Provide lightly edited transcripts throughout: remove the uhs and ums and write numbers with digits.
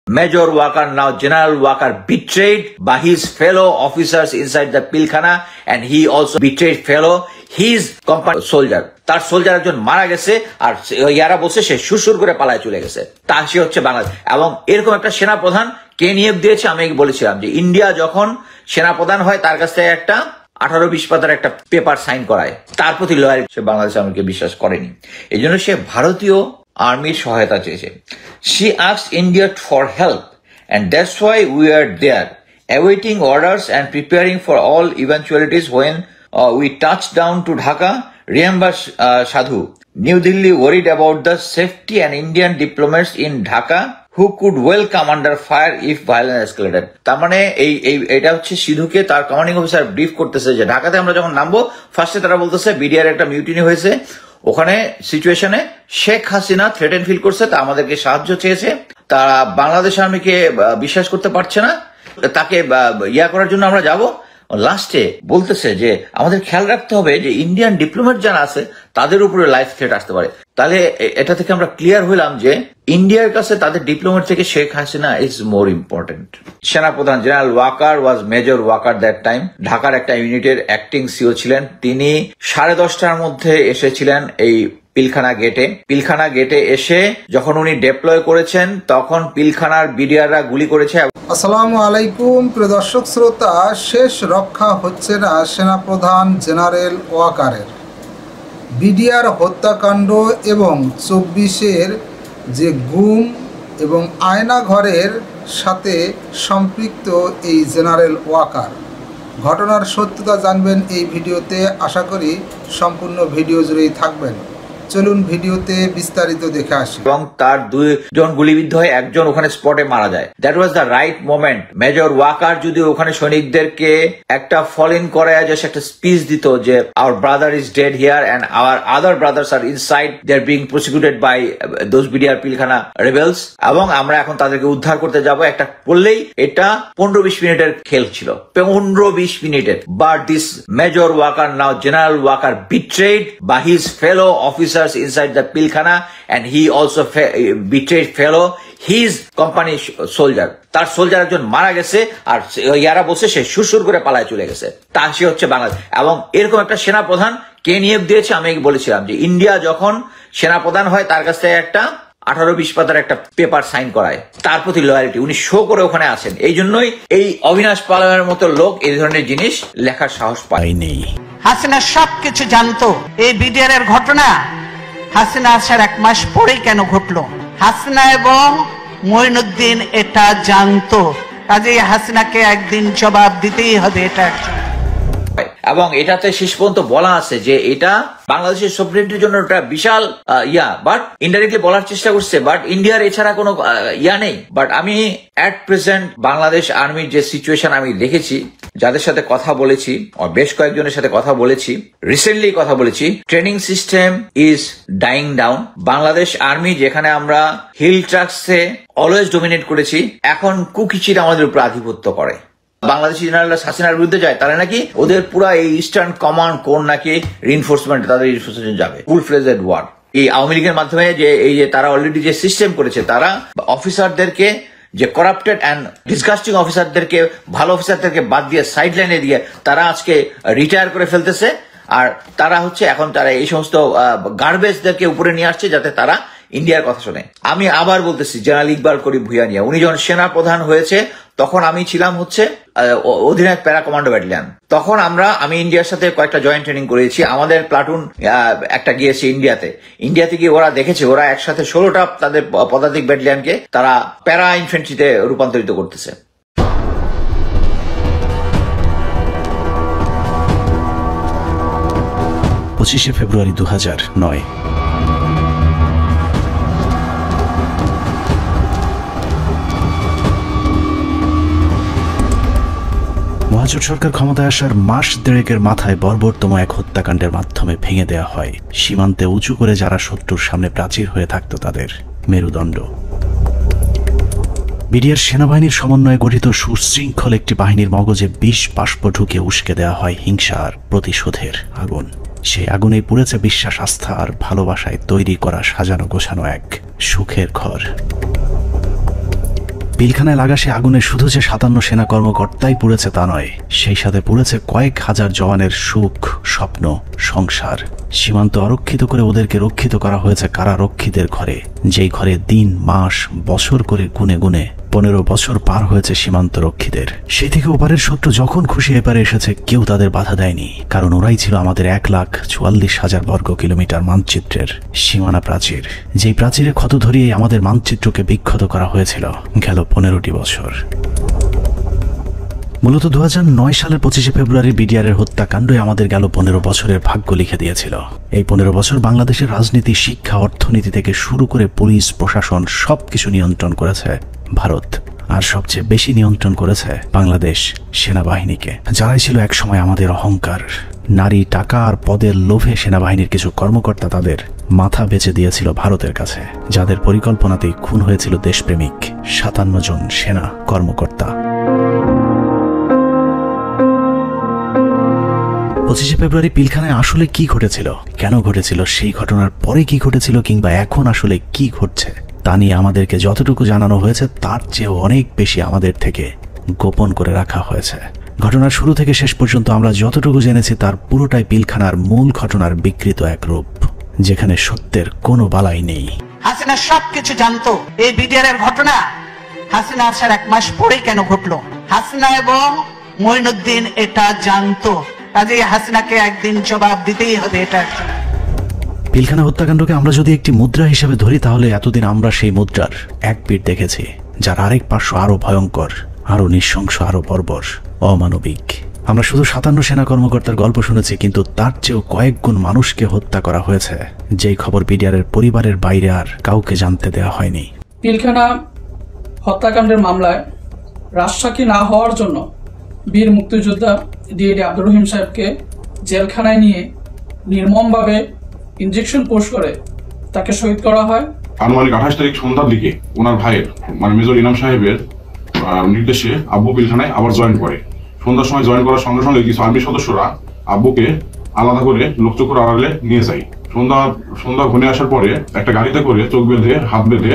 Major Wakar, now General Wakar, betrayed by his fellow officers inside the Pilkhana, and he also betrayed his company soldier. তার soldier একজন মারা গেছে আর ইয়ারা বলছে সে সুরসুর করে পালায় চলে গেছে। তা সে হচ্ছে বাংলাদেশ। এবং এরকম একটা সেনাপ্রধান কে নিয়োগ দিয়েছে, আমি বলেছিলাম যে ইন্ডিয়া যখন সেনাপ্রধান হয় তার কাছ থেকে একটা 18-20 পাতার একটা পেপার সাইন করায়, তার প্রতি লয়াল সে বাংলাদেশ আর্মিকে বিশ্বাস করেনি। এই জন্য সে ভারতীয় আর্মির সহায়তা চেয়েছে। She asked India for help, and that's why we are there, awaiting orders and preparing for all eventualities. When we touched down to Dhaka, remember Sadhu, New Delhi worried about the safety and Indian diplomats in Dhaka who could well come under fire if violence escalated. তার মানে এটা হচ্ছে সিধুকে তার commanding officer brief করতেছে যে ঢাকাতে আমরা যখন নামবো, ফার্স্টে তারা বলতেছে বিডিআর একটা মিউটিনি হয়েছে, ওখানে সিচুয়েশনে শেখ হাসিনা থ্রেটেন ফিল করছে, তা আমাদেরকে সাহায্য চেয়েছে, তারা বাংলাদেশ আর্মিকে বিশ্বাস করতে পারছে না, তাকে ইয়া করার জন্য আমরা যাব। লাস্টে বলতেছে যে আমাদের খেয়াল রাখতে হবে যে ইন্ডিয়ান ডিপ্লোম্যাট যারা আছে তাদের উপরে লাইফ থ্রেট আসতে পারে। তাহলে এটা থেকে আমরা ক্লিয়ার হইলাম যে ইন্ডিয়ার কাছে তাদের ডিপ্লোম্যাট থেকে Sheikh Hasina is more important. সেনাপ্রধান general Waker was major Waker that time, ঢাকার একটা ইউনিটের অ্যাক্টিং সিও ছিলেন। তিনি 10:30টার মধ্যে এসেছিলেন এই পিলখানা গেটে এসে যখন উনি ডেপ্লয় করেছেন তখন পিলখানার বিডিআররা গুলি করেছে। আসসালামু আলাইকুম প্রিয় দর্শক শ্রোতা, শেষ রক্ষা হচ্ছে না সেনাপ্রধান জেনারেল ওয়াকারের। বিডিআর হত্যাকাণ্ড এবং 24-এর যে গুম এবং আয়নাঘরের সাথে সম্পৃক্ত এই জেনারেল ওয়াকার, ঘটনার সত্যতা জানবেন এই ভিডিওতে। আশা করি সম্পূর্ণ ভিডিও জুড়েই থাকবেন। চলুন ভিডিওতে বিস্তারিত দেখে আসি। এবং তার 2 জন গুলিবিদ্ধ হয়, একজন ওখানে স্পটে মারা যায়। That was the right moment. Major Waker যদি ওখানে সৈনিকদেরকে একটা ফল ইন করে জাস্ট একটা স্পিচ দিত যে our brother is dead here and our other brothers are inside, they are being prosecuted by those BDR Pilkhana rebels, এবং আমরা এখন তাদেরকে উদ্ধার করতে যাব, একটা বললেই এটা 15-20 মিনিটের খেল ছিল, 15-20 মিনিটের। But this major Waker, now general Waker, betrayed by his fellow officer inside the Pilkhana, and he also betrayed his company soldier. তার সোলজার একজন মারা গেছে আর ইয়ারা বলছে সে সুরসুর করে পালায় চলে গেছে। তা সে হচ্ছে বাংলাদেশ। এবং এরকম একটা সেনাপ্রধান কে নিয়োগ দিয়েছে, আমি বলেছিলাম যে ইন্ডিয়া যখন সেনাপ্রধান হয় তার কাছ থেকে একটা 18-20 পাতার একটা পেপার সাইন করায়, তার প্রতি লয়ালিটি উনি শো করে ওখানে আছেন। এই জন্যই এই অবিনাশ পালের মতো লোক এই ধরনের জিনিস লেখার সাহস পায়নি। হাসিনা সবকিছু জানতো। এই বিডিআর এর ঘটনা হাসিনা আসার 1 মাস পরেই কেন ঘটলো? হাসিনা এবং মঈনুদ্দিন এটা জানতো, কাজেই হাসিনাকে একদিন জবাব দিতেই হবে এটা। এবং এটাতে শেষ পর্যন্ত বলা আছে যে এটা বাংলাদেশের সভরেনিটির জন্য একটা বিশাল বাট ইনডাইরেক্টলি বলার চেষ্টা করছে, বাট ইন্ডিয়ার এছাড়া কোনো নেই। বাট আমি এট প্রেজেন্ট বাংলাদেশ আর্মির যে সিচুয়েশন আমি দেখেছি, যাদের সাথে কথা বলেছি, বেশ কয়েকজনের সাথে কথা বলেছি, রিসেন্টলি কথা বলেছি, training system is dyeing down. Bangladesh army যেখানে আমরা হিল ট্রাক্সে অলওয়েজ ডোমিনেট করেছি, এখন কুকিচির আমাদের উপর আধিপত্য করে। বাংলাদেশি জেনারেল হাসিনার বিরুদ্ধে যায়, তারা নাকি ওদের পুরো এই ইস্টার্ন কমান্ড কোর নাকি রিইনফোর্সমেন্ট, তাদের রিইনফোর্সমেন্ট যাবে, ফুল ফ্লেজেড ওয়ার। এই আওয়ামী লীগের মাধ্যমে যে এই যে তারা অলরেডি যে সিস্টেম করেছে, তারা অফিসারদেরকে, যে করাপ্টেড অ্যান্ড ডিসগাস্টিং অফিসারদেরকে, ভালো অফিসারদেরকে বাদ দিয়ে সাইড লাইনে দিয়ে তারা আজকে রিটায়ার করে ফেলতেছে। আর তারা হচ্ছে এখন তারা এই সমস্ত গার্বেজদেরকে উপরে নিয়ে আসছে যাতে তারা ইন্ডিয়ার কথা শোনে। আমি আবার বলতেছি, জেনারেল ইকবাল করিম ভুঁইয়া, উনি যখন সেনা প্রধান হয়েছে তখন আমি ছিলাম হচ্ছে অধিনায়ক প্যারা কমান্ডো ব্যাটালিয়ন। তখন আমি ইন্ডিয়ার সাথে কয়েকটা জয়েন্ট ট্রেনিং করেছি। আমাদের প্লাটুন একটা গিয়েছে ইন্ডিয়াতে গিয়ে ওরা দেখেছে ওরা একসাথে 16টা তাদের পদাতিক ব্যাটালিয়নকে তারা প্যারা ইনফ্যান্ট্রিতে রূপান্তরিত করতেছে। 25শে ফেব্রুয়ারি 2009। মহাজোট সরকার ক্ষমতায় আসার মাস দেড়েকের মাথায় বর্বরতম এক হত্যাকাণ্ডের মাধ্যমে ভেঙে দেওয়া হয় সীমান্তে উঁচু করে যারা শত্রুর সামনে প্রাচীর হয়ে থাকত তাদের মেরুদণ্ড। বিডিআর সেনাবাহিনীর সমন্বয়ে গঠিত সুশৃঙ্খল একটি বাহিনীর মগজে বিষ বাষ্প ঢুকে উস্কে দেওয়া হয় হিংসার প্রতিশোধের আগুন। সেই আগুনেই পুড়েছে বিশ্বাস, আস্থা আর ভালোবাসায় তৈরি করা সাজানো গোছানো এক সুখের ঘর। পিলখানায় লাগা সে আগুনে শুধু যে 57 সেনা কর্মকর্তাই পুড়েছে তা নয়, সেই সাথে পুড়েছে কয়েক হাজার জওয়ানের সুখ, স্বপ্ন, সংসার। সীমান্ত অরক্ষিত করে ওদেরকে রক্ষিত করা হয়েছে কারারক্ষীদের ঘরে, যেই ঘরে দিন, মাস, বছর করে গুনে গুনে 15 বছর পার হয়েছে সীমান্ত রক্ষীদের। সেই থেকে ওপারের শত্রু যখন খুশি এপারে এসেছে কেউ তাদের বাধা দেয়নি, কারণ ওরাই ছিল আমাদের 1,44,000 বর্গ কিলোমিটার মানচিত্রের সীমানা প্রাচীর, যেই প্রাচীরে ক্ষত ধরিয়ে আমাদের মানচিত্রকে বিক্ষত করা হয়েছিল গেল 15টি বছর। মূলত 2009 সালের 25শে ফেব্রুয়ারি বিডিআরের হত্যাকাণ্ডই আমাদের গেল 15 বছরের ভাগ্য লিখে দিয়েছিল। এই 15 বছর বাংলাদেশের রাজনীতি, শিক্ষা, অর্থনীতি থেকে শুরু করে পুলিশ, প্রশাসন সবকিছু নিয়ন্ত্রণ করেছে ভারত, আর সবচেয়ে বেশি নিয়ন্ত্রণ করেছে বাংলাদেশ সেনাবাহিনীকে, যারাই ছিল একসময় আমাদের অহংকার। নারী, টাকা আর পদের লোভে সেনাবাহিনীর কিছু কর্মকর্তা তাদের মাথা বেচে দিয়েছিল ভারতের কাছে, যাদের পরিকল্পনাতেই খুন হয়েছিল দেশপ্রেমিক 57 জন সেনা কর্মকর্তা। 25শে ফেব্রুয়ারি পিলখানায় আসলে কি ঘটেছিল, কেন ঘটেছিল, সেই ঘটনার পরে কি ঘটেছিল, কিংবা এখন আসলে কি ঘটছে তা নিয়ে আমাদেরকে যতটুকু জানানো হয়েছে তার চেয়ে অনেক বেশি আমাদের থেকে গোপন করে রাখা হয়েছে। ঘটনার শুরু থেকে শেষ পর্যন্ত আমরা যতটুকু জেনেছি তার পুরোটাই পিলখানার মূল ঘটনার বিকৃত এক রূপ, যেখানে সত্যের কোনো বালাই নেই। হাসিনা সবকিছু জানতো। এই বিডিআরের ঘটনা হাসিনা আসার 1 মাস পরে কেন ঘটলো? হাসিনা এবং মঈনুদ্দিন এটা জানতো, কাজে হাসিনাকে একদিন জবাব দিতেই হবে। এটা পিলখানা হত্যাকাণ্ডকে আমরা যদি একটি মুদ্রা হিসেবে ধরি, তাহলে এতদিন আমরা সেই মুদ্রার এক পিঠ দেখেছি, যার আরেক পার্শ্ব আরো ভয়ঙ্কর, আরো নৃশংস, আরো বর্বর, অমানবিক। আমরা শুধু 57 সেনা কর্মকর্তার গল্প শুনেছি, কিন্তু তার চেয়েও কয়েক গুণ মানুষকে হত্যা করা হয়েছে, যেই খবর বিডিআরের পরিবারের বাইরে আর কাউকে জানতে দেওয়া হয়নি। পিলখানা হত্যাকাণ্ডের মামলায় রাজসাক্ষী না হওয়ার জন্য বীর মুক্তিযোদ্ধা ডিএডি আব্দুর রহিম সাহেবকে জেলখানায় নিয়ে নির্মমভাবে ইনজেকশন পোস্ট করে তাকে শহীদ করা হয়। আনুমানিক 28 তারিখ সন্ধ্যার দিকে ওনার ভাইয়ের মানে মেজর ইনাম সাহেবের নির্দেশে আব্বু পিলখানায় আবার জয়েন করে। সন্ধ্যার সময় জয়েন করার সঙ্গে সঙ্গে কিছু আর্মি সদস্যরা আব্বুকে আলাদা করে লোকচক্ষুর আড়ালে নিয়ে যায়। সন্ধ্যা ঘনিয়ে আসার পরে একটা গাড়িতে করে চোখ বেঁধে, হাত বেঁধে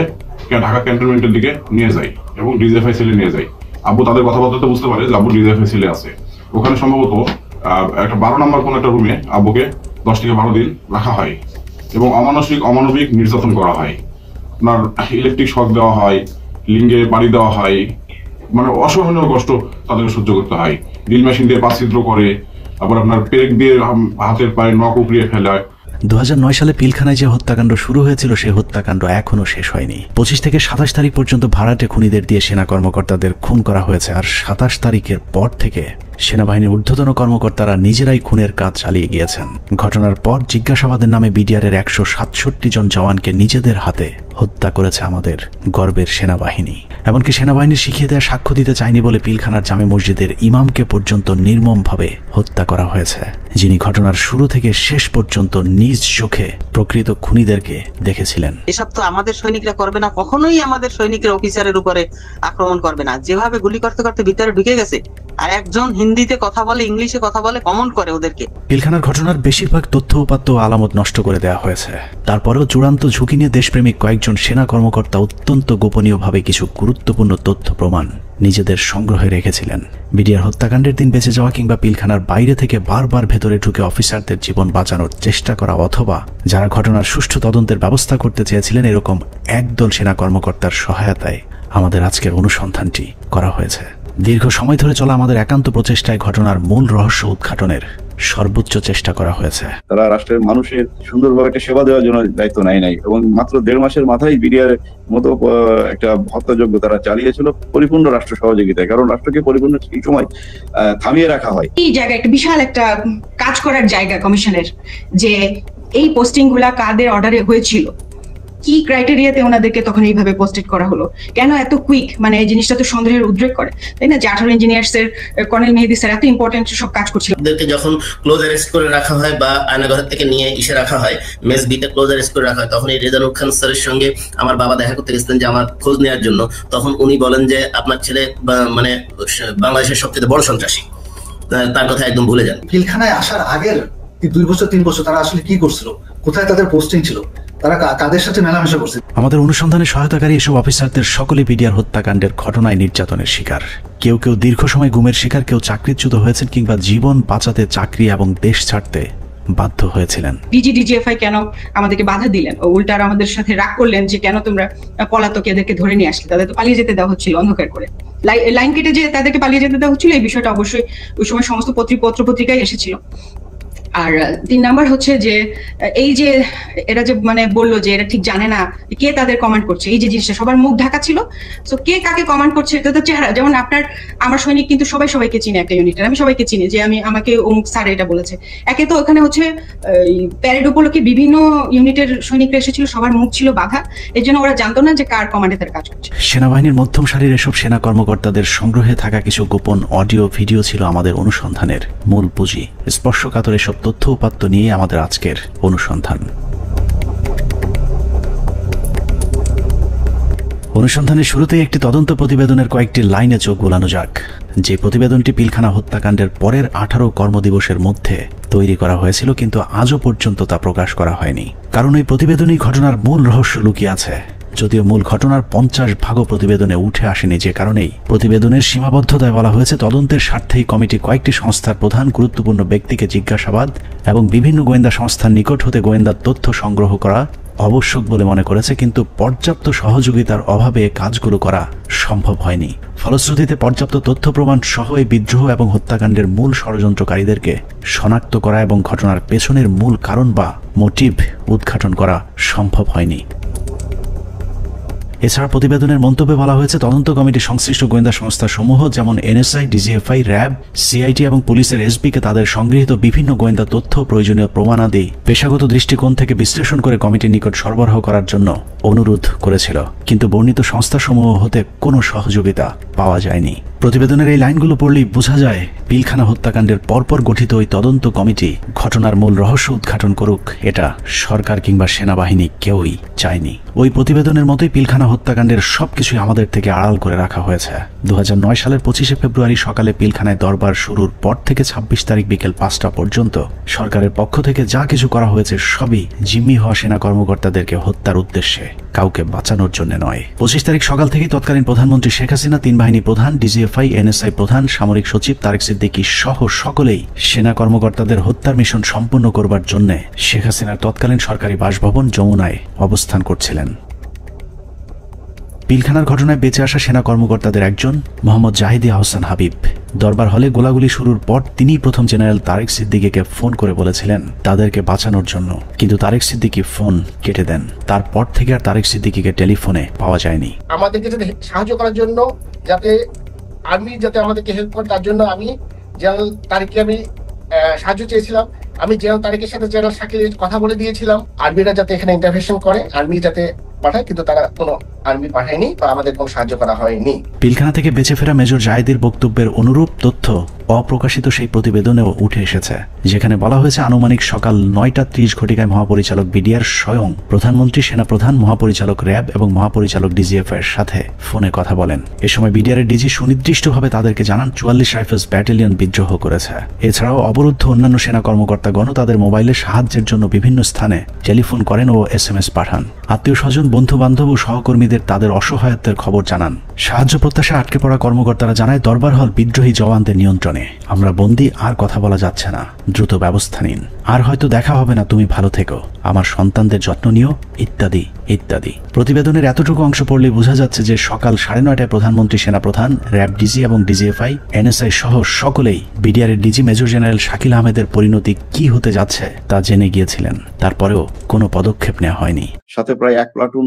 ঢাকা ক্যান্টনমেন্টের দিকে নিয়ে যায় এবং ডিজিএফআই সেলে নিয়ে যায়। আব্বু তাদের কথাবার্তাতে বুঝতে পারে যে আব্বু ডিজিএফআই সেলে আছে। ওখানে সম্ভবত একটা 12 নম্বর কোন একটা রুমে আব্বুকে 10 থেকে 12 দিন রাখা হয় এবং অমানবিক নির্যাতন করা হয়। আপনার ইলেকট্রিক শক দেওয়া হয়, লিঙ্গে বাড়ি দেওয়া হয়, মানে অসহনীয় কষ্ট তাদেরকে সহ্য করতে হয়। ড্রিল মেশিন দিয়ে পা ছিদ্র করে, আবার আপনার পেরেক দিয়ে হাতের পায়ে নখ উপড়িয়ে ফেলায়। 2009 সালে পিলখানায় যে হত্যাকাণ্ড শুরু হয়েছিল সেই হত্যাকাণ্ড এখনো শেষ হয়নি। 25 থেকে 27 তারিখ পর্যন্ত ভাড়াটে খুনিদের দিয়ে সেনা কর্মকর্তাদের খুন করা হয়েছে, আর 27 তারিখের পর থেকে সেনাবাহিনীর ঊর্ধ্বতন কর্মকর্তারা নিজেরাই খুনের কাজ চালিয়ে গিয়েছেন। ঘটনার পর জিজ্ঞাসাবাদের নামে বিডিআরের 167 জন জওয়ানকে নিজেদের হাতে হত্যা করেছে আমাদের গর্বের সেনাবাহিনী। এমনকি সেনাবাহিনীর শিখিয়ে দেওয়া সাক্ষ্য দিতে চায়নি বলে পিলখানার জামে মসজিদের ইমামকে পর্যন্ত নির্মমভাবে হত্যা করা হয়েছে, যিনি ঘটনার শুরু থেকে শেষ পর্যন্ত নিজ চোখে প্রকৃত খুনিদেরকে দেখেছিলেন। এসব তো আমাদের সৈনিকরা করবে না, কখনোই আমাদের সৈনিকের অফিসারের উপরে আক্রমণ করবে না। যেভাবে গুলি করতে করতে ভিতরে ঢুকে গেছে, আর একজন হিন্দিতে কথা বলে, ইংলিশে কথা বলে, কমেন্ট করে ওদেরকে। পিলখানার ঘটনার বেশিরভাগ তথ্য উপাত্ত আলামত নষ্ট করে দেওয়া হয়েছে। তারপরেও চূড়ান্ত ঝুঁকি নিয়ে দেশপ্রেমিক কয়েকজন সেনা কর্মকর্তা অত্যন্ত গোপনীয়ভাবে কিছু গুরুত্বপূর্ণ তথ্য প্রমাণ নিজেদের সংগ্রহে রেখেছিলেন। বিডিআর হত্যাকাণ্ডের দিন বেঁচে যাওয়া কিংবা পিলখানার বাইরে থেকে বারবার ভেতরে ঢুকে অফিসারদের জীবন বাঁচানোর চেষ্টা করা, অথবা যারা ঘটনার সুষ্ঠু তদন্তের ব্যবস্থা করতে চেয়েছিলেন, এরকম একদল সেনা কর্মকর্তার সহায়তায় আমাদের আজকের অনুসন্ধানটি করা হয়েছে। দীর্ঘ সময় ধরে চলা আমাদের একান্ত প্রচেষ্টায় ঘটনার মূল রহস্য উদ্ঘাটনের সর্বোচ্চ চেষ্টা করা হয়েছে। তারা রাষ্ট্রের মানুষের সুন্দরভাবে একটা সেবা দেওয়ার জন্য দায়িত্ব নেয় নাই এবং মাত্র 1.5 মাসের মাথায় বিডিআর মতো একটা হত্যাযজ্ঞ তারা চালিয়েছিল পরিপূর্ণ রাষ্ট্র সহযোগিতায়। কারণ রাষ্ট্রকে পরিপূর্ণ এই সময় থামিয়ে রাখা হয়। এই জায়গা একটা বিশাল একটা কাজ করার জায়গা কমিশনের, যে এই পোস্টিং গুলা কাদের অর্ডারে হয়েছিল, কি ক্রাইটেরিয়াতে ওনাদেরকে তখন এইভাবে পোস্টেড করা হলো, কেন এত কুইক, মানে এই জিনিসটা তো সন্দেহের উদ্রেক করে, তাই না? যে 18 ইঞ্জিনিয়ার্স এর কর্নেল মেহেদী স্যার এত ইম্পর্টেন্ট সব কাজ করছিল। ওদেরকে যখন ক্লোজ অ্যারেস্ট করে রাখা হয় বা আয়নাঘর থেকে নিয়ে এসে রাখা হয়, মেস বিতে ক্লোজ অ্যারেস্ট করে রাখা হয়, তখন এই রেজানুল খান স্যারের সঙ্গে আমার বাবা দেখা করতে গেছিলেন যে আমার খোঁজ নেওয়ার জন্য। তখন উনি বলেন যে আপনার ছেলে মানে বাংলাদেশের সবচেয়ে বড় সন্ত্রাসী, তার কথা একদম ভুলে যান। পিলখানায় আসার আগের 2 বছর 3 বছর তারা আসলে কি করছিল, কোথায় তাদের পোস্টিং ছিল, তারা কাদের সাথে মেলামেশা করছে? আমাদের অনুসন্ধানে সহায়তাকারী এসব অফিসারদের সকলে বিডিআর হত্যাকাণ্ডের ঘটনায় নির্যাতনের শিকার। কেউ কেউ দীর্ঘ সময় গুমের শিকার, কেউ চাকরিচ্যুত হয়েছেন কিংবা জীবন বাঁচাতে চাকরি এবং দেশ ছাড়তে বাধ্য হয়েছিলেন। ডিজিএফআই কেন আমাদেরকে বাধা দিলেন? ও উল্টা আর আমাদের সাথে রাগ করলেন যে কেন তোমরা পলাতক এদেরকে ধরে নিয়ে আসলে, তাদের তো পালিয়ে যেতে দেওয়া হচ্ছিল অন্ধকার করে, লাইন কেটে যে তাদেরকে পালিয়ে যেতে দেওয়া হচ্ছিল। এই বিষয়টা অবশ্যই ওই সময় সমস্ত পত্রিকায় এসেছিল। আর 3 নাম্বার হচ্ছে যে এই যে এরা যে মানে বললো যে এরা ঠিক জানে না কে তাদের কমান্ড করছে, এই যে জিনিসটা সবার মুখ ঢাকা ছিল। তো কে কাকে কমান্ড করছে এটা তো চেহারা, যেমন আমার সৈনিক কিন্তু সবাইকে চিনে একটা ইউনিটের, আমি সবাইকে চিনি যে আমাকে অমুক স্যার এটা বলেছে। একে তো ওখানে হচ্ছে প্যারেড উপলক্ষে বিভিন্ন ইউনিটের সৈনিকরা এসেছিল, সবার মুখ ছিল বাধা, এর জন্য ওরা জানতো না যে কার কমান্ডে তার কাজ করছে। সেনাবাহিনীর মধ্যম সারির এসব সেনা কর্মকর্তাদের সংগ্রহে থাকা কিছু গোপন অডিও ভিডিও ছিল আমাদের অনুসন্ধানের মূল পুঁজি। স্পর্শকাতর এসব তথ্য উপাত্ত নিয়ে আমাদের আজকের অনুসন্ধান। অনুসন্ধানের শুরুতেই একটি তদন্ত প্রতিবেদনের কয়েকটি লাইনে চোখ বোলানো যাক। যে প্রতিবেদনটি পিলখানা হত্যাকাণ্ডের পরের 18 কর্মদিবসের মধ্যে তৈরি করা হয়েছিল, কিন্তু আজও পর্যন্ত তা প্রকাশ করা হয়নি, কারণ এই প্রতিবেদনই ঘটনার মূল রহস্য লুকিয়ে আছে। যদিও মূল ঘটনার 50 ভাগও প্রতিবেদনে উঠে আসেনি, যে কারণেই প্রতিবেদনের সীমাবদ্ধতায় বলা হয়েছে তদন্তের স্বার্থেই কমিটি কয়েকটি সংস্থার প্রধান গুরুত্বপূর্ণ ব্যক্তিকে জিজ্ঞাসাবাদ এবং বিভিন্ন গোয়েন্দা সংস্থার নিকট হতে গোয়েন্দা তথ্য সংগ্রহ করা আবশ্যক বলে মনে করেছে, কিন্তু পর্যাপ্ত সহযোগিতার অভাবে কাজগুলো করা সম্ভব হয়নি। ফলশ্রুতিতে পর্যাপ্ত তথ্য প্রমাণ সহ এই বিদ্রোহ এবং হত্যাকাণ্ডের মূল ষড়যন্ত্রকারীদেরকে শনাক্ত করা এবং ঘটনার পেছনের মূল কারণ বা মোটিভ উদ্ঘাটন করা সম্ভব হয়নি। এছাড়া প্রতিবেদনের মন্তব্যে বলা হয়েছে তদন্ত কমিটি সংশ্লিষ্ট গোয়েন্দা সংস্থা সমূহ যেমন এনএসআই, ডিজিএফআই, র্যাব, সিআইটি এবং পুলিশের এসপিকে তাদের সংগৃহীত বিভিন্ন গোয়েন্দা তথ্য প্রয়োজনীয় প্রমাণাদি পেশাগত দৃষ্টিকোণ থেকে বিশ্লেষণ করে কমিটির নিকট সরবরাহ করার জন্য অনুরোধ করেছিল, কিন্তু বর্ণিত সংস্থাসমূহ হতে কোনো সহযোগিতা পাওয়া যায়নি। প্রতিবেদনের এই লাইনগুলো পড়লেই বোঝা যায় পিলখানা হত্যাকাণ্ডের পরপর গঠিত ওই তদন্ত কমিটি ঘটনার মূল রহস্য উদ্ঘাটন করুক, এটা সরকার কিংবা সেনাবাহিনী কেউই চায়নি। ওই প্রতিবেদনের মতোই পিলখানা হত্যাকাণ্ডের সবকিছুই আমাদের থেকে আড়াল করে রাখা হয়েছে। 2009 সালের 25শে ফেব্রুয়ারি সকালে পিলখানায় দরবার শুরুর পর থেকে 26 তারিখ বিকেল 5টা পর্যন্ত সরকারের পক্ষ থেকে যা কিছু করা হয়েছে সবই জিম্মি হওয়া সেনা কর্মকর্তাদেরকে হত্যার উদ্দেশ্যে, কাউকে বাঁচানোর জন্য নয়। 25 তারিখ সকাল থেকে তৎকালীন প্রধানমন্ত্রী শেখ হাসিনা, 3 বাহিনী প্রধান, ডিজিএফআই, এনএসআই প্রধান, সামরিক সচিব তারেক সিদ্দিকী সহ সকলেই সেনা কর্মকর্তাদের হত্যার মিশন সম্পূর্ণ করবার জন্য শেখ হাসিনার তৎকালীন সরকারি বাসভবন যমুনায় অবস্থান করছিলেন। পিলখানার ঘটনায় বেঁচে আসা সেনা কর্মকর্তাদের একজন মোহাম্মদ জাহিদি আহসান হাবিব দরবার হলে গোলাগুলি শুরুর পর তিনি প্রথম জেনারেল তারেক সিদ্দিকীকে ফোন করে বলেছিলেন তাদেরকে বাঁচানোর জন্য, কিন্তু তারেক সিদ্দিকী ফোন কেটে দেন। তারপর থেকে আর তারেক সিদ্দিকীকে টেলিফোনে পাওয়া যায়নি। আমাদেরকে যাতে সাহায্য করার জন্য, যাতে আর্মি যাতে আমাদেরকে হেল্প করে, তার জন্য আমি জেনারেল তারেককে আমি সাহায্য চেয়েছিলাম। আমি জেনারেল তারেকের সাথে জেনারেল শাকিলের কথা বলে দিয়েছিলাম আর্মিরা যাতে এখানে ইন্টারভেনশন করে, আর্মি যাতে পাঠায়, কিন্তু তারা কোনো আর্মি পাঠায়নি বা আমাদের কোনো সাহায্য করা হয়নি। পিলখানা থেকে বেঁচে ফেরা মেজর জাহিদের বক্তব্যের অনুরূপ তথ্য অপ্রকাশিত সেই প্রতিবেদনেও উঠে এসেছে, যেখানে বলা হয়েছে আনুমানিক সকাল 9:30 ঘটিকায় মহাপরিচালক বিডিআর স্বয়ং প্রধানমন্ত্রী, সেনাপ্রধান, মহাপরিচালক র্যাব এবং মহাপরিচালক ডিজিএফ এর সাথে ফোনে কথা বলেন। এ সময় বিডিআর এর ডিজি সুনির্দিষ্টভাবে তাদেরকে জানান 44 রাইফেলস ব্যাটালিয়ন বিদ্রোহ করেছে। এছাড়াও অবরুদ্ধ অন্যান্য সেনা কর্মকর্তাগণ তাদের মোবাইলে সাহায্যের জন্য বিভিন্ন স্থানে টেলিফোন করেন ও SMS পাঠান। আত্মীয় স্বজন, বন্ধু বান্ধব ও সহকর্মীদের তাদের অসহায়ত্বের খবর জানান। সাহায্য প্রত্যাশা আটকে পড়া কর্মকর্তারা জানায় দরবার হল বিদ্রোহী জওয়ানদের নিয়ন্ত্রণে, আমরা বন্দী, আর কথা বলা যাচ্ছে না, দ্রুত ব্যবস্থা নিন, আর হয়তো দেখা হবে না, তুমি ভালো থেকো, আমার সন্তানদের যত্ন নিও, ইত্যাদি ইত্যাদি। প্রতিবেদনের এতটুকু অংশ পড়লে বোঝা যাচ্ছে যে সকাল 9:30টায় প্রধানমন্ত্রী, সেনাপ্রধান, র্যাব ডিজি এবং ডিজিএফআই, এনএসআই সহ সকলেই বিডিআর এর ডিজি মেজর জেনারেল শাকিল আহমেদের পরিণতি কি হতে যাচ্ছে তা জেনে গিয়েছিলেন। তারপরেও কোনো পদক্ষেপ নেওয়া হয়নি। সাথে প্রায় 1 প্লাটুন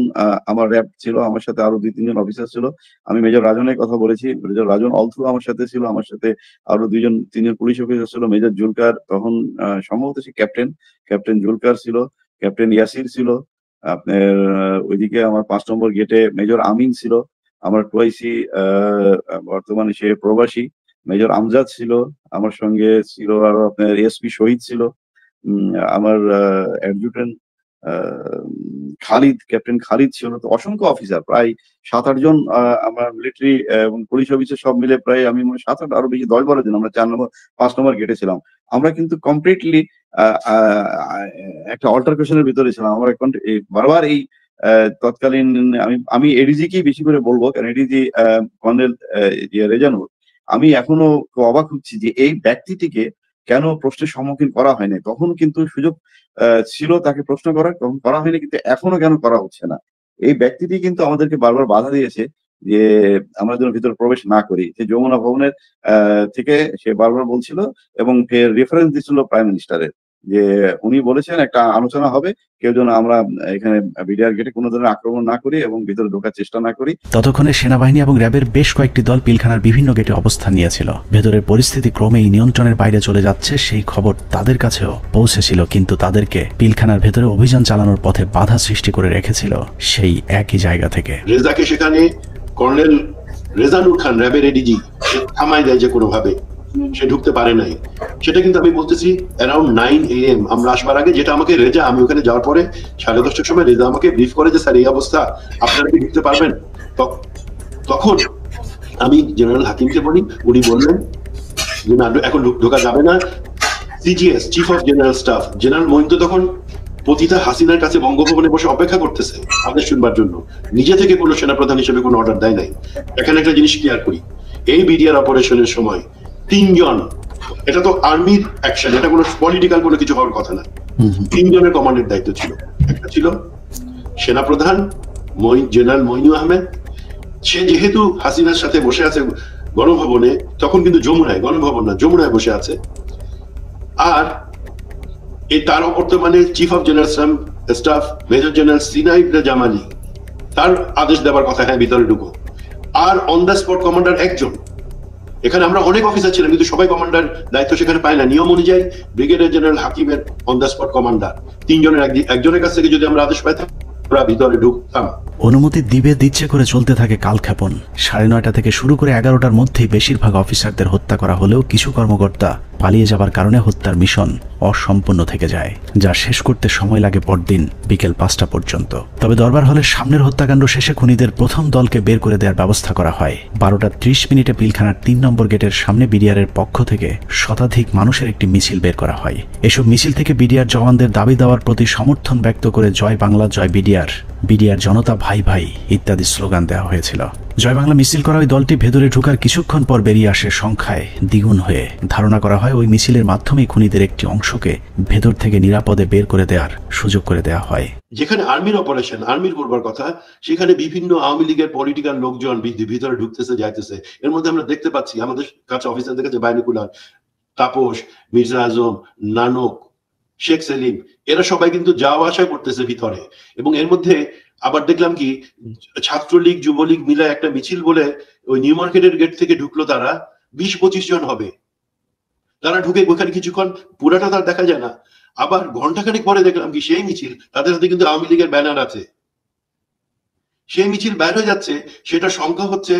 আমার র্যাব ছিল, আমার সাথে আরো 2-3 জন অফিসার ছিল। আমি মেজর রাজনের কথা বলেছি, মেজর রাজন অলথ্রু আমার সাথে ছিল, আমার সাথে আরো 2-3 জন পুলিশ অফিসার ছিল। মেজর জুলকার তখন সম্ভবত সে ক্যাপ্টেন জুলকার ছিল, ক্যাপ্টেন ইয়াসির ছিল। আপনার ওইদিকে আমার 5 নম্বর গেটে মেজর আমিন ছিল, আমার টুয়াইসি বর্তমানে সে প্রবাসী মেজর আমজাদ ছিল, আমার সঙ্গে ছিল আরো আপনার এসপি শহীদ ছিল, আমার অ্যাডজুটেন্ট খালিদ, ক্যাপ্টেন খালিদ ছিল, তো অসংখ্য অফিসার, প্রায় 7-8 জন আমরা মিলিটারি এবং পুলিশ অফিসার সব মিলে প্রায় আমি মনে 7-8 আরো বেশি 10-12 জন, আমরা 4-5 নম্বর গেটে ছিলাম। আমরা কিন্তু কমপ্লিটলি একটা অল্টারকেশনের ভিতরে ছিলাম। আমরা বারবার এই তৎকালীন আমি এডিজিকেই বেশি করে বলবো, কারণ এডিজি কর্নেল রেজানুর, আমি এখনো অবাক হচ্ছি যে এই ব্যক্তিটিকে কেন প্রশ্নের সম্মুখীন করা হয়নি। তখন কিন্তু সুযোগ ছিল তাকে প্রশ্ন করার, তখন করা হয়নি, কিন্তু এখনো কেন করা হচ্ছে না। এই ব্যক্তিটি কিন্তু আমাদেরকে বারবার বাধা দিয়েছে যে আমরা যেন ভিতরে প্রবেশ না করি। সে যমুনা ভবনের থেকে সে বারবার বলছিল এবং রেফারেন্স দিচ্ছিল প্রাইম মিনিস্টারের, যে উনি বলেছেন একটা আলোচনা হবে, কেউ যেন আমরা এখানে বিডিআর গেটে কোনো ধরনের আক্রমণ না করি এবং ভিতরে ঢোকার চেষ্টা না করি। ততক্ষণে সেনাবাহিনী এবং র্যাবের বেশ কয়েকটি দল পিলখানার বিভিন্ন গেটে অবস্থান নিয়েছিল। ভেতরের পরিস্থিতি ক্রমেই নিয়ন্ত্রণের বাইরে চলে যাচ্ছে সেই খবর তাদের কাছেও পৌঁছেছিল, কিন্তু তাদেরকে পিলখানার ভেতরে অভিযান চালানোর পথে বাধা সৃষ্টি করে রেখেছিল সেই একই জায়গা থেকে। রেজাকে সেখানে কর্নেল রেজানুর খান, র্যাবের এডিজি, থামায় দেয় যে কোনোভাবে, সে ঢুকতে পারে নাই। সেটা কিন্তু আমি বলতেছি অ্যারাউন্ড 9 AM আমরা আসবার আগে, যেটা আমাকে রেজা, আমি ওখানে যাওয়ার পরে 10:30টার সময় রেজা আমাকে ব্রিফ করে যে স্যার এই অবস্থা, আপনারা কি ঢুকতে পারবেন? তখন আমি জেনারেল হাকিমকে বলি, উনি বললেন যে না, এখন ঢোকা যাবে না। CGS, chief of general staff, general Moeen তো তখন পতিতা হাসিনার কাছে বঙ্গভবনে বসে অপেক্ষা করতেছে আদেশ শুনবার জন্য, নিজে থেকে কোনো সেনাপ্রধান হিসেবে কোনো অর্ডার দেয় নাই। এখানে একটা জিনিস ক্লিয়ার করি, এই বিডিআর অপারেশনের সময় 3 জন, এটা তো আর্মির অ্যাকশন, এটা কোনো পলিটিক্যাল কোনো কিছু হওয়ার কথা না, 3 জনের কমান্ডের দায়িত্ব ছিল। একটা ছিল সেনাপ্রধান জেনারেল মইনুল আহমেদ, সে যেহেতু হাসিনার সাথে বসে আছে গণভবনে, তখন কিন্তু যমুনায়, গণভবন না যমুনায় বসে আছে। আর এই তার বর্তমানে chief of general staff major general সিনাইদ জামালি, তার আদেশ দেওয়ার কথা, হ্যাঁ ভিতরে ঢুকো। আর অন দ্য স্পট কমান্ডার একজন। এখানে আমরা অনেক অফিসার ছিলাম, কিন্তু সবাই কমান্ডার দায়িত্ব সেখানে পায় না। নিয়ম অনুযায়ী ব্রিগেডিয়ার জেনারেল হাকিমের অন দ্য স্পট কমান্ডার, 3 জনের একজনের কাছ থেকে যদি আমরা আদেশ পাইতাম আমরা ভিতরে ঢুকতাম। অনুমতি দিচ্ছে করে চলতে থাকে কালক্ষেপণ। 9:30 থেকে শুরু করে 11টার মধ্যেই বেশিরভাগ অফিসারদের হত্যা করা হলেও কিছু কর্মকর্তা পালিয়ে যাবার কারণে হত্যার মিশন অসম্পূর্ণ থেকে যায়, যা শেষ করতে সময় লাগে পরদিন বিকেল 5টা পর্যন্ত। তবে দরবার হলের সামনের হত্যাকাণ্ড শেষে খুনিদের প্রথম দলকে বের করে দেওয়ার ব্যবস্থা করা হয়। 12:30 পিলখানার 3 নম্বর গেটের সামনে বিডিআরের পক্ষ থেকে শতাধিক মানুষের একটি মিছিল বের করা হয়। এসব মিছিল থেকে বিডিআর জওয়ানদের দাবি দেওয়ার প্রতি সমর্থন ব্যক্ত করে জয় বাংলা, জয় বিডিআর, বিডিআর জনতা ভাই ভাই ইত্যাদি স্লোগান দেওয়া হয়েছিল। জয় বাংলা মিছিল করা ওই দলটি ভেতরে ঢোকার কিছুক্ষণ পর বেরিয়ে আসে সংখ্যায় দ্বিগুণ হয়ে। ধারণা করা হয় ওই মিছিলের মাধ্যমেই খুনিদের একটি অংশকে ভেতর থেকে নিরাপদে বের করে দেওয়ার সুযোগ করে দেওয়া হয়। যেখানে আর্মির অপারেশন, আর্মির করবার কথা, সেখানে বিভিন্ন আওয়ামী লীগের পলিটিক্যাল লোকজন ভিতরে ঢুকতেছে, যাইতেছে। এর মধ্যে আমরা দেখতে পাচ্ছি আমাদের কাছে অফিসারদের কাছে বাইনোকুলার, তাপস, মির্জা আজম, নানক, শেখ সেলিম, এরা সবাই কিন্তু যাওয়া আসা করতেছে ভিতরে। এবং এর মধ্যে আবার দেখলাম কি ছাত্রলীগ যুবলীগ মিলে একটা মিছিল বলে ওই নিউ মার্কেটের গেট থেকে ঢুকলো, তারা 20-25 জন হবে। তারা ঢুকে ওখানে কিছুক্ষণ, পুরাটা তার দেখা যায় না। আবার ঘন্টাখানেক পরে দেখলাম কি সেই মিছিল, তাদের হাতে কিন্তু আওয়ামী লীগের ব্যানার আছে। সেই মিছিল বাইরে হয়ে যাচ্ছে, সেটা সংখ্যা হচ্ছে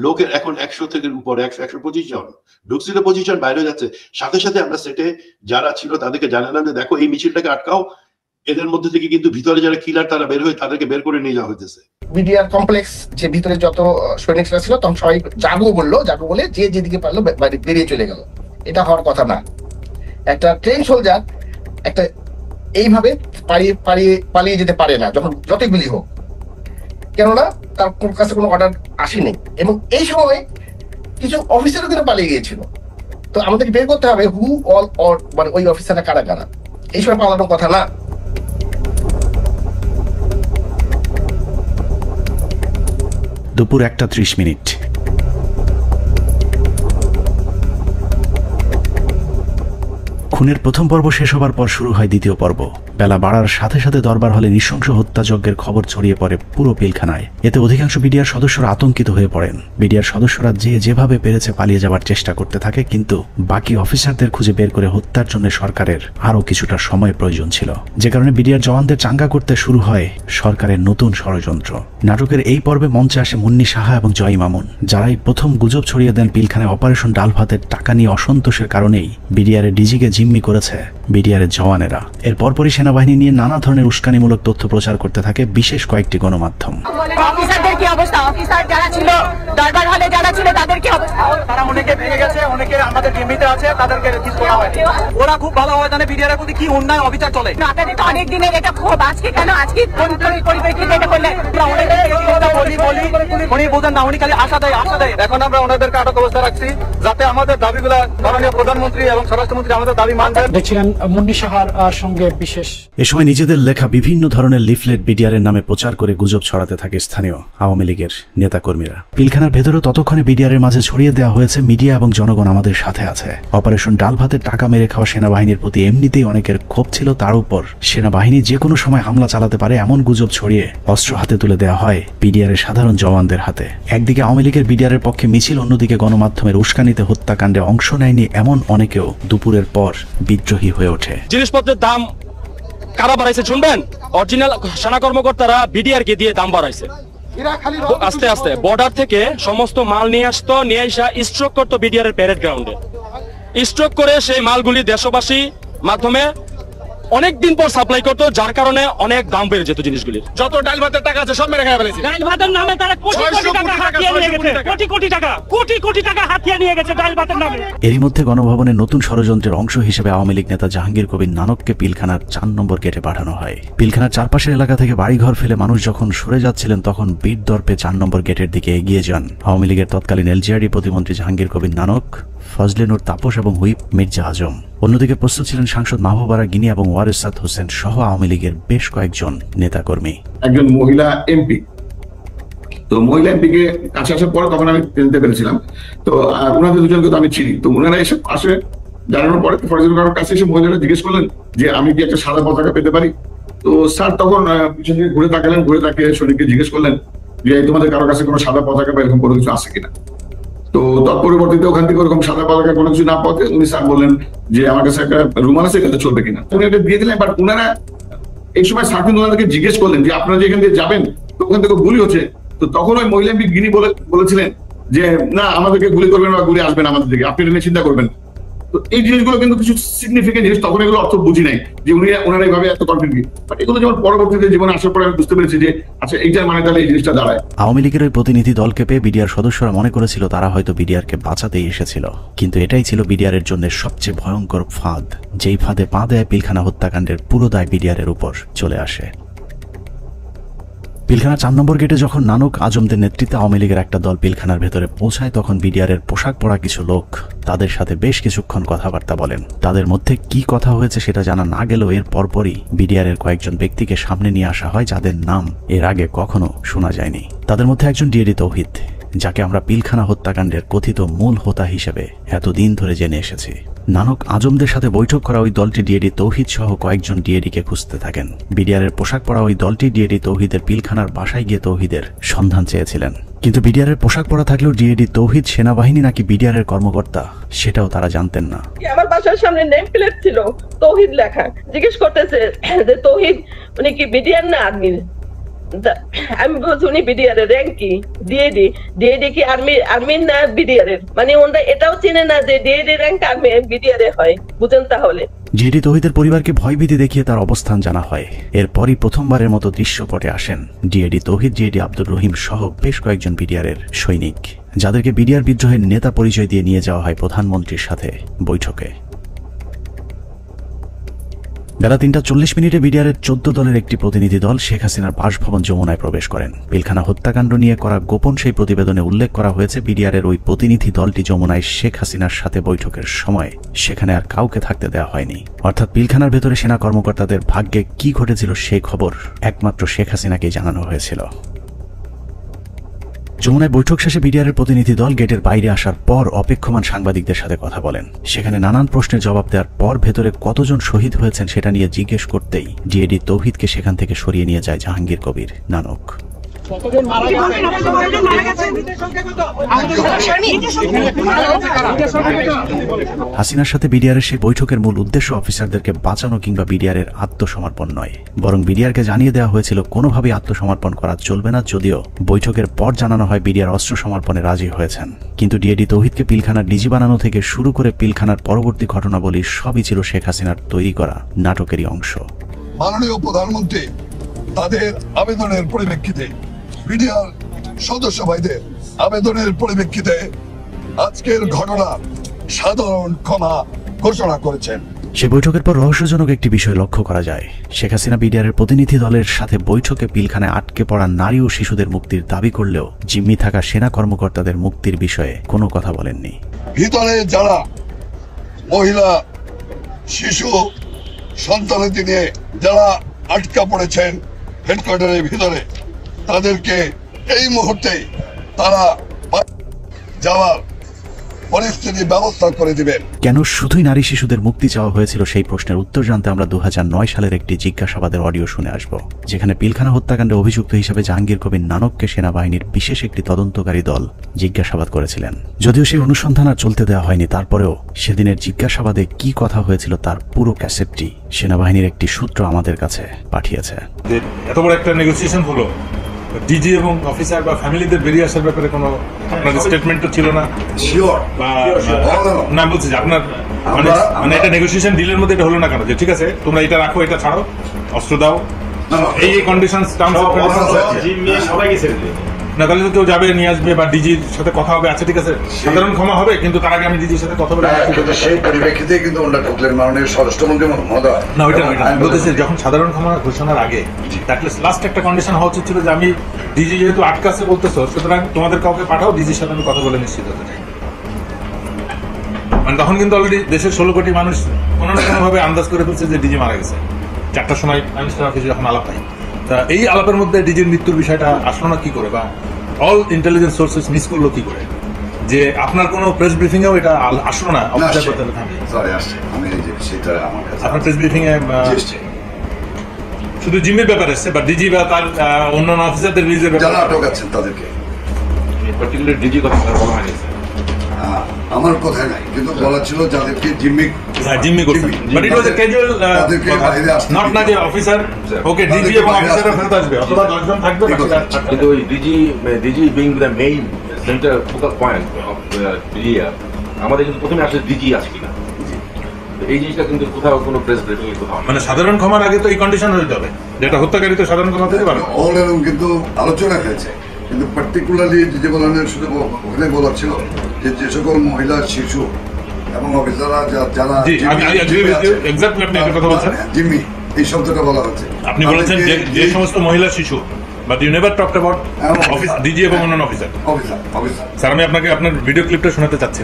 লোকের এখন 100 থেকে উপরে, 100-125 জন ঢুকছিল, 25 জন বাইরে হয়ে যাচ্ছে। সাথে সাথে আমরা সেটে যারা ছিল তাদেরকে জানালাম যে দেখো এই মিছিলটাকে আটকাও, এদের মধ্যে থেকে কিন্তু ভিতরে যারা কিলার তারা বের হয়ে তাদেরকে বের করে নিয়ে যাওয়া হইতেছে। বিডিআর কমপ্লেক্স যে ভিতরে যত সৈনিকরা ছিল তখন সবাই জাগো বলে যে যেদিকে পারলো বেরিয়ে চলে গেল। এটা হওয়ার কথা না। একটা ট্রেন সোলজার একটা এইভাবে পালিয়ে যেতে পারে না, যখন যতই গুলি হোক, কেননা তার কাছে কোনো অর্ডার আসেনি। এবং এই সময় কিছু অফিসারও কিন্তু পালিয়ে গিয়েছিল। তো আমাদেরকে বের করতে হবে হু অল অর, মানে ওই অফিসাররা কারা কারা। এই সময় পালানোর কথা না। দুপুর 1:30। খুনের প্রথম পর্ব শেষ হবার পর শুরু হয় দ্বিতীয় পর্ব। বেলা বাড়ার সাথে সাথে দরবার হলে নৃশংস হত্যাযজ্ঞের খবর ছড়িয়ে পড়ে পুরো পিলখানায়। এতে অধিকাংশ বিডিআর সদস্যরা আতঙ্কিত হয়ে পড়েন। বিডিআর সদস্যরা যেভাবে পেরেছে পালিয়ে যাবার চেষ্টা করতে থাকে, কিন্তু বাকি অফিসারদের খুঁজে বের করে হত্যার জন্য সরকারের আরও কিছুটা সময় প্রয়োজন ছিল, যে কারণে বিডিআর জওয়ানদের চাঙ্গা করতে শুরু হয় সরকারের নতুন ষড়যন্ত্র। নাটকের এই পর্বে মঞ্চে আসে মুন্নি সাহা এবং জয় মামুন, যারাই প্রথম গুজব ছড়িয়ে দেন পিলখানায় অপারেশন ডাল ভাতের টাকা নিয়ে অসন্তোষের কারণেই বিডিআরের ডিজিকে জিম্মি করেছে বিডিআরের জওয়ানেরা। এর পরপরই সেনাবাহিনী সেনাবাহিনী নিয়ে নানা ধরনের উস্কানিমূলক তথ্য প্রচার করতে থাকে বিশেষ কয়েকটি গণমাধ্যম। অফিসারদের কি অবস্থা? অফিসার যারা ছিল দরবার হলে যারা ছিল তাদের কি অবস্থা? তারা অনেকে ভেঙে গেছে, অনেকে আমাদের জিম্মিতে আছে, তাদেরকে রিলিজ করা হয়নি। ওরা খুব ভালো হয় জানে বিডিআর এর প্রতি কি অন্যায় অবিচার চলে। আপনাদের তো অনেক দিনের এটা ক্ষোভ, আজকে কেন আজকে পরিপ্রেক্ষিতে এটা করলেন? উনি বোঝেন না, উনি খালি আশা দেয় আশা দেয়। এখন আমরা ওনাদেরকে আটক অবস্থা রাখছি যাতে আমাদের দাবিগুলা মাননীয় প্রধানমন্ত্রী এবং স্বরাষ্ট্রমন্ত্রী আমাদের দাবি মানবেন। দেখছিলেন মুন্নি সাহার সঙ্গে বিশেষ। এ সময় নিজেদের লেখা বিভিন্ন ধরনের লিফলেট বিডিআর এর নামে প্রচার করে গুজব ছড়াতে থাকে স্থানীয় আওয়ামী লীগের নেতাকর্মীরা। পিলখানার ভেতরে ততক্ষণে বিডিআর এর মাঝে ছড়িয়ে দেওয়া হয়েছে মিডিয়া এবং জনগণ আমাদের সাথে আছে। অপারেশন ডাল ভাতের টাকা মেরে খাওয়া সেনাবাহিনীর প্রতি এমনিতেই অনেকের ক্ষোভ ছিল, তার উপর সেনাবাহিনী যে কোনো সময় হামলা চালাতে পারে এমন গুজব ছড়িয়ে অস্ত্র হাতে তুলে দেওয়া হয় বিডিআর এর সাধারণ জওয়ানদের হাতে। একদিকে আওয়ামী লীগের বিডিআর এর পক্ষে মিছিল, অন্যদিকে গণমাধ্যমের উস্কানিতে হত্যাকাণ্ডে অংশ নেয়নি এমন অনেকেও দুপুরের পর বিদ্রোহী হয়ে ওঠে। জিনিসপত্রের দাম কারা বাড়াইছে শুনবেন? অরিজিনাল সেনা কর্মকর্তারা বিডিআর কে দিয়ে দাম বাড়াইছে। আস্তে আস্তে বর্ডার থেকে সমস্ত মাল নিয়ে আসতো, নিয়ে আসা স্ট্রোক করতো বিডিআর এর প্যারেড গ্রাউন্ডে। স্ট্রোক করে সেই মালগুলি দেশবাসী মাধ্যমে অনেক দিন পর সাপ্লাই করতো, যার কারণে অনেক দাম বেড়ে যেত জিনিসগুলির। যত ডাল ভাতের টাকা আছে সব মেরে খেয়ে ফেলেছে। ডাল ভাতের নামে তারা কোটি কোটি টাকা হাতিয়ে নিয়ে গেছে, কোটি কোটি টাকা হাতিয়ে নিয়ে গেছে ডাল ভাতের নামে। এরই মধ্যে গণভবনের নতুন ষড়যন্ত্রের অংশ হিসেবে আওয়ামী লীগ নেতা জাহাঙ্গীর কবির নানককে পিলখানার ৪ নম্বর গেটে পাঠানো হয়। পিলখানার চারপাশের এলাকা থেকে বাড়িঘর ফেলে মানুষ যখন সরে যাচ্ছিলেন তখন বীর দর্পে ৪ নম্বর গেটের দিকে এগিয়ে যান আওয়ামী লীগের তৎকালীন এলজিআরডি প্রতিমন্ত্রী জাহাঙ্গীর কবির নানক, ফজলে নূর তাপস এবং হুইপ মির্জা আজম। অন্যদিকে প্রস্তুত ছিলেন সাংসদ মাহবুবারা গিনি এবং ওয়ারেসাত হোসেন সহ আওয়ামী লীগের বেশ কয়েকজন নেতাকর্মী। একজন মহিলা এমপি, তো মহিলা এমপিকে কাছে আসার পর তখন আমি চিনতে পেরেছিলাম। তো ওনাদের দুজনকে তো আমি চিনি। তো ওনারা এসে পাশে জানানোর পরে ফজলুল কারোর কাছে এসে মহিলারা জিজ্ঞেস করলেন যে আমি কি একটা সাদা পতাকা পেতে পারি? তো স্যার তখন পিছন দিকে ঘুরে তাকালেন, ঘুরে তাকিয়ে সৈনিককে জিজ্ঞেস করলেন যে তোমাদের কারোর কাছে কোনো সাদা পতাকা বা এরকম কোনো কিছু আছে কিনা। তো তৎপরবর্তীতে ওখান থেকে ওরকম সাদা পতাকা কোনো কিছু না পাওয়াতে উনি স্যার বললেন যে আমার কাছে একটা রুমাল আছে, এখানে চলবে কিনা। উনি এটা দিয়ে দিলেন। বাট ওনারা এই সময় স্যার কিন্তু ওনাদেরকে জিজ্ঞেস করলেন যে আপনারা যে এখান দিয়ে যাবেন তো ওখান থেকে গুলি হচ্ছে। তো তখন ওই মহিলা এমপি গিনি বলেছিলেন যে না, আমাদেরকে গুলি করবেন বা গুলি আসবেন আমাদের দিকে, আপনি এটা নিয়ে চিন্তা করবেন। তো এই জিনিসগুলো কিন্তু কিছু সিগনিফিকেন্ট জিনিস, তখন এগুলো অর্থ বুঝি নাই যে ওনারা এইভাবে এত কনফিডেন্ট। বাট এগুলো যেমন পরবর্তীতে জীবনে আসার পরে আমি বুঝতে পেরেছি যে আচ্ছা এইটার মানে তাহলে এই জিনিসটা দাঁড়ায়। আওয়ামী লীগের ওই প্রতিনিধি দলকে পেয়ে বিডিআর সদস্যরা মনে করেছিল তারা হয়তো বিডিআর কে বাঁচাতেই এসেছিল, কিন্তু এটাই ছিল বিডিআর এর জন্য সবচেয়ে ভয়ঙ্কর ফাঁদ। যেই ফাঁদে পা দেয় পিলখানা হত্যাকাণ্ডের পুরো দায় বিডিআর এর উপর চলে আসে। পিলখানা ৪ নম্বর গেটে যখন নানক আজমদের নেতৃত্বে আওয়ামী লীগের একটা দল পিলখানার ভেতরে পৌঁছায় তখন বিডিআর এর পোশাক পরা কিছু লোক তাদের সাথে বেশ কিছুক্ষণ কথাবার্তা বলেন। তাদের মধ্যে কি কথা হয়েছে সেটা জানা না গেলেও এর পরপরই বিডিআর এর কয়েকজন ব্যক্তিকে সামনে নিয়ে আসা হয় যাদের নাম এর আগে কখনো শোনা যায়নি। তাদের মধ্যে একজন ডিএডি তৌহিদ, যাকে আমরা পিলখানা হত্যাকাণ্ডের কথিত মূল হোতা হিসেবে এতদিন ধরে জেনে এসেছি। নানক আজমদের সাথে বৈঠক করা ওই দলটি ডিএডি তৌহিদ সহ কয়েকজন ডিএডিকে খুঁজতে থাকেন। বিডিআর এর পোশাক পরা ওই দলটি ডিএডি তৌহিদের পিলখানার বাসায় গিয়ে তৌহিদের সন্ধান চেয়েছিলেন, কিন্তু বিডিআর এর পোশাক পরা থাকলেও ডিএডি তৌহিদ সেনাবাহিনী নাকি বিডিআর এর কর্মকর্তা সেটাও তারা জানতেন না। আমার বাসার সামনে নেম প্লেট ছিল তৌহিদ লেখা। জিজ্ঞেস করতেছে যে তৌহিদ উনি কি বিডিআর না আর্মির? আমি বলছি উনি বিডিআর এর র্যাঙ্ক কি? ডিএডি। ডিএডি কি আর্মির না বিডিআর এর? মানে ওনারা এটাও চেনে না যে ডিএডি র্যাঙ্ক আর্মি বিডিআর এ হয়। বুঝেন তাহলে ডিএডি তৌহিদের পরিবারকে ভয়ভীতি দেখিয়ে তার অবস্থান জানা হয়। এরপরই প্রথমবারের মতো দৃশ্যপটে আসেন ডিএডি তৌহিদ, ডিএডি আব্দুর রহিম সহ বেশ কয়েকজন বিডিআর এর সৈনিক, যাদেরকে বিডিআর বিদ্রোহের নেতা পরিচয় দিয়ে নিয়ে যাওয়া হয় প্রধানমন্ত্রীর সাথে বৈঠকে। বেলা ৩:৪০ বিডিআর এর ১৪ দলের একটি প্রতিনিধি দল শেখ হাসিনার বাসভবন যমুনায় প্রবেশ করেন। পিলখানা হত্যাকাণ্ড নিয়ে করা গোপন সেই প্রতিবেদনে উল্লেখ করা হয়েছে বিডিআর এর ওই প্রতিনিধি দলটি যমুনায় শেখ হাসিনার সাথে বৈঠকের সময় সেখানে আর কাউকে থাকতে দেওয়া হয়নি। অর্থাৎ পিলখানার ভেতরে সেনা কর্মকর্তাদের ভাগ্যে কি ঘটেছিল সেই খবর একমাত্র শেখ হাসিনাকেই জানানো হয়েছিল। যমুনায় বৈঠক শেষে বিডিআর এর প্রতিনিধি দল গেটের বাইরে আসার পর অপেক্ষমান সাংবাদিকদের সাথে কথা বলেন। সেখানে নানান প্রশ্নের জবাব দেওয়ার পর ভেতরে কতজন শহীদ হয়েছেন সেটা নিয়ে জিজ্ঞেস করতেই ডিএডি তৌহিদকে সেখান থেকে সরিয়ে নিয়ে যায় জাহাঙ্গীর কবির নানক। হাসিনার সাথে বিডিআর এর সেই বৈঠকের মূল উদ্দেশ্য অফিসারদেরকে বাঁচানো কিংবা বিডিআর এর আত্মসমর্পণ নয়, বরং বিডিআরকে জানিয়ে দেওয়া হয়েছিল কোনোভাবেই আত্মসমর্পণ করা চলবে না। যদিও বৈঠকের পর জানানো হয় বিডিআর অস্ত্র সমর্পণে রাজি হয়েছেন, কিন্তু ডিএডি তৌহিদকে পিলখানার ডিজি বানানো থেকে শুরু করে পিলখানার পরবর্তী ঘটনাবলী সবই ছিল শেখ হাসিনার তৈরি করা নাটকেরই অংশ। মাননীয় প্রধানমন্ত্রী তাদের আবেদনের পরিপ্রেক্ষিতে, বিডিআর সদস্য ভাইদের আবেদনের পরিপ্রেক্ষিতে আজকের ঘটনা সাধারণ ক্ষমা ঘোষণা করেছেন। সে বৈঠকের পর রহস্যজনক একটি বিষয় লক্ষ্য করা যায়। শেখ হাসিনা বিডিআরের প্রতিনিধি দলের সাথে বৈঠকে পিলখানায় আটকে পড়া নারী ও শিশুদের মুক্তির দাবি করলেও জিম্মি থাকা সেনা কর্মকর্তাদের মুক্তির বিষয়ে কোনো কথা বলেননি। ভিতরে যারা মহিলা, শিশু, সন্তানাদি নিয়ে যারা আটকা পড়েছেন হেডকোয়ার্টারের ভিতরে, তাদেরকে এই মুহূর্তে তারা যাওয়ার পরিস্থিতি ব্যবস্থা করে দিবেন। কেন শুধুই নারী শিশুদের মুক্তি চাওয়া হয়েছিল সেই প্রশ্নের উত্তর জানতে আমরা 2009 সালের একটি জিজ্ঞাসাবাদের অডিও শুনে আসব, যেখানে পিলখানা হত্যাকাণ্ডে অভিযুক্ত হিসেবে জাহাঙ্গীর কবির নানককে সেনাবাহিনীর বিশেষ একটি তদন্তকারী দল জিজ্ঞাসাবাদ করেছিলেন। যদিও সেই অনুসন্ধান আর চলতে দেওয়া হয়নি, তারপরেও সেদিনের জিজ্ঞাসাবাদে কি কথা হয়েছিল তার পুরো ক্যাসেটটি সেনাবাহিনীর একটি সূত্র আমাদের কাছে পাঠিয়েছে। এত বড় একটা নেগোসিয়েশন হলো, ডিজি এবং অফিসার বা ফ্যামিলিদের বেরিয়ে আসার ব্যাপারে কোনো আপনার স্টেটমেন্ট তো ছিল না? শিওর না, বলছি যে আপনার মানে এটা নেগোসিয়েশন ডিলের মধ্যে এটা হলো না কেন যে ঠিক আছে তোমরা এটা রাখো, এটা ছাড়ো, অস্ত্র দাও, এই কন্ডিশনস টার্মস অফ সবাইকে ছেড়ে দিই না, তাহলে তো কেউ যাবে নিয়ে আসবে বা ডিজির সাথে কথা হবে। আচ্ছা ঠিক আছে, সাধারণ ক্ষমা হবে, কিন্তু তার আগে আমি ডিজির সাথে কথা বলে সেই পরিপ্রেক্ষিতে কিন্তু ওনারা ঢুকলেন মাননীয় স্বরাষ্ট্রমন্ত্রী মহোদয়। না ওইটা বলতেছি যখন সাধারণ ক্ষমা ঘোষণার আগে লাস্ট একটা কন্ডিশন হওয়া উচিত ছিল যে আমি ডিজি যেহেতু আটকাছে বলতেছো, সুতরাং তোমাদের কাউকে পাঠাও, ডিজির সাথে আমি কথা বলে নিশ্চিত হতে চাই। মানে তখন কিন্তু অলরেডি দেশের 16 কোটি মানুষ কোনো না কোনো ভাবে আন্দাজ করে ফেলছে যে ডিজি মারা গেছে। 4টার সময় মিনিস্টার অফিসে যখন আলাপ হয়, তা এই আলাপের মধ্যে ডিজির মৃত্যুর বিষয়টা আসলো না কি করে, বা অল ইন্টেলিজেন্স সোর্সেস মিস করলো কি করে, যে আপনার কোনো প্রেস ব্রিফিং এও এটা আসলো না? আপনার প্রেস ব্রিফিং এ শুধু জিম্মির ব্যাপার এসছে, বা ডিজি বা তার অন্যান্য অফিসারদের রিলিজের ব্যাপারে আটক আছেন তাদেরকে পার্টিকুলার ডিজি কথা বলা হয়নি। আমার কথা নাই, কিন্তু বলা ছিল যাদেরকে জিম্মি করছে, but it was A casual not না যে অফিসার ওকে ডিজি এবং অফিসাররা ফেরত আসবে অথবা 10 জন থাকবে। কিন্তু ওই DG being the main centre focal point of BDR, আমাদের কিন্তু প্রথমে আসলে ডিজি আছে কিনা, এই জিনিসটা কিন্তু কোথাও কোনো প্রেস ব্রিফিং এ কোথাও মানে সাধারণ ক্ষমার আগে তো এই কন্ডিশন হইতে হবে, যেটা হত্যাকারী তো সাধারণ ক্ষমা দিতে পারে। অল এরকম কিন্তু আলোচনা হয়েছে, কিন্তু পার্টিকুলারলি যে বলার শুধু ওখানে বলা ছিল যে সকল মহিলা, শিশু এবং অফিসাররা যারা জিম্মি, এই শব্দটা বলা হচ্ছে। আপনি বলেছেন যে সমস্ত মহিলা, শিশু, but you never talked about office DG এবং অন্যান্য অফিসার। স্যার আমি আপনাকে আপনার ভিডিও ক্লিপটা শোনাতে চাচ্ছি,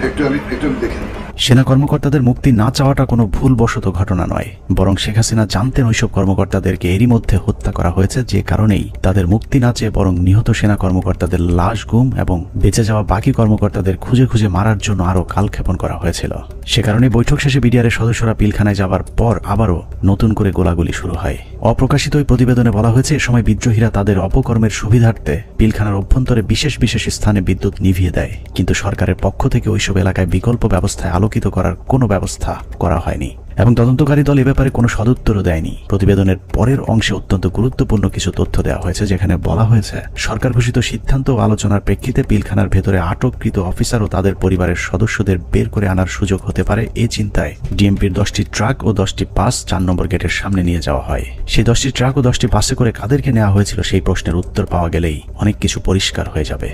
একটু দেখেন। সেনা কর্মকর্তাদের মুক্তি না চাওয়াটা কোনো ভুলবশত ঘটনা নয়, বরং শেখ হাসিনা জানতেন ওইসব কর্মকর্তাদেরকে এরই মধ্যে হত্যা করা হয়েছে, যে কারণেই তাদের মুক্তি না চেয়ে বরং নিহত সেনা কর্মকর্তাদের লাশ গুম এবং বেঁচে যাওয়া বাকি কর্মকর্তাদের খুঁজে খুঁজে মারার জন্য আরও কালক্ষেপণ করা হয়েছিল। সে কারণে বৈঠক শেষে বিডিআরের সদস্যরা পিলখানায় যাবার পর আবারও নতুন করে গোলাগুলি শুরু হয়। অপ্রকাশিত ওই প্রতিবেদনে বলা হয়েছে, এ সময় বিদ্রোহীরা তাদের অপকর্মের সুবিধার্থে পিলখানার অভ্যন্তরে বিশেষ বিশেষ স্থানে বিদ্যুৎ নিভিয়ে দেয়, কিন্তু সরকারের পক্ষ থেকে ওইসব এলাকায় বিকল্প ব্যবস্থায় আলোকিত করার কোনো ব্যবস্থা করা হয়নি এবং তদন্তকারী দল এ ব্যাপারে কোনো সদুত্তরও দেয়নি। প্রতিবেদনের পরের অংশে অত্যন্ত গুরুত্বপূর্ণ কিছু তথ্য দেওয়া হয়েছে, যেখানে বলা হয়েছে সরকার ঘোষিত সিদ্ধান্ত ও আলোচনার প্রেক্ষিতে পিলখানার ভেতরে আটককৃত অফিসার ও তাদের পরিবারের সদস্যদের বের করে আনার সুযোগ হতে পারে এ চিন্তায় ডিএমপির 10টি ট্রাক ও 10টি বাস 4 নম্বর গেটের সামনে নিয়ে যাওয়া হয়। সেই 10টি ট্রাক ও 10টি বাসে করে কাদেরকে নেওয়া হয়েছিল সেই প্রশ্নের উত্তর পাওয়া গেলেই অনেক কিছু পরিষ্কার হয়ে যাবে।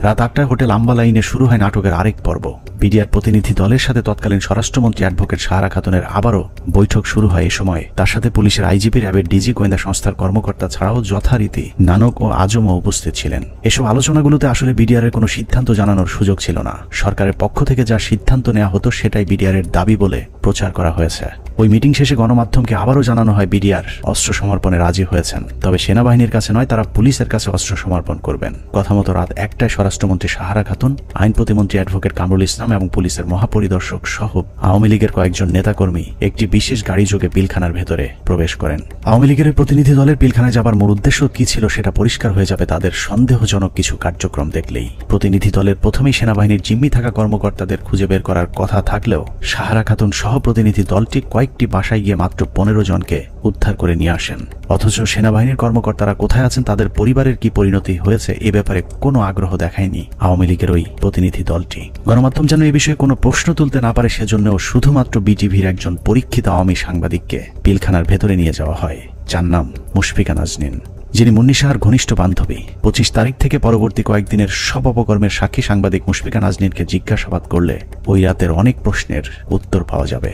রাত 8টায় হোটেল আম্বা লাইনে শুরু হয় নাটকের আরেক পর্ব। বিডিআর প্রতিনিধি দলের সাথে তৎকালীন স্বরাষ্ট্রমন্ত্রী অ্যাডভোকেট সাহারা খাতুনের আবারও বৈঠক শুরু হয়। এ সময় তার সাথে পুলিশের আইজিপি, র্যাবের ডিজি, গোয়েন্দা সংস্থার কর্মকর্তা ছাড়াও যথারীতি নানক ও আজমও উপস্থিত ছিলেন। এসব আলোচনাগুলোতে আসলে বিডিআরের কোনো সিদ্ধান্ত জানানোর সুযোগ ছিল না। সরকারের পক্ষ থেকে যা সিদ্ধান্ত নেওয়া হতো সেটাই বিডিআরের দাবি বলে প্রচার করা হয়েছে। ওই মিটিং শেষে গণমাধ্যমকে আবারও জানানো হয় বিডিআর অস্ত্র সমর্পণে রাজি হয়েছেন, তবে সেনাবাহিনীর কাছে নয়, তারা পুলিশের কাছে অস্ত্র সমর্পণ করবেন। কথা মতো রাত 1টায় স্বরাষ্ট্রমন্ত্রী সাহারা খাতুন, আইন প্রতিমন্ত্রী অ্যাডভোকেট কামরুল ইসলাম এবং পুলিশের মহাপরিদর্শক সহ আওয়ামী লীগের কয়েকজন নেতাকর্মী একটি বিশেষ গাড়ি যোগে পিলখানার ভেতরে প্রবেশ করেন। আওয়ামী লীগের প্রতিনিধি দলের পিলখানায় যাবার মূল উদ্দেশ্য কি ছিল সেটা পরিষ্কার হয়ে যাবে তাদের সন্দেহজনক কিছু কার্যক্রম দেখলেই। প্রতিনিধি দলের প্রথমেই সেনাবাহিনীর জিম্মি থাকা কর্মকর্তাদের খুঁজে বের করার কথা থাকলেও সাহারা খাতুন সহ প্রতিনিধি দলটি কয়েকটি বাসায় গিয়ে মাত্র 15 জনকে উদ্ধার করে নিয়ে আসেন। অথচ সেনাবাহিনীর কর্মকর্তারা কোথায় আছেন, তাদের পরিবারের কি পরিণতি হয়েছে এ ব্যাপারে কোনো আগ্রহ দেখায়নি আওয়ামী লীগের ওই প্রতিনিধি দলটি। গণমাধ্যম যেন এ বিষয়ে কোনো প্রশ্ন তুলতে না পারে সেজন্যও শুধুমাত্র বিটিভির একজন পরীক্ষিত আওয়ামী সাংবাদিককে পিলখানার ভেতরে নিয়ে যাওয়া হয়, যার নাম মুশফিকা নাজনীন, যিনি মুন্নী শাহর ঘনিষ্ঠ বান্ধবী। 25 তারিখ থেকে পরবর্তী কয়েকদিনের সব অপকর্মের সাক্ষী সাংবাদিক মুশফিকা নাজনীনকে জিজ্ঞাসাবাদ করলে ওই রাতের অনেক প্রশ্নের উত্তর পাওয়া যাবে।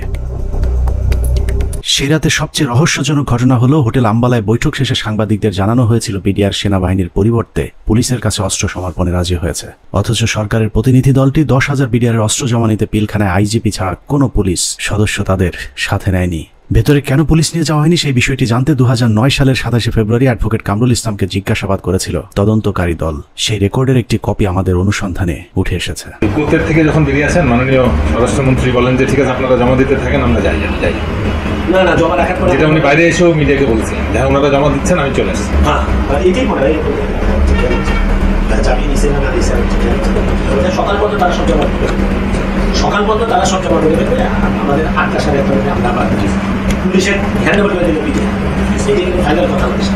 সেই রাতে সবচেয়ে রহস্যজনক ঘটনা হলো হোটেল আম্বালায় বৈঠক শেষে সাংবাদিকদের জানানো হয়েছিল বিডিআর সেনাবাহিনীর পরিবর্তে পুলিশের কাছে অস্ত্র সমর্পণে রাজি হয়েছে। অথচ সরকারের প্রতিনিধি দলটি 10,000 বিডিআরের অস্ত্র জমা নিতে পিলখানায় আইজিপি ছাড়া কোনো পুলিশ সদস্য তাদের সাথে নেয়নি। ভেতরে কেন পুলিশ নিয়ে যাওয়া হয়নি সেই বিষয়টি জানতে 2009 সালের 27 ফেব্রুয়ারি অ্যাডভোকেট কামরুল ইসলামকে জিজ্ঞাসাবাদ করেছিল তদন্তকারী দল। সেই রেকর্ডের একটি কপি আমাদের অনুসন্ধানে উঠে এসেছে। কোর্টের থেকে যখন বেরিয়ে আসেন মাননীয় স্বরাষ্ট্রমন্ত্রী বলেন যে ঠিক আছে আপনারা জমা দিতে থাকেন, আমরা যাই। না জমা রাখার পরে যেটা উনি বাইরে এসেও মিডিয়াকে বলছেন, হ্যাঁ ওনারা জমা দিচ্ছেন, আমি চলে আসছি। হ্যাঁ এটাই মনে হয় সকাল পর্যন্ত তারা সব জমা দিতে দেবে। আমাদের 8টা 8:30 আমরা আবার পুলিশের হ্যান্ড ওভার করে দেবে পিঠে। এটাই কিন্তু ফাইনাল কথা বলেছে।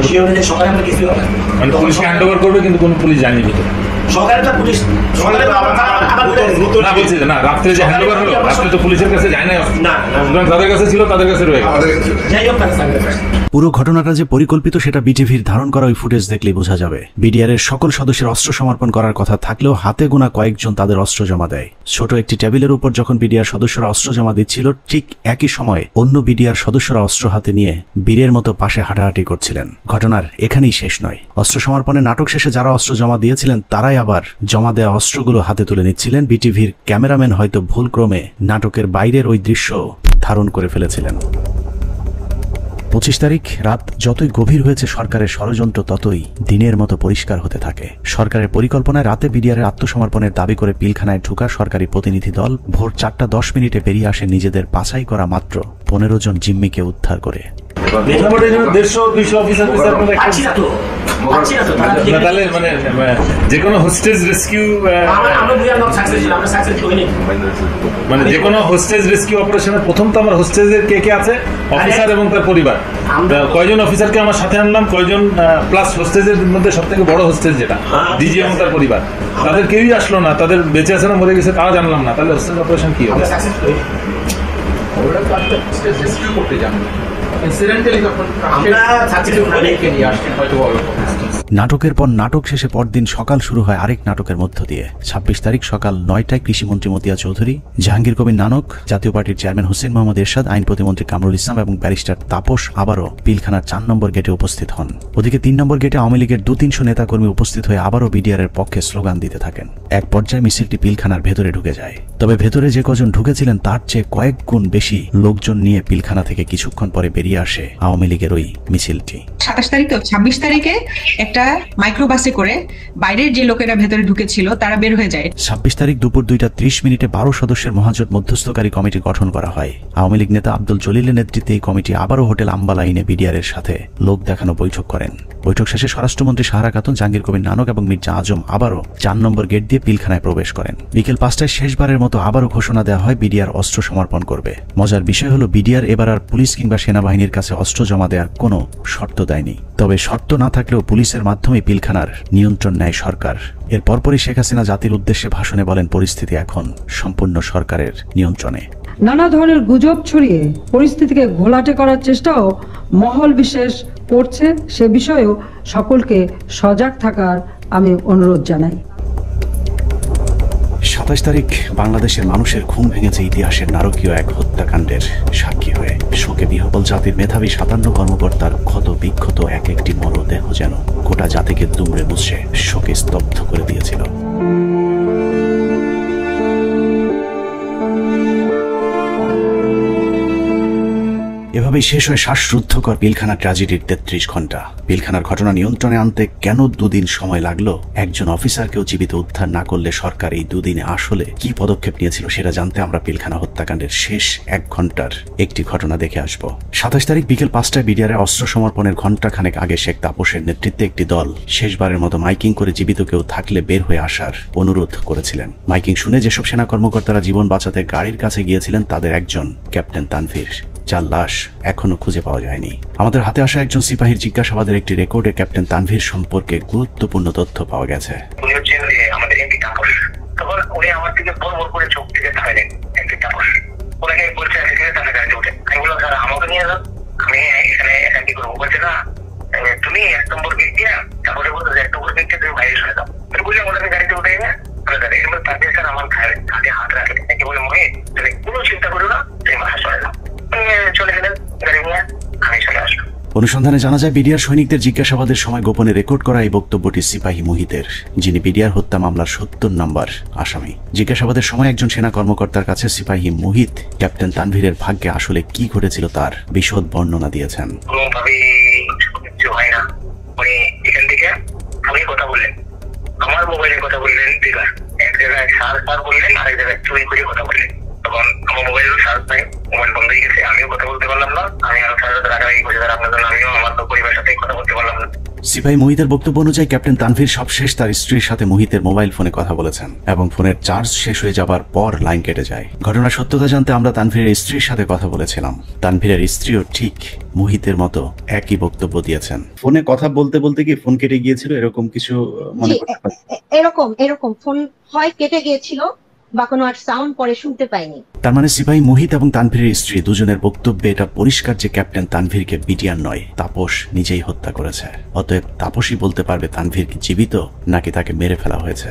সেই অনুযায়ী সকালে আমরা কিছু হবে মানে পুলিশকে হ্যান্ড ওভার করবে, কিন্তু কোনো পুলিশ যায়নি ভিতরে। সকালে পুলিশ না রাত্রে যে হ্যান্ড ওভার হলো, রাত্রে তো পুলিশের কাছে যায় না, তাদের কাছে ছিল, তাদের কাছে রয়ে গেল। পুরো ঘটনাটা যে পরিকল্পিত সেটা বিটিভির ধারণ করা ওই ফুটেজ দেখলেই বোঝা যাবে। বিডিআর এর সকল সদস্যের অস্ত্র সমর্পণ করার কথা থাকলেও হাতে গোনা কয়েকজন তাদের অস্ত্র জমা দেয়। ছোট একটি টেবিলের উপর যখন বিডিআর সদস্যরা অস্ত্র জমা দিচ্ছিল, ঠিক একই সময়ে অন্য বিডিআর সদস্যরা অস্ত্র হাতে নিয়ে বীরের মতো পাশে হাঁটাহাঁটি করছিলেন। ঘটনার এখানেই শেষ নয়। অস্ত্র সমর্পণের নাটক শেষে যারা অস্ত্র জমা দিয়েছিলেন তারাই আবার জমা দেওয়া অস্ত্রগুলো হাতে তুলে নিচ্ছিলেন। বিটিভির ক্যামেরাম্যান হয়তো ভুলক্রমে নাটকের বাইরের ওই দৃশ্য ধারণ করে ফেলেছিলেন। 25 তারিখ রাত যতই গভীর হয়েছে, সরকারের ষড়যন্ত্র ততই দিনের মতো পরিষ্কার হতে থাকে। সরকারের পরিকল্পনায় রাতে বিডিআরের আত্মসমর্পণের দাবি করে পিলখানায় ঢোকা সরকারি প্রতিনিধি দল ভোর 4:10 বেরিয়ে আসে নিজেদের বাছাই করা মাত্র 15 জন জিম্মিকে উদ্ধার করে। যে কোনো হোস্টেজ রেস্কিউ মানে যে কোনো হোস্টেজ রেস্কিউ অপারেশনের প্রথম তো আমার হোস্টেজের কে আছে, অফিসার এবং তার পরিবার। কয়জন অফিসারকে আমার সাথে আনলাম, কয়জন প্লাস হোস্টেজের মধ্যে সব থেকে বড় হোস্টেজ যেটা ডিজি এবং তার পরিবার, তাদের কেউই আসলো না। তাদের বেঁচে আছে না মরে গেছে তাও জানলাম না। তাহলে হোস্টেজ অপারেশন কি হবে? নাটকের পর নাটক শেষে পরদিন সকাল শুরু হয় আরেক নাটকের মধ্য দিয়ে। 26 তারিখ সকাল 9টায় কৃষিমন্ত্রী মতিয়া চৌধুরী, জাহাঙ্গীর কবির নানক, জাতীয় পার্টির চেয়ারম্যান হোসেন মোহাম্মদ এরশাদ, আইন প্রতিমন্ত্রী কামরুল ইসলাম এবং ব্যারিস্টার তাপস আবারও পিলখানার 4 নম্বর গেটে উপস্থিত হন। ওদিকে 3 নম্বর গেটে আওয়ামী লীগের 200-300 নেতাকর্মী উপস্থিত হয়ে আবারও বিডিআরের পক্ষে স্লোগান দিতে থাকেন। এক পর্যায়ে মিছিলটি পিলখানার ভেতরে ঢুকে যায়। তবে ভেতরে যে কজন ঢুকেছিলেন তার চেয়ে কয়েক গুণ বেশি লোকজন নিয়ে পিলখানা থেকে কিছুক্ষণ পরে বেরিয়ে আসে আওয়ামী লীগের ওই মিছিলটি। 27 তারিখ তো 26 তারিখে একটা মাইক্রোবাসে করে বাইরের যে লোকেরা ভেতরে ঢুকেছিল তারা বের হয়ে যায়। 26 তারিখ দুপুর 2:30 12 সদস্যের মহাজোট মধ্যস্থকারী কমিটি গঠন করা হয়। আওয়ামী লীগ নেতা আব্দুল জলিলের নেতৃত্বে এই কমিটি আবারও হোটেল আম্বালা ইনে বিডিআর এর সাথে লোক দেখানো বৈঠক করেন। বৈঠক শেষে স্বরাষ্ট্রমন্ত্রী সাহারা খাতুন, জাহাঙ্গীর কবির নানক এবং মির্জা আজম আবারও 4 নম্বর গেট দিয়ে পিলখানায় প্রবেশ করেন। বিকেল 5টায় শেষবারের মতো আবারও ঘোষণা দেওয়া হয় বিডিআর অস্ত্র সমর্পণ করবে। মজার বিষয় হলো বিডিআর এবার আর পুলিশ কিংবা সেনাবাহিনীর কাছে অস্ত্র জমা দেওয়ার কোনো শর্ত দেয়নি। তবে শর্ত না থাকলেও পুলিশের মাধ্যমে পিলখানার নিয়ন্ত্রণ নেয় সরকার। এর পরপরই শেখ হাসিনা জাতির উদ্দেশ্যে ভাষণে বলেন পরিস্থিতি এখন সম্পূর্ণ সরকারের নিয়ন্ত্রণে। নানা ধরনের গুজব ছড়িয়ে পরিস্থিতিকে ঘোলাটে করার চেষ্টাও মহল বিশেষ করছে, সে বিষয়েও সকলকে সজাগ থাকার আমি অনুরোধ জানাই। 27 তারিখ বাংলাদেশের মানুষের ঘুম ভেঙেছে ইতিহাসের নারকীয় এক হত্যাকাণ্ডের সাক্ষী হয়ে। শোকে বিহ্বল জাতির মেধাবী 57 কর্মকর্তার ক্ষত বিক্ষত এক একটি মরদেহ যেন গোটা জাতিকে দুমড়ে মুছে শোকে স্তব্ধ করে দিয়েছিল। এভাবেই শেষ হয় শ্বাসরুদ্ধকর পিলখানা ট্র্যাজেডির 33 ঘন্টা। পিলখানার ঘটনা নিয়ন্ত্রণে আনতে কেন 2 দিন সময় লাগলো, একজন অফিসারকেও জীবিত উদ্ধার না করলে সরকার এই 2 দিনে আসলে কি পদক্ষেপ নিয়েছিল সেটা জানতে আমরা পিলখানা হত্যাকাণ্ডের শেষ 1 ঘন্টার একটি ঘটনা দেখে আসব। 27 তারিখ বিকেল 5টায় বিডিআরের অস্ত্র সমর্পণের ঘণ্টাখানেক আগে শেখ তাপসের নেতৃত্বে একটি দল শেষবারের মতো মাইকিং করে জীবিত কেউ থাকলে বের হয়ে আসার অনুরোধ করেছিলেন। মাইকিং শুনে যেসব সেনা কর্মকর্তারা জীবন বাঁচাতে গাড়ির কাছে গিয়েছিলেন তাদের একজন ক্যাপ্টেন তানভীর। যার লাশ এখনো খুঁজে পাওয়া যায়নি। আমাদের হাতে আসা একজন সিপাহীর জিজ্ঞাসাবাদের একটি রেকর্ডে ক্যাপ্টেন তানভীর সম্পর্কে গুরুত্বপূর্ণ তথ্য পাওয়া গেছে। উনি হচ্ছেন আমাদের এমপি তাপস। তখন উনি আমার দিকে বড় করে চোখ থেকে তাকালেন, এমপি তাপস। ওনাকে বলছে তাহলে গাড়িতে উঠে। আমি বললাম স্যার আমাকে নিয়ে যান, আমি এখানে কি করবো? বলছে না তুমি 1 নম্বর গেট দিয়া, তারপরে বলতো যে 1 নম্বর গেট দিয়ে তুমি বাইরে চলে যাও। বললাম ওনাকে গাড়িতে উঠে না তারপরে স্যার আমার হাতে হাত রাখে বলে মনে তুমি কোনো চিন্তা করো না, তুমি বাসা চলে যাও। চলে গেলেন গাড়ি নিয়ে, আমি চলে আসলাম। অনুসন্ধানে জানা যায় বিডিআর সৈনিকদের জিজ্ঞাসাবাদের সময় গোপনে রেকর্ড করা এই বক্তব্যটি সিপাহী মুহিতের, যিনি বিডিআর হত্যা মামলার 70 নম্বর আসামি। জিজ্ঞাসাবাদের সময় একজন সেনা কর্মকর্তার কাছে সিপাহী মুহিত ক্যাপ্টেন তানভীরের ভাগ্যে আসলে কি ঘটেছিল তার বিশদ বর্ণনা দিয়েছেন। কোনোভাবেই কিছু হয় না। উনি এখান থেকে আমি কথা বললেন, আমার মোবাইলে কথা বললেন, এক জায়গায় সার বললেন, আরেক জায়গায় চুরি করে কথা বললেন। তখন আমার মোবাইলেও সার নাই, মোবাইল বন্ধ হয়ে গেছে, আমিও কথা বলতে পারলাম না। আমি আরো সারা রাগারাগি করে আপনার জন্য আমিও আমার পরিবারের সাথে কথা বলতে পারলাম না। সিপাহী মুহিতের বক্তব্য অনুযায়ী ক্যাপ্টেন তানভীর সবশেষ তার স্ত্রীর সাথে মুহিতের মোবাইল ফোনে কথা বলেছেন এবং ফোনের চার্জ শেষ হয়ে যাবার পর লাইন কেটে যায়। ঘটনার সত্যতা জানতে আমরা তানভীরের স্ত্রীর সাথে কথা বলেছিলাম। তানভীরের স্ত্রীও ঠিক মুহিতের মতো একই বক্তব্য দিয়েছেন। ফোনে কথা বলতে বলতে কি ফোন কেটে গিয়েছিল, এরকম কিছু মনে করতে পারেন? এরকম ফোন হয় কেটে গিয়েছিল বা কোনো আর সাউন্ড পরে শুনতে পাইনি। তার মানে সিপাহী মুহিত এবং তানভীরের স্ত্রী দুজনের বক্তব্যে এটা পরিষ্কার যে ক্যাপ্টেন তানভীরকে বিডিআর নয়, তাপস নিজেই হত্যা করেছে। অতএব তাপসই বলতে পারবে তানভীর কি জীবিত নাকি তাকে মেরে ফেলা হয়েছে।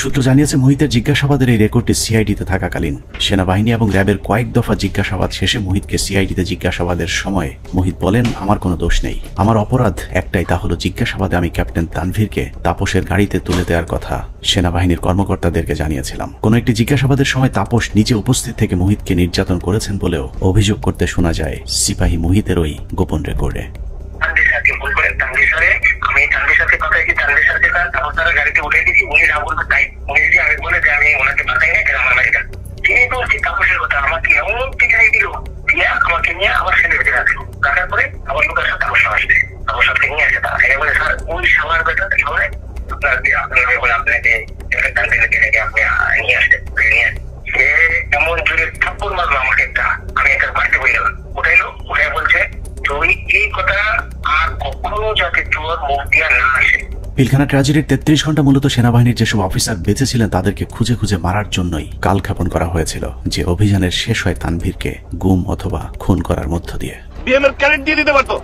সূত্র জানিয়েছে মুহিতের জিজ্ঞাসাবাদের এই রেকর্ডটি সিআইডিতে থাকাকালীন সেনাবাহিনী এবং র্যাবের কয়েক দফা জিজ্ঞাসাবাদ শেষে মুহিতকে সিআইডিতে জিজ্ঞাসাবাদের সময় মুহিত বলেন, আমার কোনো দোষ নেই, আমার অপরাধ একটাই, তা হলো জিজ্ঞাসাবাদে আমি ক্যাপ্টেন তানভীরকে তাপসের গাড়িতে তুলে দেওয়ার কথা সেনাবাহিনীর কর্মকর্তাদেরকে জানিয়েছিলাম। কোন একটি জিজ্ঞাসাবাদের সময় তাপস নিজে উপস্থিত থেকে মুহিতকে নির্যাতন করেছেন বলেও অভিযোগ করতে শোনা যায় সিপাহী মুহিতের ওই গোপন রেকর্ডে। গাড়িতে উঠে দিচ্ছি, উনি যা বলতো তাই। উনি যদি আমি বলে যে আমি ওনাকে বাঁচাই না কেন আমার বাড়িটা, তিনি তো তাপসের কথা আমাকে এমন টিকাই দিল, দিয়ে আমাকে নিয়ে আবার সেলে বেঁচে রাখলো। রাখার পরে আমার লোকের সাথে তাপস আসছে, তাপস সাথে নিয়ে আসে তারা এনে বলে স্যার ওই সামার বেটা সবাই আপনার বলে আপনাকে আপনি নিয়ে আসতে নিয়ে সে এমন জোরে থাপ্পড় মারলো আমাকে একটা, আমি একটা বাড়িতে বলে গেলাম। উঠাইলো, উঠে বলছে তুই এই কথা আর কখনো যাতে তোর মুখ দিয়া না আসে। পিলখানা ট্র্যাজেডির 33 ঘন্টা মূলত সেনাবাহিনীর যেসব অফিসার বেঁচে ছিলেন তাদেরকে খুঁজে খুঁজে মারার জন্যই কালক্ষেপণ করা হয়েছিল, যে অভিযানের শেষ হয় তানভীরকে গুম অথবা খুন করার মধ্য দিয়ে। বিএমএর ক্যাডেট দিয়ে দিতে পারতো,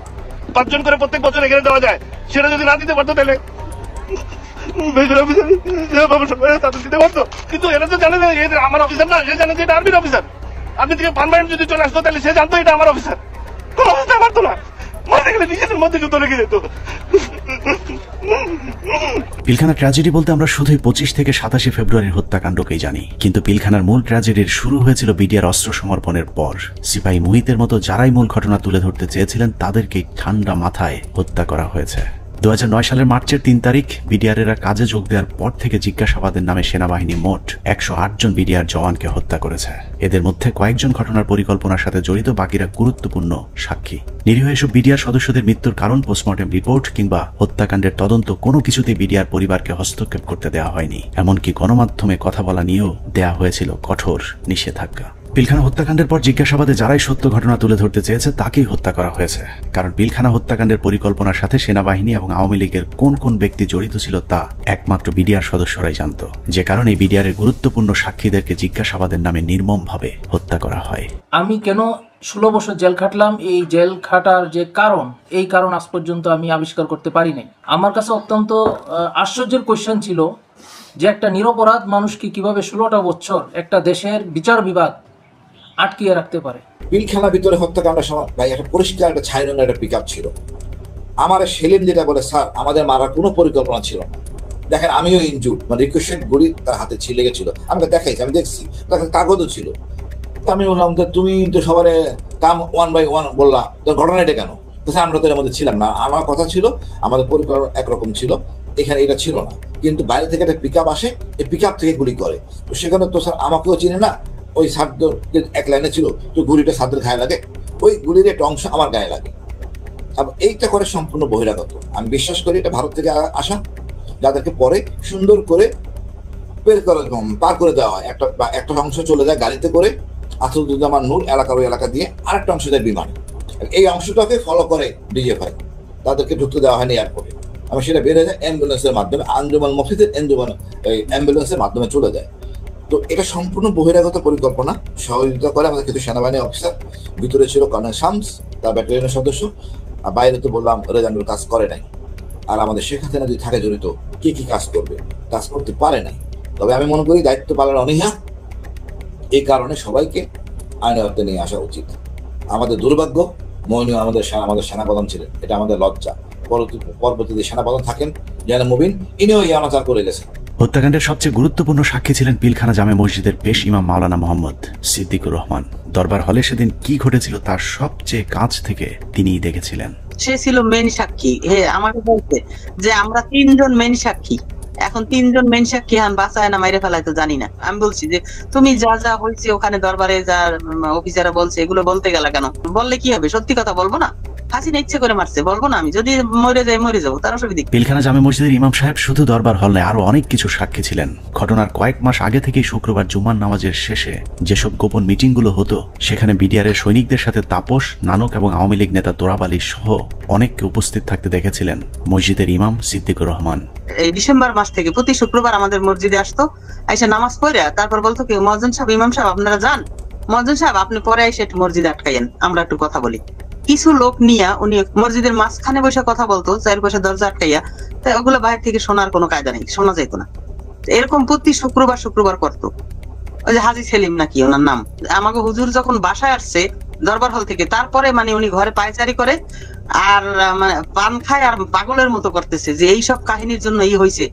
5 জন করে প্রত্যেক বছর এখানে দেওয়া যায়, সেটা যদি না দিতে পারতো তাহলে দিতে পারতো। কিন্তু এরা তো জানে না আমার অফিসার না, সে জানে যে এটা আর্মির অফিসার। আপনি থেকে পারমানেন্ট যদি চলে আসতো তাহলে সে জানতো এটা আমার অফিসার, কোনো অবস্থা পারতো না, মারতে গেলে নিজেদের মধ্যে যুদ্ধ লেগে যেত। পিলখানা ট্র্যাজেডি বলতে আমরা শুধুই 25 থেকে 27 ফেব্রুয়ারির হত্যাকাণ্ডকেই জানি, কিন্তু পিলখানার মূল ট্র্যাজেডির শুরু হয়েছিল বিডিআর অস্ত্র সমর্পণের পর। সিপাহী মুহিতের মতো যারাই মূল ঘটনা তুলে ধরতে চেয়েছিলেন তাদেরকেই ঠান্ডা মাথায় হত্যা করা হয়েছে। 2009 সালের মার্চের 3 তারিখ বিডিআরেরা কাজে যোগ দেওয়ার পর থেকে জিজ্ঞাসাবাদের নামে সেনাবাহিনী মোট 108 জন বিডিআর জওয়ানকে হত্যা করেছে। এদের মধ্যে কয়েকজন ঘটনার পরিকল্পনার সাথে জড়িত, বাকিরা গুরুত্বপূর্ণ সাক্ষী। নিরীহ এসব বিডিআর সদস্যদের মৃত্যুর কারণ, পোস্টমর্টেম রিপোর্ট কিংবা হত্যাকাণ্ডের তদন্ত কোনো কিছুতেই বিডিআর পরিবারকে হস্তক্ষেপ করতে দেওয়া হয়নি। এমনকি গণমাধ্যমে কথা বলা নিয়েও দেয়া হয়েছিল কঠোর নিষেধাজ্ঞা। পিলখানা হত্যাকাণ্ডের পর জিজ্ঞাসাবাদে যারাই সত্য ঘটনা তুলে ধরতে চেয়েছে তাকেই হত্যা করা হয়েছে, কারণ পিলখানা হত্যাকাণ্ডের পরিকল্পনার সাথে সেনাবাহিনী এবং আওয়ামী লীগের কোন কোন ব্যক্তি জড়িত ছিল তা একমাত্র বিডিআর সদস্যরাই জানত, যে কারণে বিডিআরের গুরুত্বপূর্ণ সাক্ষীদেরকে জিজ্ঞাসাবাদের নামে নির্মমভাবে হত্যা করা হয়। আমি কেন 16 বছর জেল খাটলাম, এই জেল খাটার যে কারণ, এই কারণ আজ পর্যন্ত আমি আবিষ্কার করতে পারি নাই। আমার কাছে অত্যন্ত আশ্চর্যের কোয়েশ্চেন ছিল যে একটা নিরপরাধ মানুষকে কিভাবে 16টা বছর একটা দেশের বিচার বিভাগ আটকিয়ে রাখতে পারে। পিলখানার ভিতরে হত্যাকাণ্ডের সময় ভাই একটা পরিষ্কার একটা ছাই রঙের একটা পিকআপ ছিল। আমার সেলিম যেটা বলে, স্যার আমাদের মারার কোনো পরিকল্পনা ছিল না, দেখেন আমিও ইনজুর্ড, মানে রিকোয়েশন গুলি তার হাতে ছিলে গেছিল, আমাকে দেখাইছে, আমি দেখছি, তখন কাগজও ছিল। তো আমি বললাম যে তুমি তো সবারে কাম 1 by 1 বললা, তো ঘটনা এটা কেন? তো আমরা তো এর মধ্যে ছিলাম না, আমার কথা ছিল আমাদের পরিকল্পনা একরকম ছিল, এখানে এটা ছিল না। কিন্তু বাইরে থেকে একটা পিক আপ আসে, এই পিক আপ থেকে গুলি করে। তো সেখানে তো স্যার আমাকেও চিনে না, ওই সাদ্দর এক লাইনে ছিল, তো গুলিটা সাদ্দের গায়ে লাগে, ওই গুলির একটা অংশ আমার গায়ে লাগে। এইটা করে সম্পূর্ণ বহিরাগত। আমি বিশ্বাস করি এটা ভারত থেকে আসা, যাদেরকে পরে সুন্দর করে পার করে দেওয়া হয়। একটা অংশ চলে যায় গাড়িতে করে আসাদুজ্জামান নূর এলাকার ওই এলাকা দিয়ে, আরেকটা অংশ যায় বিমানে। এই অংশটাকে ফলো করে ডিজিএফআই, তাদেরকে ঢুকতে দেওয়া হয়নি এয়ারপোর্টে। আমি সেটা বেড়ে যায় অ্যাম্বুলেন্সের মাধ্যমে, আঞ্জুমান মফিদের অ্যাম্বুলেন্সের মাধ্যমে চলে যায়। তো এটা সম্পূর্ণ বহিরাগত পরিকল্পনা, সহযোগিতা করে আমাদের কিছু সেনাবাহিনী অফিসার। ভিতরে ছিল কর্নেল শামস, তার ব্যাটালিয়নের সদস্য, আর বাইরে তো বললাম রেজানুর কাজ করে নাই। আর আমাদের শেখ হাসিনা যদি থাকে জড়িত, কি কি কাজ করবে, কাজ করতে পারে নাই। তবে আমি মনে করি দায়িত্ব পালন অনীহা, এই কারণে সবাইকে আইনের আওতায় নিয়ে আসা উচিত। আমাদের দুর্ভাগ্য, মইনুল আমাদের সেনাপ্রধান ছিলেন, এটা আমাদের লজ্জা। পরবর্তীতে সেনাপ্রধান থাকেন যেন মুবিন, ইনিও এই অনাচার করে গেছেন। হত্যাকাণ্ডের সবচেয়ে গুরুত্বপূর্ণ সাক্ষী ছিলেন পিলখানা জামে মসজিদের পেশ ইমাম মাওলানা মোহাম্মদ সিদ্দিকুর রহমান। দরবার হলে সেদিন কি ঘটেছিল তার সবচেয়ে কাছ থেকে তিনিই দেখেছিলেন। সে ছিল মেন সাক্ষী। আমাকে বলতে যে আমরা 3 জন মেন সাক্ষী, এখন 3 জন মেন সাক্ষী বাঁচায় না মাইরে ফেলায় তো জানি না। আমি বলছি যে তুমি যা যা হয়েছে ওখানে দরবারে যা অফিসাররা বলছে এগুলো বলতে গেলা কেন? বললে কি হবে? সত্যি কথা বলবো না? হাসিনা ইচ্ছে করে মারছে, বলবো না? আমি যদি মরে যাই মরে যাবো, তার অসুবিধা। পিলখানা জামে মসজিদের ইমাম সাহেব শুধু দরবার হল নয়, আরো অনেক কিছু সাক্ষী ছিলেন। ঘটনার কয়েক মাস আগে থেকেই শুক্রবার জুমার নামাজের শেষে যেসব গোপন মিটিংগুলো হতো, সেখানে বিডিআরের সৈনিকদের সাথে তাপস, নানক এবং আওয়ামী লীগ নেতা তোরাব আলী সহ অনেককে উপস্থিত থাকতে দেখেছিলেন মসজিদের ইমাম সিদ্দিকুর রহমান। এই ডিসেম্বর মাস থেকে প্রতি শুক্রবার আমাদের মসজিদে আসতো, এসে নামাজ পড়ে তারপর বলতো কি, মুয়াজ্জিন সাহেব, ইমাম সাহেব আপনারা যান, মুয়াজ্জিন সাহেব আপনি পরে এসে একটু মসজিদে আটকাইয়েন, আমরা একটু কথা বলি। কিছু লোক নিয়ে উনি মসজিদের মাঝখানে বসে কথা বলতো, চারপাশে দরজা আটকাইয়া। তাই ওগুলো বাইরে থেকে শোনার কোনো কায়দা নেই, শোনা যেত না। এরকম প্রতি শুক্রবার করতো। ওই যে হাজী সেলিম নাকি ওনার নাম, আমাকে হুজুর যখন বাসায় আসছে দরবার হল থেকে, তারপরে মানে উনি ঘরে পায়চারি করে আর মানে পান খায় আর পাগলের মতো করতেছে যে এইসব কাহিনীর জন্য এই হয়েছে,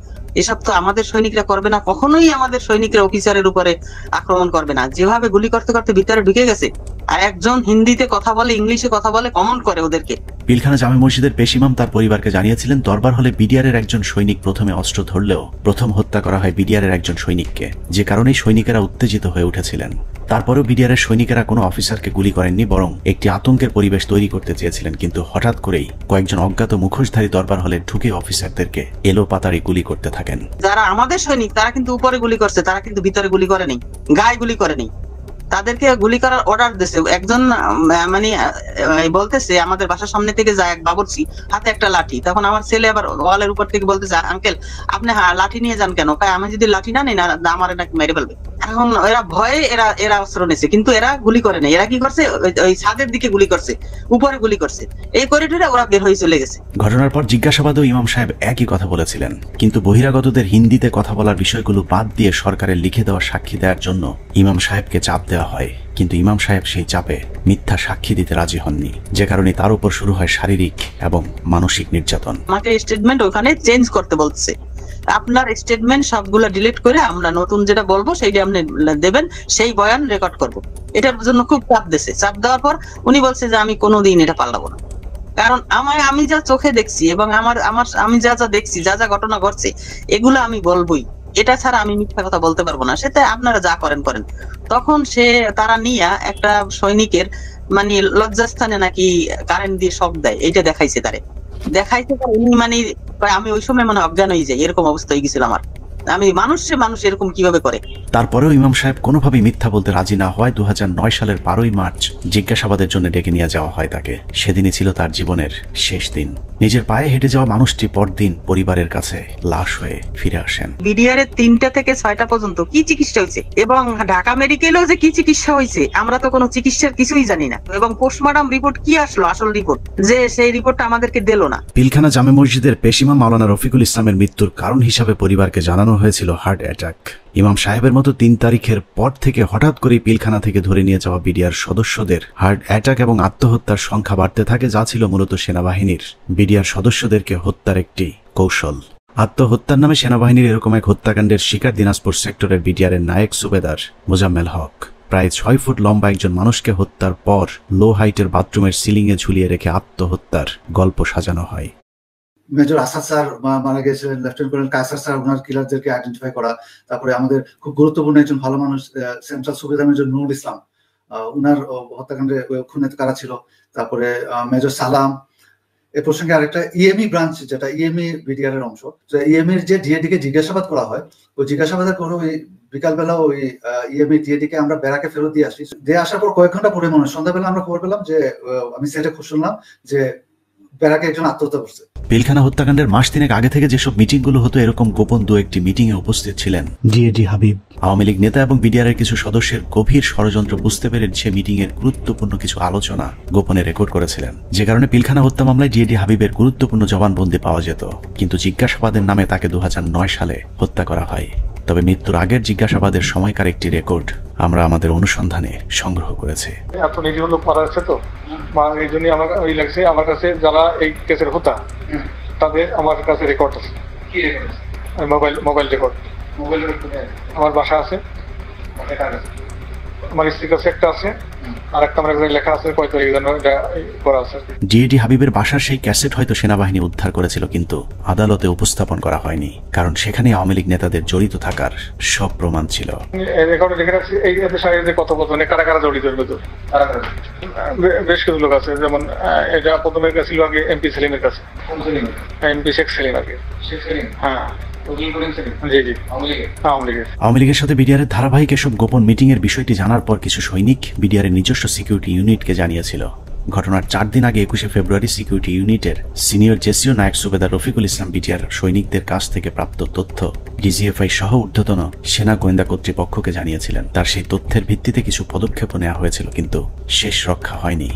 এসব তো আমাদের সৈনিকরা করবে না, কখনোই আমাদের সৈনিকরা অফিসারের উপরে আক্রমণ করবে না। যেভাবে গুলি করতে করতে ভিতরে ঢুকে গেছে, আর একজন হিন্দিতে কথা বলে, ইংলিশে কথা বলে, কমেন্ট করে ওদেরকে। পিলখানা জামে মসজিদের পেশ ইমাম তার পরিবারকে জানিয়েছিলেন, দরবার হলে বিডিআরের একজন সৈনিক প্রথমে অস্ত্র ধরলেও প্রথম হত্যা করা হয় বিডিআরের একজন সৈনিককে, যে কারণেই সৈনিকেরা উত্তেজিত হয়ে উঠেছিলেন। তারপরেও বিডিআরের সৈনিকেরা কোনো অফিসারকে গুলি করেননি, বরং একটি আতঙ্কের পরিবেশ তৈরি করতে চেয়েছিলেন। কিন্তু হঠাৎ করেই কয়েকজন অজ্ঞাত মুখোশধারী দরবার হলে ঢুকে অফিসারদেরকে এলোপাতাড়ি গুলি করতে থাকেন। যারা আমাদের সৈনিক তারা কিন্তু উপরে গুলি করছে, তারা কিন্তু ভিতরে গুলি করেনি, গায়ে গুলি করেনি। তাদেরকে গুলি করার অর্ডার দিয়েছে একজন, মানে বলতেছে আমাদের বাসার সামনে থেকে যায় এক বাবুর্চি, হাতে একটা লাঠি। তখন আমার ছেলে আবার ওয়ালের উপর থেকে বলতেছে, আঙ্কেল আপনি লাঠি নিয়ে যান কেন? আমি যদি লাঠি না নেই না আমার নাকি মেরে ফেলবে। এখন এরা ভয়ে এরা অস্ত্র নিয়েছে, কিন্তু এরা গুলি করে নাই। এরা কি করছে, ওই ছাদের দিকে গুলি করছে, উপরে গুলি করছে, এই করিডোরে ওরা বের হয়ে চলে গেছে। ঘটনার পর জিজ্ঞাসাবাদেও ইমাম সাহেব একই কথা বলেছিলেন, কিন্তু বহিরাগতদের হিন্দিতে কথা বলার বিষয়গুলো বাদ দিয়ে সরকারের লিখে দেওয়া সাক্ষী দেওয়ার জন্য ইমাম সাহেবকে চাপ দেওয়া হয়। কিন্তু ইমাম সাহেব সেই চাপে মিথ্যা সাক্ষী দিতে রাজি হননি, যে কারণে তার উপর শুরু হয় শারীরিক এবং মানসিক নির্যাতন। আমাকে স্টেটমেন্ট ওখানে চেঞ্জ করতে বলছে, আপনার স্টেটমেন্ট সবগুলো ডিলিট করে আমরা নতুন যেটা বলবো সেইটা আপনি দেবেন, সেই বয়ান রেকর্ড করব। এটার জন্য খুব চাপ দিয়েছে। চাপ দেওয়ার পর উনি বলছে যে আমি কোনোদিন এটা পাল্টাবো না, কারণ আমি যা চোখে দেখছি এবং আমি যা যা দেখছি, যা যা ঘটনা ঘটছে, এগুলো আমি বলবোই। এটা ছাড়া আমি মিথ্যা কথা বলতে পারবো না, সেটা আপনারা যা করেন করেন। তখন তারা নিয়ে একটা সৈনিকের মানে লজ্জাস্থানে নাকি কারেন্ট দিয়ে শক দেয়, এইটা দেখাইছে দেখাইছে উনি মানে আমি ওই সময় মানে অজ্ঞান হয়ে যাই, এরকম অবস্থা হয়ে গেছিল আমার। আমি মানুষ এরকম কিভাবে করে। তারপরেও ইমাম সাহেব কোনোভাবেই মিথ্যা বলতে রাজি না হয় 2009 সালের 12ই মার্চ জিজ্ঞাসাবাদের জন্য ডেকে নিয়ে যাওয়া হয় তাকে। সেদিনই ছিল তার জীবনের শেষ দিন। নিজের পায়ে হেঁটে যাওয়া মানুষটি পরদিন পরিবারের কাছে লাশ হয়ে ফিরে আসেন। বিডিআর এর 3টা থেকে 6টা পর্যন্ত কি চিকিৎসা হয়েছে এবং ঢাকা মেডিকেলেও যে কি চিকিৎসা হয়েছে আমরা তো কোনো চিকিৎসার কিছুই জানি না। এবং পোস্টমর্টম রিপোর্ট কি আসলো, আসল রিপোর্ট, যে সেই রিপোর্টটা আমাদেরকে দিল না। পিলখানা জামে মসজিদের পেশ ইমাম মাওলানা রফিকুল ইসলামের মৃত্যুর কারণ হিসাবে পরিবারকে জানানো হয়েছিল হার্ট অ্যাটাক। ইমাম সাহেবের মতো 3 তারিখের পর থেকে হঠাৎ করে পিলখানা থেকে ধরে নিয়ে যাওয়া বিডিআর সদস্যদের হার্ট অ্যাটাক এবং আত্মহত্যার সংখ্যা বাড়তে থাকে, যা ছিল মূলত সেনাবাহিনীর বিডিআর সদস্যদেরকে হত্যার একটি কৌশল। আত্মহত্যার নামে সেনাবাহিনীর এরকম এক হত্যাকাণ্ডের শিকার দিনাজপুর সেক্টরের বিডিআরের নায়েক সুবেদার মোজাম্মেল হক। প্রায় 6 ফুট লম্বা একজন মানুষকে হত্যার পর লো হাইটের বাথরুমের সিলিংয়ে ঝুলিয়ে রেখে আত্মহত্যার গল্প সাজানো হয়। মেজর আসাদ স্যার মারা গেছিলেন, লেফটেন্যান্ট কর্নেল কায়সার স্যার ওনার কিলারদেরকে আইডেন্টিফাই করা, তারপরে আমাদের খুব গুরুত্বপূর্ণ একজন ভালো মানুষ সেন্ট্রাল সুবেদার মেজর নুরুল ইসলাম, উনার হত্যাকাণ্ডে খুনে কারা ছিল, তারপরে মেজর সালাম। এ প্রসঙ্গে আরেকটা ইএমই ব্রাঞ্চ, যেটা ইএমই বিডিআর এর অংশ, ইএমইর যে ডিএডি কে জিজ্ঞাসাবাদ করা হয়, ওই জিজ্ঞাসাবাদের পর ওই বিকালবেলা ওই ইএমই ডিএডি কে আমরা ব্যারাকে ফেরত দিয়ে আসি। দিয়ে আসার পর কয়েক ঘন্টা পরে মনে সন্ধ্যাবেলা আমরা খবর পেলাম যে আমি সেটা শুনলাম যে ব্যারাকে একজন আত্মহত্যা করছে। পিলখানা হত্যাকাণ্ডের মাস তিনেক আগে থেকে যেসব মিটিংগুলো হতো, এরকম গোপন দু একটি মিটিং এ উপস্থিত ছিলেন ডিএডি হাবিব। আওয়ামী লীগ নেতা এবং বিডিআর এর কিছু সদস্যের গভীর ষড়যন্ত্র বুঝতে পেরে সে মিটিং এর গুরুত্বপূর্ণ কিছু আলোচনা গোপনে রেকর্ড করেছিলেন, যে কারণে পিলখানা হত্যা মামলায় ডিএডি হাবিবের গুরুত্বপূর্ণ জবানবন্দি পাওয়া যেত। কিন্তু জিজ্ঞাসাবাদের নামে তাকে 2009 সালে হত্যা করা হয়। তবে মৃত্যুর আগের জিজ্ঞাসাবাদের সময়কার একটি রেকর্ড আমরা আমাদের অনুসন্ধানে সংগ্রহ করেছি। এত নিরীহ লোক মারা যাচ্ছে তো, এই জন্যই আমার ওই লাগছে। আমার কাছে যারা এই কেসের হোতা তাদের আমার কাছে রেকর্ড আছে। কি record? Mobile record. Mobile record আমার বাসা আছে, আমার স্ত্রীর কাছে একটা আছে, আর একটা আমার লেখা আছে কয় তারিখ যেন এটা করা আছে। ডিএডি হাবিবের বাসার সেই ক্যাসেট হয়তো সেনাবাহিনী উদ্ধার করেছিল, কিন্তু আদালতে উপস্থাপন করা হয়নি, কারণ সেখানে আওয়ামী লীগ নেতাদের জড়িত থাকার সব প্রমাণ ছিল। রেকর্ডে লিখে রাখছি এই সাইডে কত কারা কারা জড়িত এর ভিতর। বেশ কিছু লোক আছে, যেমন এটা প্রথমে ছিল আগে এমপি সেলিমের কাছে, এমপি শেখ সেলিম আগে। হ্যাঁ, আওয়ামী লীগের সাথে বিডিআরের ধারাবাহিক এসব গোপন মিটিং এর বিষয়টি জানার পর কিছু সৈনিক বিডিআরের নিজস্ব সিকিউরিটি ইউনিটকে জানিয়েছিল। ঘটনার 4 দিন আগে 21শে ফেব্রুয়ারি সিকিউরিটি ইউনিটের সিনিয়র জেসিও নায়ক সুবেদার রফিকুল ইসলাম বিডিআর সৈনিকদের কাছ থেকে প্রাপ্ত তথ্য ডিজিএফআই সহ ঊর্ধ্বতন সেনা গোয়েন্দা কর্তৃপক্ষকে জানিয়েছিলেন। তার সেই তথ্যের ভিত্তিতে কিছু পদক্ষেপ নেওয়া হয়েছিল, কিন্তু শেষ রক্ষা হয়নি।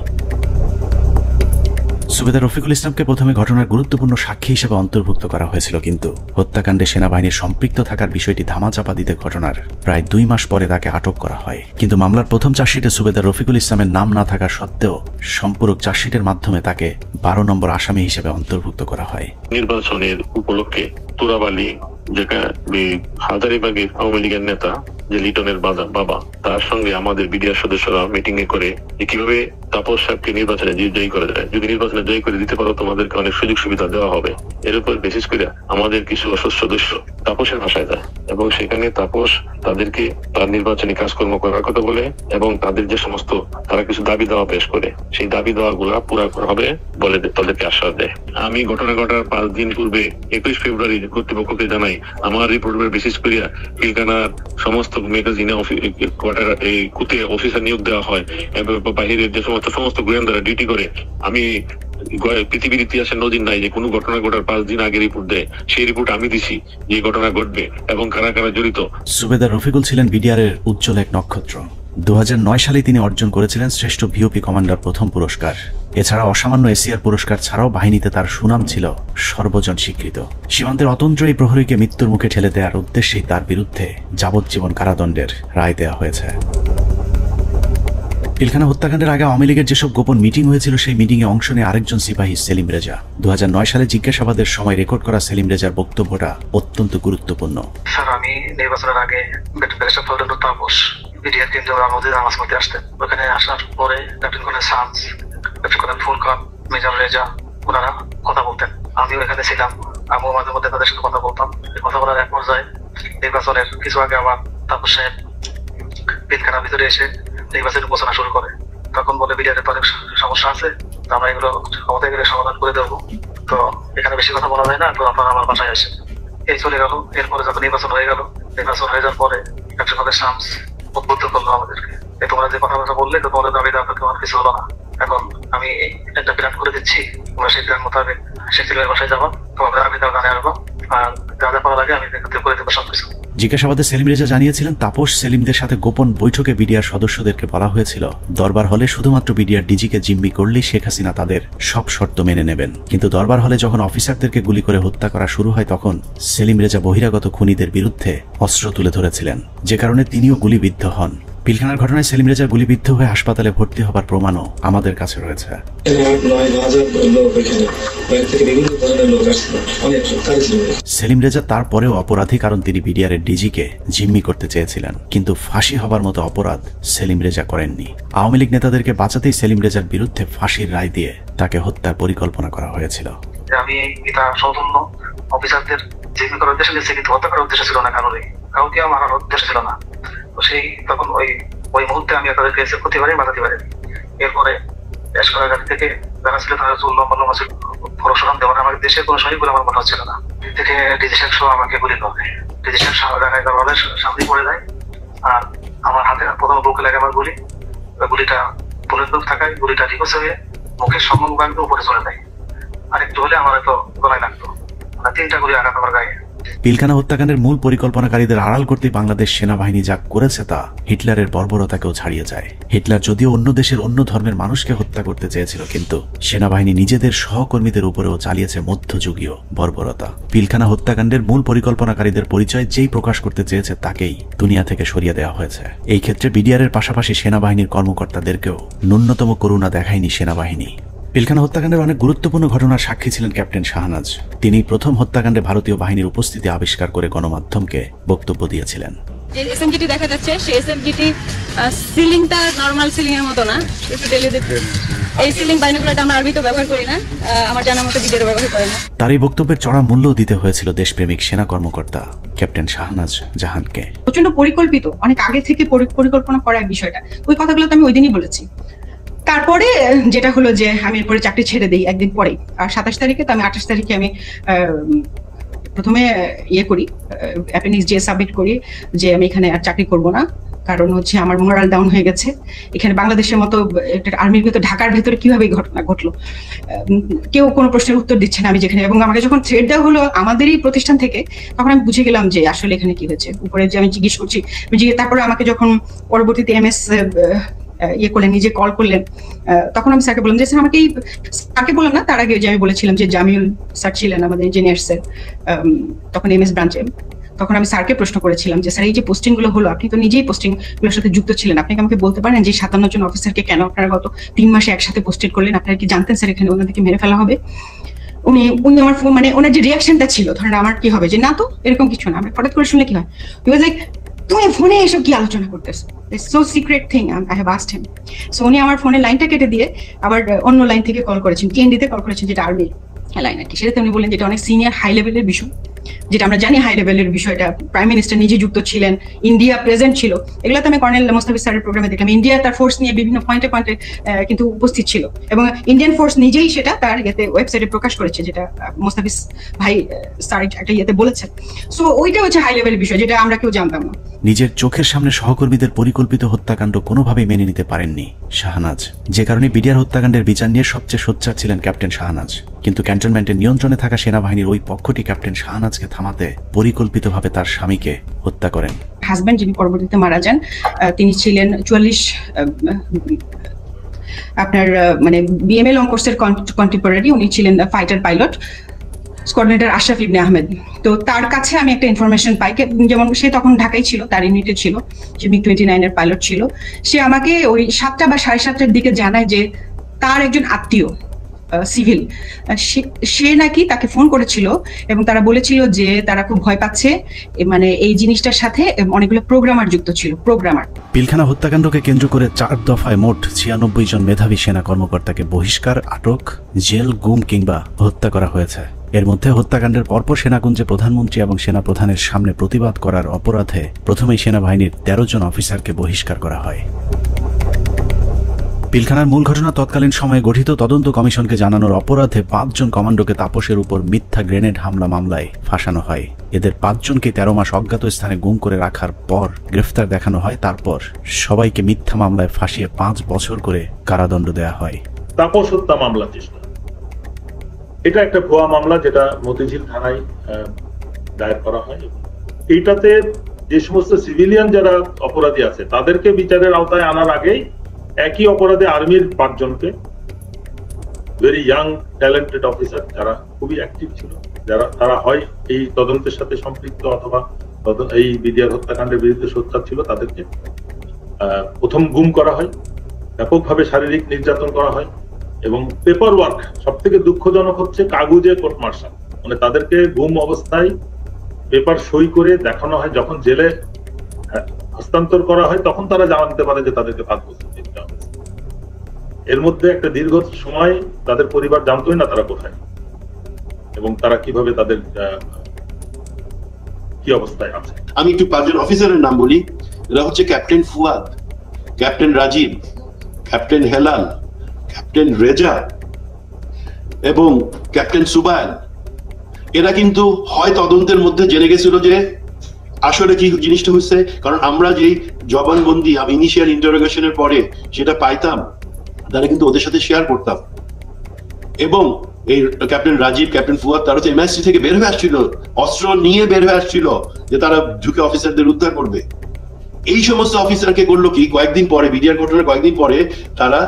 সুবেদার রফিকুল ইসলামকে প্রথমে ঘটনার গুরুত্বপূর্ণ সাক্ষী হিসেবে অন্তর্ভুক্ত করা হয়েছিল, কিন্তু হত্যাকাণ্ডে সেনাবাহিনীর সম্পৃক্ত থাকার বিষয়টি ধামাচাপা দিতে ঘটনার প্রায় 2 মাস পরে তাকে আটক করা হয়। কিন্তু মামলার প্রথম চার্জশিটে সুবেদার রফিকুল ইসলামের নাম না থাকা সত্ত্বেও সম্পূরক চার্জশিটের মাধ্যমে তাকে 12 নম্বর আসামি হিসেবে অন্তর্ভুক্ত করা হয়। নির্বাচনের উপলক্ষে তুরাবালি, যেটা হাজারীবাগের আওয়ামী লীগের নেতা যে লিটনের বাবা, তার সঙ্গে আমাদের বিডিআর সদস্যরা মিটিং এ করে কিভাবে তাপস সাহেবকে নির্বাচনে জয়ী করা যায়। যদি নির্বাচনে জয়ী করে দিতে পারো তোমাদেরকে অনেক সুযোগ সুবিধা দেওয়া হবে। এর উপর বিশেষ করে আমাদের কিছু সদস্য তাপসের ভাষায় যায় এবং সেখানে তাপস তাদেরকে তার নির্বাচনী কাজকর্ম করার কথা বলে এবং তাদের যে সমস্ত তারা কিছু দাবি দেওয়া পেশ করে, সেই দাবি দেওয়া গুলা পুরা করা হবে বলে তাদেরকে আশ্বাস দেয়। আমি ঘটনা ঘটার 5 দিন পূর্বে 21 ফেব্রুয়ারি কর্তৃপক্ষকে জানাই আমার রিপোর্টের বিশেষ করিয়া পিলখানার সমস্ত ম্যাগাজিনে কুতে অফিসার নিয়োগ দেওয়া হয় এবং বাহিরের যে সমস্ত গোয়েন্দারা ডিউটি করে। আমি পৃথিবীর ইতিহাসে নজির নাই যে কোনো ঘটনা ঘটার 5 দিন আগে রিপোর্ট দেয়। সেই রিপোর্ট আমি দিছি যে ঘটনা ঘটবে এবং কারা কারা জড়িত। সুবেদার রফিকুল ছিলেন বিডিআর এর উজ্জ্বল এক নক্ষত্র। 2009 সালে তিনি অর্জন করেছিলেন শ্রেষ্ঠ ভিওপি কমান্ডার প্রথম পুরস্কার। এছাড়া অসামান্য এসিআর পুরস্কার ছাড়াও বাহিনীতে তার সুনাম ছিল সর্বজন স্বীকৃত। সীমান্তের অতন্ত্র এই প্রহরীকে মৃত্যুর মুখে ঠেলে দেওয়ার উদ্দেশ্যেই তার বিরুদ্ধে যাবজ্জীবন কারাদণ্ডের রায় দেওয়া হয়েছে। পিলখানা হত্যাকাণ্ডের আগে আওয়ামী লীগের যেসব গোপন মিটিং হয়েছিল, সেই মিটিং এ অংশ নেয় আরেকজন সিপাহী সেলিম রেজা। 2009 সালে জিজ্ঞাসাবাদের সময় রেকর্ড করা সেলিম রেজার বক্তব্যটা অত্যন্ত গুরুত্বপূর্ণ। স্যার, আমি নির্বাচনের আগে তাপস বিডিআর কেন্দ্রে আমাদের নামাজ পড়তে আসতেন। ওখানে আসার পরে lieutenant colonel Shams, lieutenant colonel Furqan, major Reza ওনারা কথা বলতেন। আমিও এখানে ছিলাম, আমিও মাঝে মধ্যে তাদের সাথে কথা বলতাম। কথা বলার এক পর্যায়ে নির্বাচনের কিছু আগে আমার তাপস সাহেব পিলখানার ভিতরে এসে নির্বাচনের ঘোষণা শুরু করে। তখন বলে বিডিআর তো অনেক সমস্যা আছে, আমরা এগুলো ক্ষমতায় গেলে সমাধান করে দেবো, তো এখানে বেশি কথা বলা যায় না, তো আপনারা আমার বাসায় আসেন। এই চলে গেল। এরপরে যখন নির্বাচন হয়ে গেল, নির্বাচন হয়ে যাওয়ার পরে লেফটেন্যান্ট শামস উদ্বুদ্ধ করলো আমাদেরকে, তোমরা যে কথাবার্তা বললে তো তোমাদের দাবি দেওয়া তোমার কিছু হলো না। এখন আমি একটা প্ল্যান করে দিচ্ছি, তোমরা সেই প্ল্যান মোতাবেক শেখ সেলিমের বাসায় যাবো, তোমাদের দাবি দেওয়া গানে আসবো, আর যা যা পাওয়া লাগে আমি করে দেবো সবকিছু। জিজ্ঞাসাবাদে সেলিম রেজা জানিয়েছিলেন তাপস সেলিমদের সাথে গোপন বৈঠকে বিডিআর সদস্যদেরকে বলা হয়েছিল দরবার হলে শুধুমাত্র বিডিআর ডিজিকে জিম্মি করলেই শেখ হাসিনা তাদের সব শর্ত মেনে নেবেন। কিন্তু দরবার হলে যখন অফিসারদেরকে গুলি করে হত্যা করা শুরু হয়, তখন সেলিম রেজা বহিরাগত খুনিদের বিরুদ্ধে অস্ত্র তুলে ধরেছিলেন, যে কারণে তিনিও গুলিবিদ্ধ হন। পিলখানার ঘটনায় সেলিম রেজা গুলিবিদ্ধ হয়ে হাসপাতালে ভর্তি হবার প্রমাণও আমাদের কাছে রয়েছে। সেলিম রেজা তারপরেও অপরাধী, কারণ তিনি বিডিআরের ডিজিকে জিম্মি করতে চেয়েছিলেন, কিন্তু ফাঁসি হবার মতো অপরাধ সেলিম রেজা করেননি। আওয়ামী লীগ নেতাদেরকে বাঁচাতেই সেলিম রেজার বিরুদ্ধে ফাঁসির রায় দিয়ে তাকে হত্যার পরিকল্পনা করা হয়েছিল। আমি এটা সৌজন্য অফিসারদের জিম্মি করার উদ্দেশ্যে গেছে, কিন্তু হত্যা করার উদ্দেশ্য ছিল না, কাউকে মারার উদ্দেশ্য ছিল না। তো সেই তখন ওই মুহূর্তে আমি তাদেরকে সেভ করতে পারি, বাঁচাতে পারি। এরপরে এসকারাগার থেকে যারা ছিল তারা লম্বা ছিল, প্রশাসন দেওয়ার আমার দেশের কোনো সহি বলে আমার মনে হচ্ছিল না। থেকে ডিজি সাহেব সহ আমাকে গুলি করে, ডিজি সাহেব সামনে পড়ে যায়, আর আমার হাতে প্রথম বুকে লাগে আমার গুলিটা বুলেট প্রুফ থাকায় গুলিটা রিকোয়েস্ট হয়ে মুখের সম্মুখ ভাঙতে উপরে চলে যায়। আর একটু হলে আমার তো গলায় লাগতো, 3টা গুলি আঘাত আমার গায়ে। পিলখানা হত্যাকাণ্ডের মূল পরিকল্পনাকারীদের আড়াল করতে বাংলাদেশ সেনাবাহিনী যা করেছে তা হিটলারের বর্বরতাকেও ছাড়িয়ে যায়। হিটলার যদিও অন্য দেশের অন্য ধর্মের মানুষকে হত্যা করতে চেয়েছিল, কিন্তু সেনাবাহিনী নিজেদের সহকর্মীদের উপরেও চালিয়েছে মধ্যযুগীয় বর্বরতা। পিলখানা হত্যাকাণ্ডের মূল পরিকল্পনাকারীদের পরিচয় যেই প্রকাশ করতে চেয়েছে তাকেই দুনিয়া থেকে সরিয়ে দেওয়া হয়েছে। এই ক্ষেত্রে বিডিআরের পাশাপাশি সেনাবাহিনীর কর্মকর্তাদেরকেও ন্যূনতম করুণা দেখায়নি সেনাবাহিনী। পিলখানা হত্যাকাণ্ডের অনেক গুরুত্বপূর্ণ ঘটনার সাক্ষী ছিলেন ক্যাপ্টেন শাহনাজ। তিনি প্রথম হত্যাকাণ্ডে ভারতীয় বাহিনীর উপস্থিতি আবিষ্কার করে গণমাধ্যমকে বক্তব্য দিয়েছিলেন। যে এসএমজিটি দেখা যাচ্ছে সেই এসএমজিটি সিলিংটা নরমাল সিলিং এর মতো না, এই সিলিং বাইনোকুলারটা আমরা আরবিতে ব্যবহার করি না, আমার জানার মতো বিডিআর ব্যবহার করে না। তার এই বক্তব্যের চড়া মূল্য দিতে হয়েছিল দেশপ্রেমিক সেনা কর্মকর্তা ক্যাপ্টেন শাহনাজ জাহানকে। প্রচন্ড পরিকল্পিত, অনেক আগে থেকে পরিকল্পনা করার বিষয়টা, ওই কথাগুলো তো আমি ওই দিনই বলেছি। তারপরে যেটা হলো যে আমি এরপরে চাকরি ছেড়ে দিই একদিন পরে, আর 27 তারিখে, তো আমি 28 তারিখে আমি প্রথমে করি, অ্যাপেন্ডিক্স দিয়ে সাবমিট করি যে আমি এখানে আর চাকরি করব না, কারণ হচ্ছে আমার মোরাল ডাউন হয়ে গেছে। এখানে বাংলাদেশের মতো একটা আর্মির ভিতরে, ঢাকার ভিতরে কিভাবে এই ঘটনা ঘটলো, কেউ কোনো প্রশ্নের উত্তর দিচ্ছে না আমি যেখানে। এবং আমাকে যখন থ্রেড দেওয়া হলো আমাদেরই প্রতিষ্ঠান থেকে, তখন আমি বুঝে গেলাম যে আসলে এখানে কি হয়েছে। উপরে যে আমি জিজ্ঞেস করছি, তারপরে আমাকে যখন পরবর্তীতে এমএস করলেন, নিজে কল করলেন, তখন আমি স্যারকে বললাম যে স্যার আমাকে স্যারকে বললাম না, তার আগে যে আমি বলেছিলাম যে জামিউল স্যার ছিলেন আমাদের ইঞ্জিনিয়ার্সের তখন এমএস ব্রাঞ্চে, তখন আমি স্যারকে প্রশ্ন করেছিলাম যে স্যার এই যে পোস্টিং গুলো হলো, আপনি তো নিজেই পোস্টিং গুলোর সাথে যুক্ত ছিলেন, আপনি কি আমাকে বলতে পারেন যে 57 জন অফিসারকে কেন আপনারা গত 3 মাসে একসাথে পোস্টেড করলেন? আপনারা কি জানতেন স্যার এখানে ওনাদেরকে মেরে ফেলা হবে? উনি আমার ওনার যে রিয়াকশনটা ছিল, ধরেন আমার কি হবে যে না তো এরকম কিছু না, আমরা হঠাৎ করে শুনলে কি হয়, হি ওয়াজ লাইক তুমি ফোনে এসব কি আলোচনা করতেছো, it's so secret thing, I have asked him. So উনি আমার ফোনের লাইনটা কেটে দিয়ে আবার অন্য লাইন থেকে কল করেছেন, টিএনডিতে কল করেছেন, যেটা আর্মি লাইন আর কি। সেটাতে উনি বললেন যেটা অনেক সিনিয়র হাই লেভেলের বিষয়, যেটা আমরা জানি হাই লেভেলের বিষয়টা, প্রাইম মিনিস্টার নিজে যুক্ত ছিলেন, ইন্ডিয়া প্রেজেন্ট ছিল। এগুলো তো আমি কর্নেল মোস্তাফিজ স্যারের প্রোগ্রামে দেখলাম, ইন্ডিয়া তার ফোর্স নিয়ে বিভিন্ন পয়েন্টে কিন্তু উপস্থিত ছিল, এবং ইন্ডিয়ান ফোর্স নিজেই সেটা তার ওয়েবসাইটে প্রকাশ করেছে, যেটা মোস্তাফিজ ভাই স্যার একটা বলেছেন। সো ওইটা হচ্ছে হাই লেভেলের বিষয়, যেটা আমরা কেউ জানতাম না। নিজের চোখের সামনে সহকর্মীদের পরিকল্পিত হত্যাকাণ্ড কোনোভাবেই মেনে নিতে পারেননি শাহনাজ, যে কারণে বিডিআর হত্যাকাণ্ডের বিচার নিয়ে সবচেয়ে সোচ্চার ছিলেন ক্যাপ্টেন শাহনাজ। কিন্তু ক্যান্টনমেন্টের নিয়ন্ত্রণে থাকা সেনাবাহিনীর ওই পক্ষটি ক্যাপ্টেন শাহনাজকে থামাতে পরিকল্পিতভাবে তার স্বামীকে হত্যা করেন। হাজবেন্ড যিনি পরবর্তীতে মারা যান, তিনি ছিলেন 44 আপনার বিএমএ লং কোর্সের কন্টেম্পোরারি, উনি ছিলেন ফাইটার পাইলট, কোঅর্ডিনেটর আশরাফ ইবনে আহমেদ। তো তার কাছে আমি একটা ইনফরমেশন পাই, যেমন সে তখন ঢাকায় ছিল, তার ইউনিটে ছিল, সে MiG-29 এর পাইলট ছিল। সে আমাকে ওই 7টা বা 7:30টার দিকে জানায় যে তার একজন আত্মীয় সিভিল, সে নাকি তাকে ফোন করেছিল এবং তারা বলেছিল যে তারা খুব ভয় পাচ্ছে, এই জিনিসটার সাথে অনেকগুলো প্রোগ্রামার যুক্ত ছিল, প্রোগ্রামার। পিলখানা হত্যাকাণ্ডকে কেন্দ্র করে 4 দফায় মোট 96 জন মেধাবী সেনা কর্মকর্তাকে বহিষ্কার, আটক, জেল, গুম কিংবা হত্যা করা হয়েছে। এর মধ্যে হত্যাকাণ্ডের পরপর সেনাকুঞ্জে প্রধানমন্ত্রী এবং সেনা প্রধানের সামনে প্রতিবাদ করার অপরাধে প্রথমেই সেনাবাহিনীর 13 জন অফিসারকে বহিষ্কার করা হয়। পিলখানার মূল ঘটনা তৎকালীন সময়ে গঠিত তদন্ত কমিশনকে জানানোর অপরাধে 5 জন কমান্ডোকে তাপসের উপর মিথ্যা গ্রেনেড হামলা মামলায় ফাঁসানো হয়। এদের 5 জনকে 13 মাস অজ্ঞাত স্থানে গুম করে রাখার পর গ্রেফতার দেখানো হয়। তারপর সবাইকে মিথ্যা মামলায় ফাঁসিয়ে 5 বছর করে কারাদণ্ড দেওয়া হয়। তাপস হত্যা মামলা চেষ্টা, এটা একটা ভুয়া মামলা যেটা মতিঝিল থানায় দায়ের করা হয়। এইটাতে যে সমস্ত সিভিলিয়ান যারা অপরাধী আছে তাদেরকে বিচারের আওতায় আনার আগেই একই অপরাধে আর্মির 5 জনকে, ভেরি ইয়াং ট্যালেন্টেড অফিসার যারা খুবই অ্যাক্টিভ ছিল, তারা হয় এই তদন্তের সাথে সম্পৃক্ত অথবা এই বিডিআর হত্যাকাণ্ডের বিরুদ্ধে সোচ্চার ছিল, তাদেরকে প্রথম গুম করা হয়, ব্যাপকভাবে শারীরিক নির্যাতন করা হয়, এবং পেপার ওয়ার্ক সব থেকে দুঃখজনক হচ্ছে কাগজে কোর্ট মার্শাল, মানে তাদেরকে গুম অবস্থায় পেপার সই করে দেখানো হয়, যখন জেলে হস্তান্তর করা হয় তখন তারা জানতে পারে যে তাদেরকে 5 বছর জেলে দেওয়া হয়েছে। এর মধ্যে একটা দীর্ঘ সময় তাদের পরিবার জানতোই না তারা কোথায় এবং তারা কিভাবে তাদের কি অবস্থায় আছে। আমি একটু 5 জন অফিসারের নাম বলি। এরা হচ্ছে captain Fuad, captain Rajib, captain Helal, captain Reza এবং ক্যাপ্টেন সুবাইল। এরা কিন্তু হয় তদন্তের মধ্যে জেনে গেছিল যে আসলে কি জিনিসটা হচ্ছে, কারণ আমরা যেই জবানবন্দি ইনিশিয়াল ইন্টারোগেশনের পরে যেটা পাইতাম তারা কিন্তু ওদের সাথে শেয়ার করতাম। এবং এই ক্যাপ্টেন রাজীব, ক্যাপ্টেন ফুয়াদ তারা তো এমআইসি থেকে বের হয়ে আসছিল, অস্ত্র নিয়ে বের হয়ে আসছিল যে তারা ঢুকে অফিসারদের উদ্ধার করবে। এই সমস্ত অফিসারকে করলো কি, কয়েকদিন পরে বিডিআর ঘটনার কয়েকদিন পরে তারা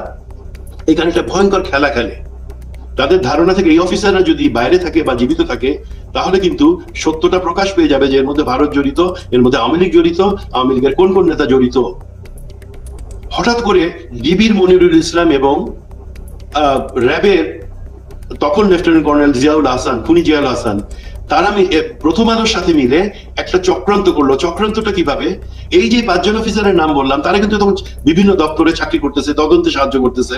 এখানে একটা ভয়ঙ্কর খেলা খেলে। তাদের ধারণা থেকে এই অফিসাররা যদি বাইরে থাকে বা জীবিত থাকে তাহলে কিন্তু সত্যটা প্রকাশ পেয়ে যাবে যে এর মধ্যে ভারত জড়িত, এর মধ্যে আওয়ামী লীগ জড়িত, আওয়ামী লীগের কোন কোন নেতা জড়িত। হঠাৎ করে ডিবির মনিরুল ইসলাম এবং র্যাবের তখন লেফটেন্যান্ট কর্নেল জিয়াউল হাসান, খুনি জিয়াউল হাসান, তারা প্রথম আলোর সাথে মিলে একটা চক্রান্ত করলো। চক্রান্তটা কিভাবে, এই যে 5 জন অফিসারের নাম বললাম তারা কিন্তু তখন বিভিন্ন দপ্তরে চাকরি করতেছে, তদন্তে সাহায্য করতেছে।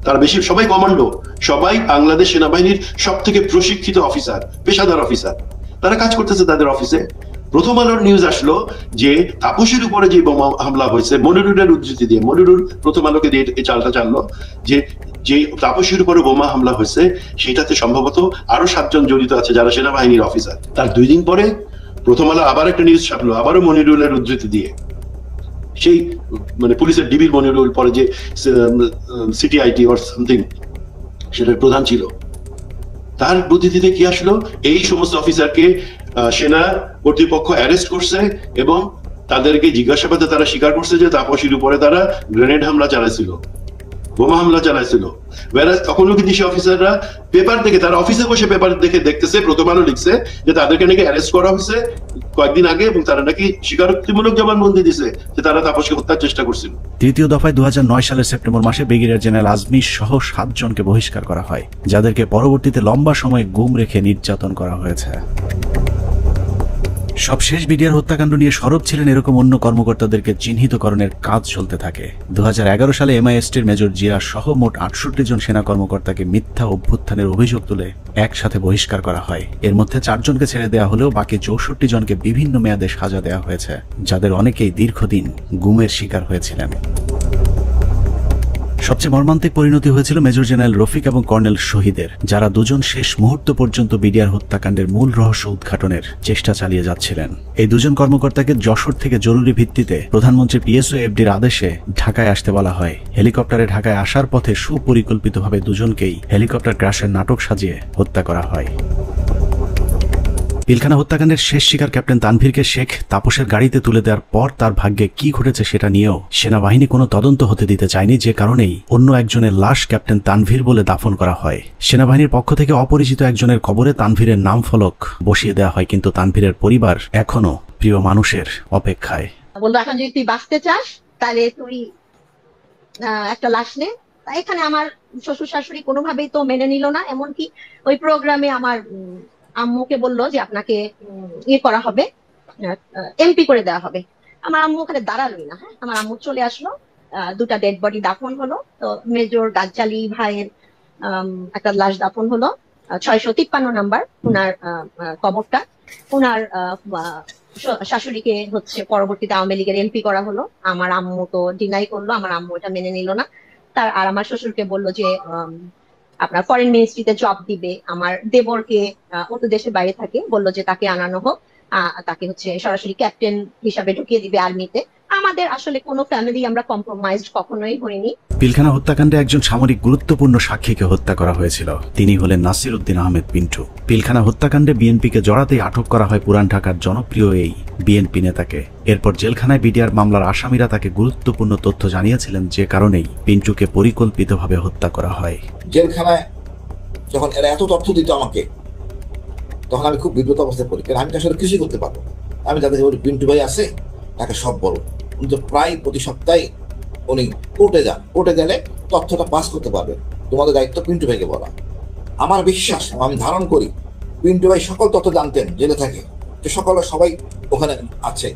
তার বেশি সবাই কমান্ডো, সবাই বাংলাদেশ সেনাবাহিনীর সব থেকে প্রশিক্ষিত অফিসার, পেশাদার অফিসার। তারা কাজ করতেছে তাদের অফিসে। প্রথম আলোর নিউজ আসলো যে তাপসের উপরে যে বোমা হামলা হয়েছে, মনিরুলের উদ্ধৃতি দিয়ে মনিরুল প্রথম আলোকে দিয়ে এই চালটা জানলো যে যে তাপসের উপরে বোমা হামলা হয়েছে সেটাতে সম্ভবত আরো 7 জন জড়িত আছে যারা সেনাবাহিনীর অফিসার। তার 2 দিন পরে প্রথম আলো আবার একটা নিউজ ছাপলো, আবারও মনিরুলের উদ্ধৃতি দিয়ে, সেই মানে পুলিশের ডিবির মনিরুল, পরে যে সিটিআইটি অর সামথিং সেটার প্রধান ছিল, তার বুদ্ধিতে কি আসলো, এই সমস্ত অফিসারকে সেনা কর্তৃপক্ষ অ্যারেস্ট করছে এবং তাদেরকে জিজ্ঞাসাবাদে তারা স্বীকার করছে যে তাপসীর উপরে তারা গ্রেনেড হামলা চালাইছিল, বোমা হামলা চালাইছিল। তখনও কিন্তু সে অফিসাররা পেপার দেখে, তারা অফিসে বসে পেপার দেখে দেখতেছে, প্রথম আলো লিখছে যে তাদেরকে নাকি অ্যারেস্ট করা হয়েছে কয়েকদিন আগে এবং তারা নাকি স্বীকারোক্তিমূলক জবানবন্দি দিছে যে তারা তাপসকে হত্যার চেষ্টা করছিল। তৃতীয় দফায় 2009 সালের সেপ্টেম্বর মাসে ব্রিগেডিয়ার জেনারেল আজমি সহ 7 জনকে বহিষ্কার করা হয়, যাদেরকে পরবর্তীতে লম্বা সময় গুম রেখে নির্যাতন করা হয়েছে। সবশেষ বিডিআর হত্যাকাণ্ড নিয়ে সরব ছিলেন এরকম অন্য কর্মকর্তাদেরকে চিহ্নিতকরণের কাজ চলতে থাকে। 2011 সালে এমআইএসটির মেজর জিয়া সহ মোট 68 জন সেনা কর্মকর্তাকে মিথ্যা অভ্যুত্থানের অভিযোগ তুলে একসাথে বহিষ্কার করা হয়। এর মধ্যে 4 জনকে ছেড়ে দেওয়া হলেও বাকি 64 জনকে বিভিন্ন মেয়াদে সাজা দেওয়া হয়েছে, যাদের অনেকেই দীর্ঘদিন গুমের শিকার হয়েছিলেন। সবচেয়ে মর্মান্তিক পরিণতি হয়েছিল মেজর জেনারেল রফিক এবং কর্নেল শহীদের, যারা দুজন শেষ মুহূর্ত পর্যন্ত বিডিআর হত্যাকাণ্ডের মূল রহস্য উদ্ঘাটনের চেষ্টা চালিয়ে যাচ্ছিলেন। এই 2 জন কর্মকর্তাকে যশোর থেকে জরুরি ভিত্তিতে প্রধানমন্ত্রী পিএসও এফডির আদেশে ঢাকায় আসতে বলা হয়। হেলিকপ্টারে ঢাকায় আসার পথে সুপরিকল্পিতভাবে 2 জনকেই হেলিকপ্টার ক্র্যাশের নাটক সাজিয়ে হত্যা করা হয়। পিলখানা হত্যাকাণ্ডের শেষ শিকার ক্যাপ্টেন তানভীরকে শেখ তাপসের গাড়িতে তুলে দেওয়ার পর তার ভাগ্যে কি ঘটেছে সেটা নিয়েও সেনাবাহিনী কোনো তদন্ত হতে দিতে চায়নি, যে কারণেই অন্য একজনের লাশ ক্যাপ্টেন তানভীর বলে দাফন করা হয়। সেনাবাহিনীর পক্ষ থেকে অপরিচিত একজনের কবরে তানভীরের নাম ফলক বসিয়ে দেওয়া হয়, কিন্তু তানভীরের পরিবার এখনো প্রিয় মানুষের অপেক্ষায়। বললো এখন যদি তুই বাঁচতে চাস তাহলে তুই একটা লাশ নে। এখানে আমার শ্বশুর শাশুড়ি কোনোভাবেই তো মেনে নিল না, এমনকি ওই প্রোগ্রামে আমার আম্মুকে বললো যে আপনাকে ইয়ে করা হবে, এমপি করে দেওয়া হবে। আমার আম্মু ওখানে দাঁড়ালোই না। আমার আম্মু চলে আসলো, 2টা ডেড বডি দাফন হলো। তো মেজর গাজ্জালি ভাইয়ের একটা লাশ দাফন হলো, 653 নাম্বার ওনার কবরটা। ওনার শাশুড়িকে হচ্ছে পরবর্তীতে আওয়ামী লীগের এমপি করা হলো। আমার আম্মু তো ডিনাই করলো, আমার আম্মু এটা মেনে নিল না। আর আমার শ্বশুরকে বললো যে আপনার ফরেন মিনিস্ট্রিতে জব দিবে। আমার দেবরকে ও তো দেশের বাইরে থাকে, বললো যে তাকে আনানো হোক, তাকে হচ্ছে সরাসরি ক্যাপ্টেন হিসাবে ঢুকিয়ে দিবে আর্মিতে। আমাদের আসলে কোনো ফ্যামিলি আমরা কম্প্রোমাইজড কখনোই হইনি। পিলখানা হত্যাকাণ্ডে একজন সামরিক গুরুত্বপূর্ণ সাক্ষীকে হত্যা করা হয়েছিল, তিনি হলেন নাসির উদ্দিন আহমেদ পিন্টু। পিলখানা হত্যাকাণ্ডে বিএনপিকে জড়াতেই আটক করা হয় পুরান ঢাকার জনপ্রিয় এই বিএনপি নেতাকে। এরপর জেলখানায় বিডিআর মামলার আসামিরা তাকে গুরুত্বপূর্ণ তথ্য জানিয়েছিলেন, যে কারণেই পিন্টুকে পরিকল্পিতভাবে হত্যা করা হয়। জেলখানায় যখন এরা এত তথ্য দিত আমাকে, তখন আমি খুব বিব্রত অবস্থায় পড়ি, কারণ আমি তো আসলে কিছুই করতে পারবো। আমি তাদের পিন্টু ভাই আছে, তাকে সব বলো, উনি তো প্রায় প্রতি সপ্তাহে উনি কোর্টে যান, কোর্টে গেলে তথ্যটা পাস করতে পারবে। তোমাদের দায়িত্ব পিন্টু ভাইকে বলা। আমার বিশ্বাস, আমি ধারণ করি পিন্টু ভাই সকল তথ্য জানতেন জেলে থাকে, যে সবাই ওখানে আছে,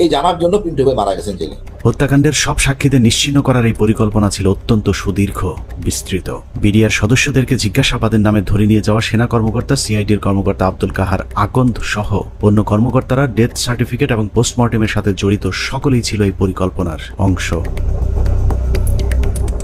এই জানার জন্য পিন্টু ভাই মারা গেছেন জেলে। হত্যাকাণ্ডের সব সাক্ষীদের নিশ্চিহ্ন করার এই পরিকল্পনা ছিল অত্যন্ত সুদীর্ঘ, বিস্তৃত। বিডিআর সদস্যদেরকে জিজ্ঞাসাবাদের নামে ধরে নিয়ে যাওয়া সেনা কর্মকর্তা, সিআইডির কর্মকর্তা আব্দুল কাহার আকন্দ সহ অন্য কর্মকর্তারা ডেথ সার্টিফিকেট এবং পোস্টমর্টেমের সাথে জড়িত সকলেই ছিল এই পরিকল্পনার অংশ।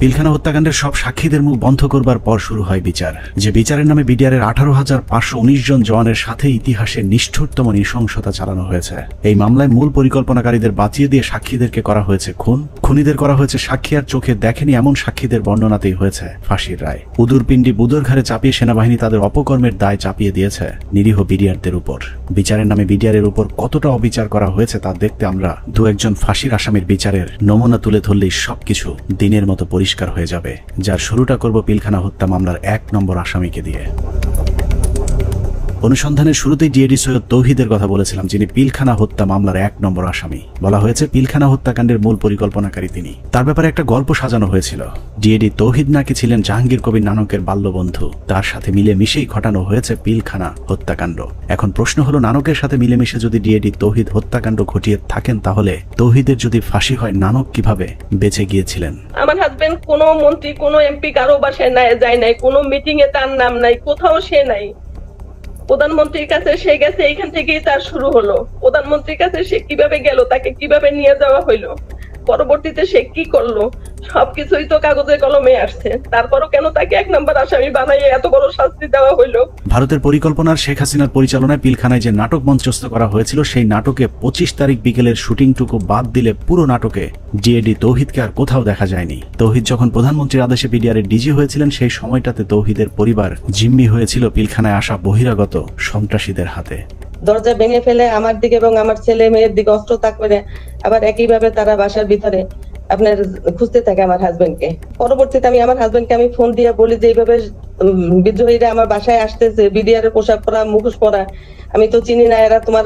পিলখানা হত্যাকাণ্ডের সব সাক্ষীদের মুখ বন্ধ করবার পর শুরু হয় বিচার। যে বিচারের নামে বিডিআরের 18,519 জন জওয়ানের সাথে ইতিহাসের নিষ্ঠুরতম নৃশংসতা চালানো হয়েছে। এই মামলায় মূল পরিকল্পনাকারীদের বাঁচিয়ে দিয়ে সাক্ষীদেরকে করা হয়েছে খুন, খুনিদের করা হয়েছে সাক্ষী আর চোখে দেখেনি এমন সাক্ষীদের বর্ণনাতেই হয়েছে ফাঁসির রায়। উদুরপিণ্ডি বুদর ঘাড়ে চাপিয়ে সেনাবাহিনী তাদের অপকর্মের দায় চাপিয়ে দিয়েছে নিরীহ বিডিআরদের উপর। বিচারের নামে বিডিআরের উপর কতটা অবিচার করা হয়েছে তা দেখতে আমরা দু একজন ফাঁসির আসামির বিচারের নমুনা তুলে ধরলেই সবকিছু দিনের মতো পরিষ্কার হয়ে যাবে। যার শুরুটা করব পিলখানা হত্যা মামলার 1 নম্বর আসামিকে দিয়ে। অনুসন্ধানের শুরুতেই ডিএডি সৈয়দ তৌহিদের কথা বলেছিলাম, যিনি পিলখানা হত্যা মামলার 1 নম্বর আসামি। বলা হয়েছে পিলখানা হত্যাকাণ্ডের মূল পরিকল্পনাকারী তিনি। তার ব্যাপারে একটা গল্প সাজানো হয়েছিল। ডিএডি তৌহিদ নাকি ছিলেন জাহাঙ্গীর কবির নানকের বাল্যবন্ধু, তার সাথে মিলেমিশেই ঘটানো হয়েছে পিলখানা হত্যাকাণ্ড। এখন প্রশ্ন হলো, নানকের সাথে মিলেমিশে যদি ডিএডি তৌহিদ হত্যাকাণ্ড ঘটিয়ে থাকেন, তাহলে তৌহিদের যদি ফাঁসি হয়, নানক কিভাবে বেঁচে গিয়েছিলেন? আমার হাজবেন্ড কোনো মন্ত্রী, কোনো এমপি কারো বাসায় যায় নাই, কোনো মিটিং এ তার নাম নাই, কোথাও সে নাই। প্রধানমন্ত্রীর কাছে সে গেছে, এইখান থেকেই তার শুরু হলো। প্রধানমন্ত্রীর কাছে সে কিভাবে গেল, তাকে কিভাবে নিয়ে যাওয়া হইলো, পরবর্তীতে সে কি করলো, সবকিছুই তো কাগজে কলমে আসছে। তারপরও কেন তাকে 1 নম্বর আসামি বানাইয়ে এত বড় শাস্তি দেওয়া হইলো? ভারতের পরিকল্পনার শেখ হাসিনার পরিচালনায় পিলখানায় যে নাটক মঞ্চস্থ করা হয়েছিল, সেই নাটকে 25 তারিখ বিকেলের শুটিংটুকু বাদ দিলে পুরো নাটকে ডিএডি তৌহিদকে আর কোথাও দেখা যায়নি। তৌহিদ যখন প্রধানমন্ত্রীর আদেশে বিডিআরের ডিজি হয়েছিলেন, সেই সময়টাতে তৌহিদের পরিবার জিম্মি হয়েছিল পিলখানায় আসা বহিরাগত সন্ত্রাসীদের হাতে। দরজা ভেঙে ফেলে আমার দিকে এবং আমার ছেলে মেয়ের দিকে অস্ত্র তাক করে আবার একইভাবে তারা বাসার ভিতরে আপনার খুঁজতে থাকে আমার হাজবেন্ডকে। পরবর্তীতে আমি আমার হাজবেন্ডকে আমি ফোন দিয়ে বলি যে এইভাবে বিদ্রোহীরা আমার বাসায় আসতেছে, বিডিআরের পোশাক পরা, মুখোশ পরা, আমি তো চিনি না, এরা তোমার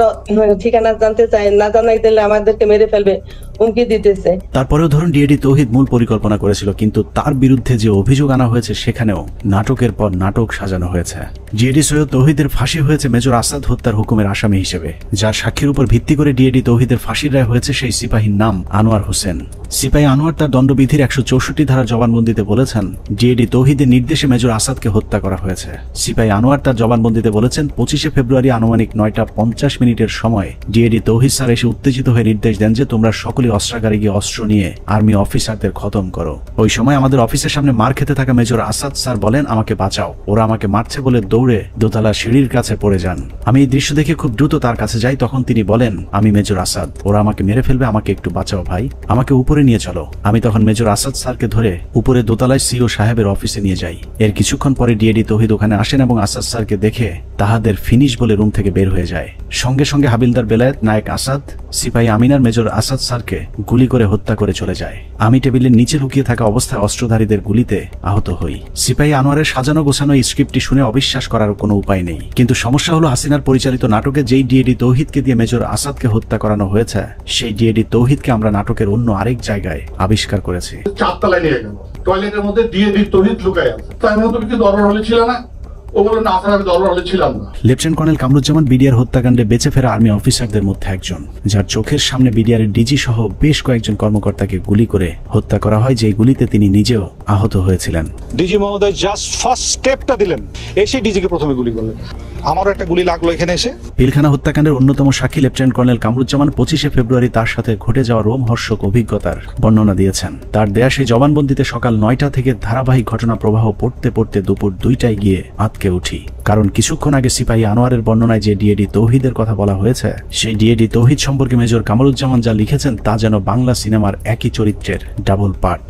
ঠিকানা জানতে চায়, না জানাই দিলে আমাদেরকে মেরে ফেলবে, হুমকি দিতেছে। তারপরেও ধরুন ডিএডি তৌহিদ মূল পরিকল্পনা করেছিল, কিন্তু তার বিরুদ্ধে যে অভিযোগ আনা হয়েছে সেখানেও নাটকের পর নাটক সাজানো হয়েছে। ডিএডি সৈয়দ তৌহিদের ফাঁসি হয়েছে মেজর আসাদ হত্যার হুকুমের আসামি হিসেবে, যার সাক্ষীর উপর ভিত্তি করে ডিএডি তৌহিদের ফাঁসির রায় হয়েছে সেই সিপাহীর নাম আনোয়ার হোসেন। সিপাহী আনোয়ার তার দণ্ডবিধির 164 ধারা জবানবন্দিতে বলেছেন, ডিএডি তৌহিদের নির্দেশে মেজর আসাদকে হত্যা করা হয়েছে। সিপাহী আনোয়ার তার জবানবন্দিতে বলেছেন, 25শে ফেব্রুয়ারি আনুমানিক 9:50 সময় ডিএডি তৌহিদ স্যার এসে উত্তেজিত হয়ে নির্দেশ দেন যে তোমরা সকলে অস্ত্রাগারে গিয়ে অস্ত্র নিয়ে আর্মি অফিসারদের খতম করো। ওই সময় আমাদের অফিসের সামনে মার খেতে থাকা মেজর আসাদ স্যার বলেন, আমাকে বাঁচাও, ওরা আমাকে মারছে বলে দৌড়ে দোতলা সিঁড়ির কাছে পড়ে যান। আমি এই দৃশ্য দেখে খুব দ্রুত তার কাছে যাই। তখন তিনি বলেন, আমি মেজর আসাদ, ওরা আমাকে মেরে ফেলবে, আমাকে একটু বাঁচাও ভাই, আমাকে উপরে নিয়ে চলো। আমি তখন মেজর আসাদ স্যারকে ধরে উপরে দোতলায় সিও সাহেবের অফিসে নিয়ে যাই। এর কিছুক্ষণ পরে ডিএডি তৌহিদ ওখানে আসেন এবং আসাদ স্যারকে দেখে তাহাদের ফিনিশ বলে রুম থেকে বের হয়ে যায়। সঙ্গে সঙ্গে হাবিলদার বেলায়েত, নায়ক আসাদ, সিপাহী আমিনার মেজর আসাদ স্যারকে গুলি করে হত্যা করে চলে যায়। আমি টেবিলের নিচে লুকিয়ে থাকা অবস্থায় অস্ত্রধারীদের গুলিতে আহত হই। সিপাহী আনোয়ারের সাজানো গোছানো এই স্ক্রিপ্টটি শুনে অবিশ্বাস করার কোনো উপায় নেই, কিন্তু সমস্যা হলো হাসিনার পরিচালিত নাটকে যেই ডিএডি তৌহিদকে দিয়ে মেজর আসাদকে হত্যা করানো হয়েছে, সেই ডিএডি তৌহিদকে আমরা নাটকের অন্য আরেক জায়গায় আবিষ্কার করেছি। 4 তলায় নিয়ে গেল, টয়লেটের মধ্যে ডিএডি তৌহিদ লুকায় আছে। তাই মতো কি দরবার হলে ছিল না? লেফটেন্যান্ট কর্নেল কামরুজ্জামান বিডিআর হত্যাকাণ্ডে বেঁচে ফেরা আর্মি অফিসারদের মধ্যে একজন, যার চোখের সামনে বিডিআর ডিজি সহ বেশ কয়েকজন কর্মকর্তাকে গুলি করে হত্যা করা হয়, যে গুলিতে তিনি নিজেও আহত হয়েছিলেন। ডিজি মহোদয় জাস্ট ফার্স্ট স্টেপটা দিলেন, এসে ডিজিকে প্রথমে গুলি করলেন। আমারও একটা গুলি লাগলো এখানে এসে। পিলখানা হত্যাকাণ্ডের অন্যতম সাক্ষী লেফটেন্যান্ট কর্নেল কামরুজ্জামান 25শে ফেব্রুয়ারি তার সাথে ঘটে যাওয়া রোমহর্ষক অভিজ্ঞতার বর্ণনা দিয়েছেন। তার দেয়া সেই জবানবন্দিতে সকাল 9টা থেকে ধারাবাহিক ঘটনা প্রবাহ পড়তে পড়তে দুপুর 2টায় গিয়ে আটকে উঠি, কারণ কিছুক্ষণ আগে সিপাহী আনোয়ারের বর্ণনায় যে ডিএডি তৌহিদের কথা বলা হয়েছে, সেই ডিএডি তৌহিদ সম্পর্কে মেজর কামরুজ্জামান যা লিখেছেন তা যেন বাংলা সিনেমার একই চরিত্রের double part.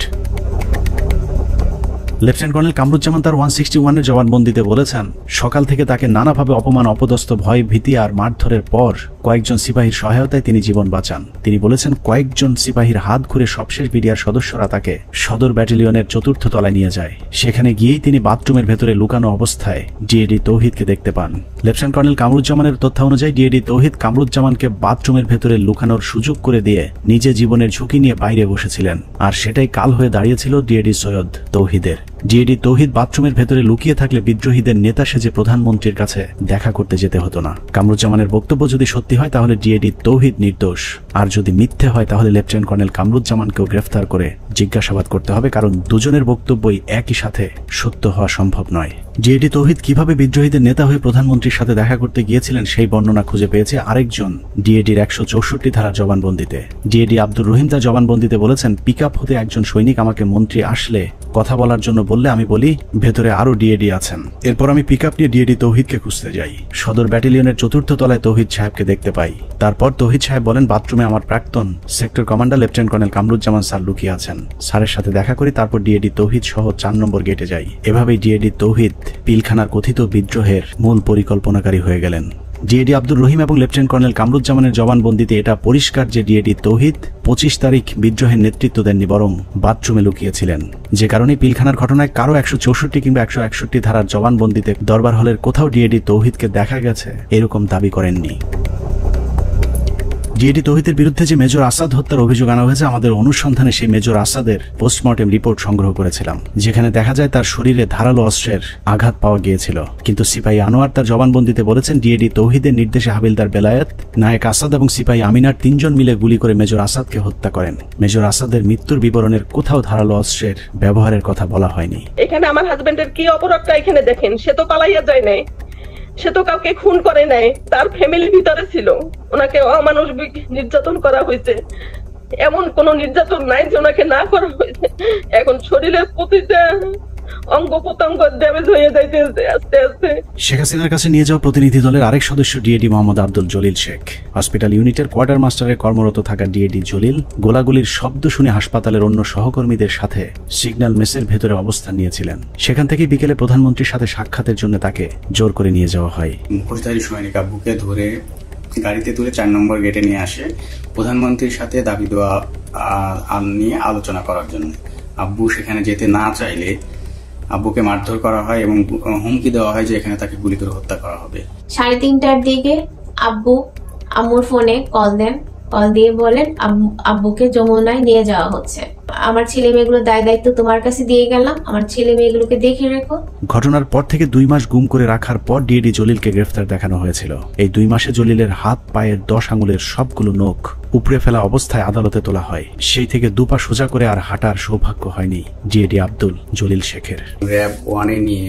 Lieutenant colonel Kamruzzaman তার 161 এর জবানবন্দিতে বলেছেন, সকাল থেকে তাকে নানাভাবে অপমান, অপদস্থ, ভয়, ভীতি আর মারধরের পর কয়েকজন সিপাহীর সহায়তায় তিনি জীবন বাঁচান। তিনি বলেছেন কয়েকজন সিপাহীর হাত ঘুরে সবশেষ বিডিআর সদস্যরা তাকে সদর ব্যাটালিয়নের ৪র্থ তলায় নিয়ে যায়। সেখানে গিয়েই তিনি বাথরুমের ভেতরে লুকানো অবস্থায় ডিএডি তৌহিদকে দেখতে পান। লেফটেন্যান্ট কর্নেল কামরুজ্জামানের তথ্য অনুযায়ী ডিএডি তৌহিদ কামরুজ্জামানকে বাথরুমের ভেতরে লুকানোর সুযোগ করে দিয়ে নিজে জীবনের ঝুঁকি নিয়ে বাইরে বসেছিলেন, আর সেটাই কাল হয়ে দাঁড়িয়েছিল ডিএডি সৈয়দ তৌহিদের। ডিএডি তৌহিদ বাথরুমের ভেতরে লুকিয়ে থাকলে বিদ্রোহীদের নেতা সেজে প্রধানমন্ত্রীর কাছে দেখা করতে যেতে হতো না। কামরুজ্জামানের বক্তব্য যদি সত্যি হয় তাহলে ডিএডি তৌহিদ নির্দোষ, আর যদি মিথ্যে হয় তাহলে লেফটেন্যান্ট কর্নেল কামরুজ্জামানকেও গ্রেফতার করে জিজ্ঞাসাবাদ করতে হবে, কারণ দুজনের বক্তব্যই একই সাথে সত্য হওয়া সম্ভব নয়। ডিএডি তৌহিদ কিভাবে বিদ্রোহীদের নেতা হয়ে প্রধানমন্ত্রীর সাথে দেখা করতে গিয়েছিলেন সেই বর্ণনা খুঁজে পেয়েছে আরেকজন ডিএডির ১৬৪ ধারা জবানবন্দিতে। ডিএডি আব্দুর রহিম তার জবানবন্দিতে বলেছেন, পিকআপ হতে একজন সৈনিক আমাকে মন্ত্রী আসলে কথা বলার জন্য বললে আমি বলি ভেতরে আরো ডিএডি আছেন। এরপর আমি পিকআপ নিয়ে ডিএডি তৌহিদকে খুঁজতে যাই। সদর ব্যাটালিয়নের ৪র্থ তলায় তৌহিদ সাহেবকে দেখতে পাই। তারপর তৌহিদ সাহেব বলেন বাথরুমে আমার প্রাক্তন sector commander lieutenant colonel Kamruzzaman sir লুকিয়ে আছেন। স্যারের সাথে দেখা করি, তারপর ডিএডি তৌহিদ সহ ৪ নম্বর গেটে যাই। এভাবেই ডিএডি তৌহিদ পিলখানার কথিত বিদ্রোহের মূল পরিকল্পনাকারী হয়ে গেলেন। ডিএডি আব্দুর রহিম এবং লেফটেন্যান্ট কর্নেল কামরুজ্জামানের জবানবন্দিতে এটা পরিষ্কার যে ডিএডি তৌহিদ ২৫ তারিখ বিদ্রোহের নেতৃত্ব দেননি, বরং বাথরুমে লুকিয়েছিলেন। যে কারণে পিলখানার ঘটনায় কারো ১৬৪ কিংবা ১৬১ ধারার জবানবন্দিতে দরবার হলের কোথাও ডিএডি তৌহিদকে দেখা গেছে এরকম দাবি করেননি। ডিএডি তৌহিদের বিরুদ্ধে যে মেজর আসাদ হত্যার অভিযোগ আনা হয়েছে, আমাদের অনুসন্ধানে সেই মেজর আসাদের পোস্টমর্টেম রিপোর্ট সংগ্রহ করেছিলাম, যেখানে দেখা যায় তার শরীরে ধারালো অস্ত্রের আঘাত পাওয়া গিয়েছিল। কিন্তু সিপাহী আনোয়ার তার জবানবন্দিতে বলেছেন ডিএডি তৌহিদের নির্দেশে হাবিলদার বেলায়েত, নায়েক আসাদ এবং সিপাহী আমিনার ৩ জন মিলে গুলি করে মেজর আসাদকে হত্যা করেন। মেজর আসাদের মৃত্যুর বিবরণের কোথাও ধারালো অস্ত্রের ব্যবহারের কথা বলা হয়নি। এখানে আমার হাজবেন্ডের কি অপরাধটা এখানে দেখেন, সে তো পালাইয়া যায় নাই, সে তো কাউকে খুন করে নাই, তার ফ্যামিলির ভিতরে ছিল, ওনাকে অমানবিক নির্যাতন করা হয়েছে। এমন কোন নির্যাতন নাই যে ওনাকে না করা হয়েছে। এখন শরীরের প্রতিটা অঙ্গ প্রত্যঙ্গ ড্যামেজ হয়ে যাইতেছে আস্তে আস্তে। শেখ হাসিনার কাছে নিয়ে যাওয়া প্রতিনিধি দলের আরেক সদস্য ডিএডি মোহাম্মদ আব্দুল জলিল শেখ। হসপিটাল ইউনিটের কোয়ার্টার মাস্টারে কর্মরত থাকা ডিএডি জলিল গোলাগুলির শব্দ শুনে হাসপাতালের অন্য সহকর্মীদের সাথে সিগন্যাল মেসের ভেতরে অবস্থান নিয়েছিলেন। সেখান থেকে বিকেলে প্রধানমন্ত্রীর সাথে সাক্ষাতের জন্য তাকে জোর করে নিয়ে যাওয়া হয়। মুখোশধারী সৈনিক আব্বুকে ধরে গাড়িতে তুলে ৪ নম্বর গেটে নিয়ে আসে প্রধানমন্ত্রীর সাথে দাবি দেওয়া নিয়ে আলোচনা করার জন্য। আব্বু সেখানে যেতে না চাইলে আব্বুকে মারধর করা হয় এবং হুমকি দেওয়া হয় যে এখানে তাকে গুলি করে হত্যা করা হবে। ৩:৩০টার দিকে আব্বু আম্মুর ফোনে কল দেন, কল দিয়ে বলেন আব্বুকে যমুনায় নিয়ে যাওয়া হচ্ছে। আমার ছেলে মেয়েগুলোর দায়িত্ব তোমার কাছে দিয়ে গেলাম, আমার ছেলে মেয়েগুলোকে দেখে রেখো। ঘটনার পর থেকে ২ মাস গুম করে রাখার পর ডিএডি জলিলকে গ্রেফতার দেখানো হয়েছিল। এই ২ মাসে জলিলের হাত পায়ের ১০ আঙুলের সবগুলো নখ উপড়ে ফেলা অবস্থায় আদালতে তোলা হয়। সেই থেকে ২ পা সোজা করে আর হাঁটার সৌভাগ্য হয়নি ডিএডি আব্দুল জলিল শেখের। র‍্যাব 1-এ নিয়ে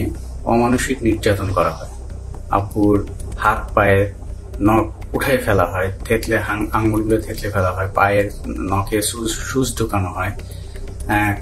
অমানসিক নির্যাতন করা হয়। আব্বুর হাত পায়ের নখ উঠাই ফেলা হয়, থেতলে আঙুলগুলো থেতলে ফেলা হয়, পায়ের নখে সুচ ঢুকানো হয়,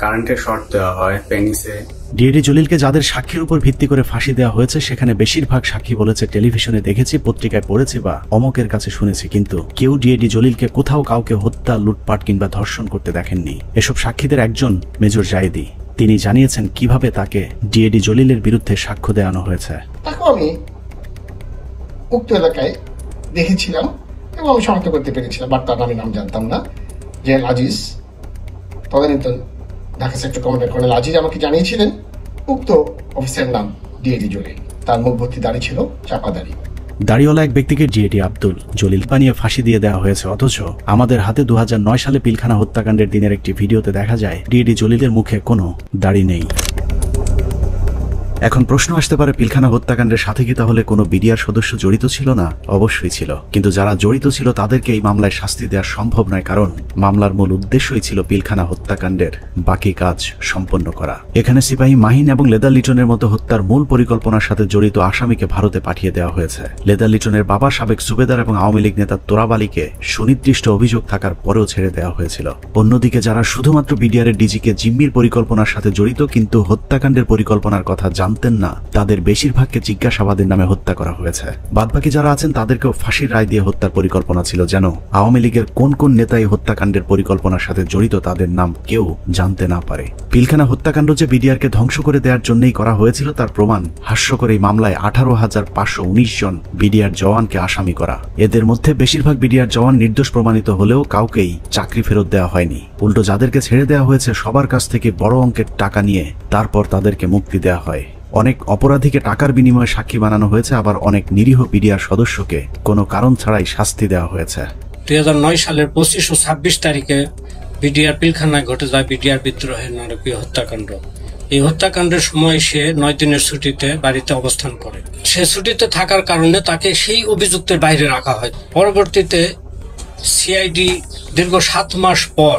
কারেন্টের শর্ট দেওয়া হয় পেনিসে। ডিএডি জলিলকে যাদের সাক্ষীর উপর ভিত্তি করে ফাঁসি দেওয়া হয়েছে সেখানে বেশিরভাগ সাক্ষী বলেছে টেলিভিশনে দেখেছি, পত্রিকায় পড়েছি বা অমকের কাছে শুনেছি, কিন্তু কেউ ডিএডি জলিলকে কোথাও কাউকে হত্যা, লুটপাট কিংবা ধর্ষণ করতে দেখেননি। এসব সাক্ষীদের একজন মেজর জায়েদি। তিনি জানিয়েছেন কিভাবে তাকে ডিএডি জলিলের বিরুদ্ধে সাক্ষ্য দেওয়ানো হয়েছে। তাকে আমি উক্ত এলাকায় দেখেছিলাম এবং আমি শনাক্ত করতে পেরেছিলাম, বাট তার নাম জানতাম না। জেল আজিজ তদানীত Dhaka sector commander colonel Aziz আমাকে জানিয়েছিলেন উক্ত অফিসারের নাম ডিএডি জলিল। তার মুখ ভর্তি দাড়ি ছিল, চাপা দাড়ি। দাড়িওয়ালা এক ব্যক্তিকে ডিএডি আব্দুল জলিল বানিয়ে ফাঁসি দিয়ে দেওয়া হয়েছে, অথচ আমাদের হাতে ২০০৯ সালে পিলখানা হত্যাকাণ্ডের দিনের একটি ভিডিওতে দেখা যায় ডিএডি জলিলের মুখে কোনো দাড়ি নেই। এখন প্রশ্ন আসতে পারে, পিলখানা হত্যাকাণ্ডের সাথে কি তাহলে কোনো বিডিআর সদস্য জড়িত ছিল না? অবশ্যই ছিল, কিন্তু যারা জড়িত ছিল তাদেরকে এই মামলায় শাস্তি দেওয়া সম্ভব নয়, কারণ মামলার মূল উদ্দেশ্যই ছিল পিলখানা হত্যাকাণ্ডের বাকি কাজ সম্পন্ন করা। এখানে সিপাহী মাহিন এবং লেদার লিটনের মতো হত্যার মূল পরিকল্পনার সাথে জড়িত আসামিকে ভারতে পাঠিয়ে দেওয়া হয়েছে। লেদার লিটনের বাবা সাবেক সুবেদার এবং আওয়ামী লীগ নেতা তোরাব আলীকে সুনির্দিষ্ট অভিযোগ থাকার পরেও ছেড়ে দেওয়া হয়েছিল। অন্যদিকে যারা শুধুমাত্র বিডিআরের ডিজিকে জিম্মির পরিকল্পনার সাথে জড়িত কিন্তু হত্যাকাণ্ডের পরিকল্পনার কথা জানতেন জানতেন না তাদের বেশিরভাগকে জিজ্ঞাসাবাদের নামে হত্যা করা হয়েছে। বাদবাকি যারা আছেন তাদেরকেও ফাঁসির রায় দিয়ে হত্যার পরিকল্পনা ছিল, যেন আওয়ামী লীগের কোন কোন নেতা এই হত্যাকাণ্ডের পরিকল্পনার সাথে জড়িত তাদের নাম কেউ জানতে না পারে। পিলখানা হত্যাকাণ্ড যে বিডিআরকে ধ্বংস করে দেওয়ার জন্যই করা হয়েছিল তার প্রমাণ হাস্যকর এই মামলায় 18,519 জন বিডিআর জওয়ানকে আসামি করা। এদের মধ্যে বেশিরভাগ বিডিআর জওয়ান নির্দোষ প্রমাণিত হলেও কাউকেই চাকরি ফেরত দেওয়া হয়নি। উল্টো যাদেরকে ছেড়ে দেওয়া হয়েছে সবার কাছ থেকে বড় অঙ্কের টাকা নিয়ে তারপর তাদেরকে মুক্তি দেওয়া হয়। অনেক অপরাধীকে টাকার বিনিময়ে সাক্ষী বানানো হয়েছে, আবার অনেক নিরীহ বিডিআর সদস্যকে কোনো কারণ ছাড়াই শাস্তি দেওয়া হয়েছে। 2009 সালের 25 ও 26 তারিখে বিডিআর পিলখানায় ঘটে যায় বিডিআর বিদ্রোহের নারকীয় হত্যাকাণ্ড। এই হত্যাকাণ্ডের সময় সে 9 দিনের ছুটিতে বাড়িতে অবস্থান করে। সে ছুটিতে থাকার কারণে তাকে সেই অভিযুক্তের বাইরে রাখা হয়। পরবর্তীতে সিআইডি দীর্ঘ 7 মাস পর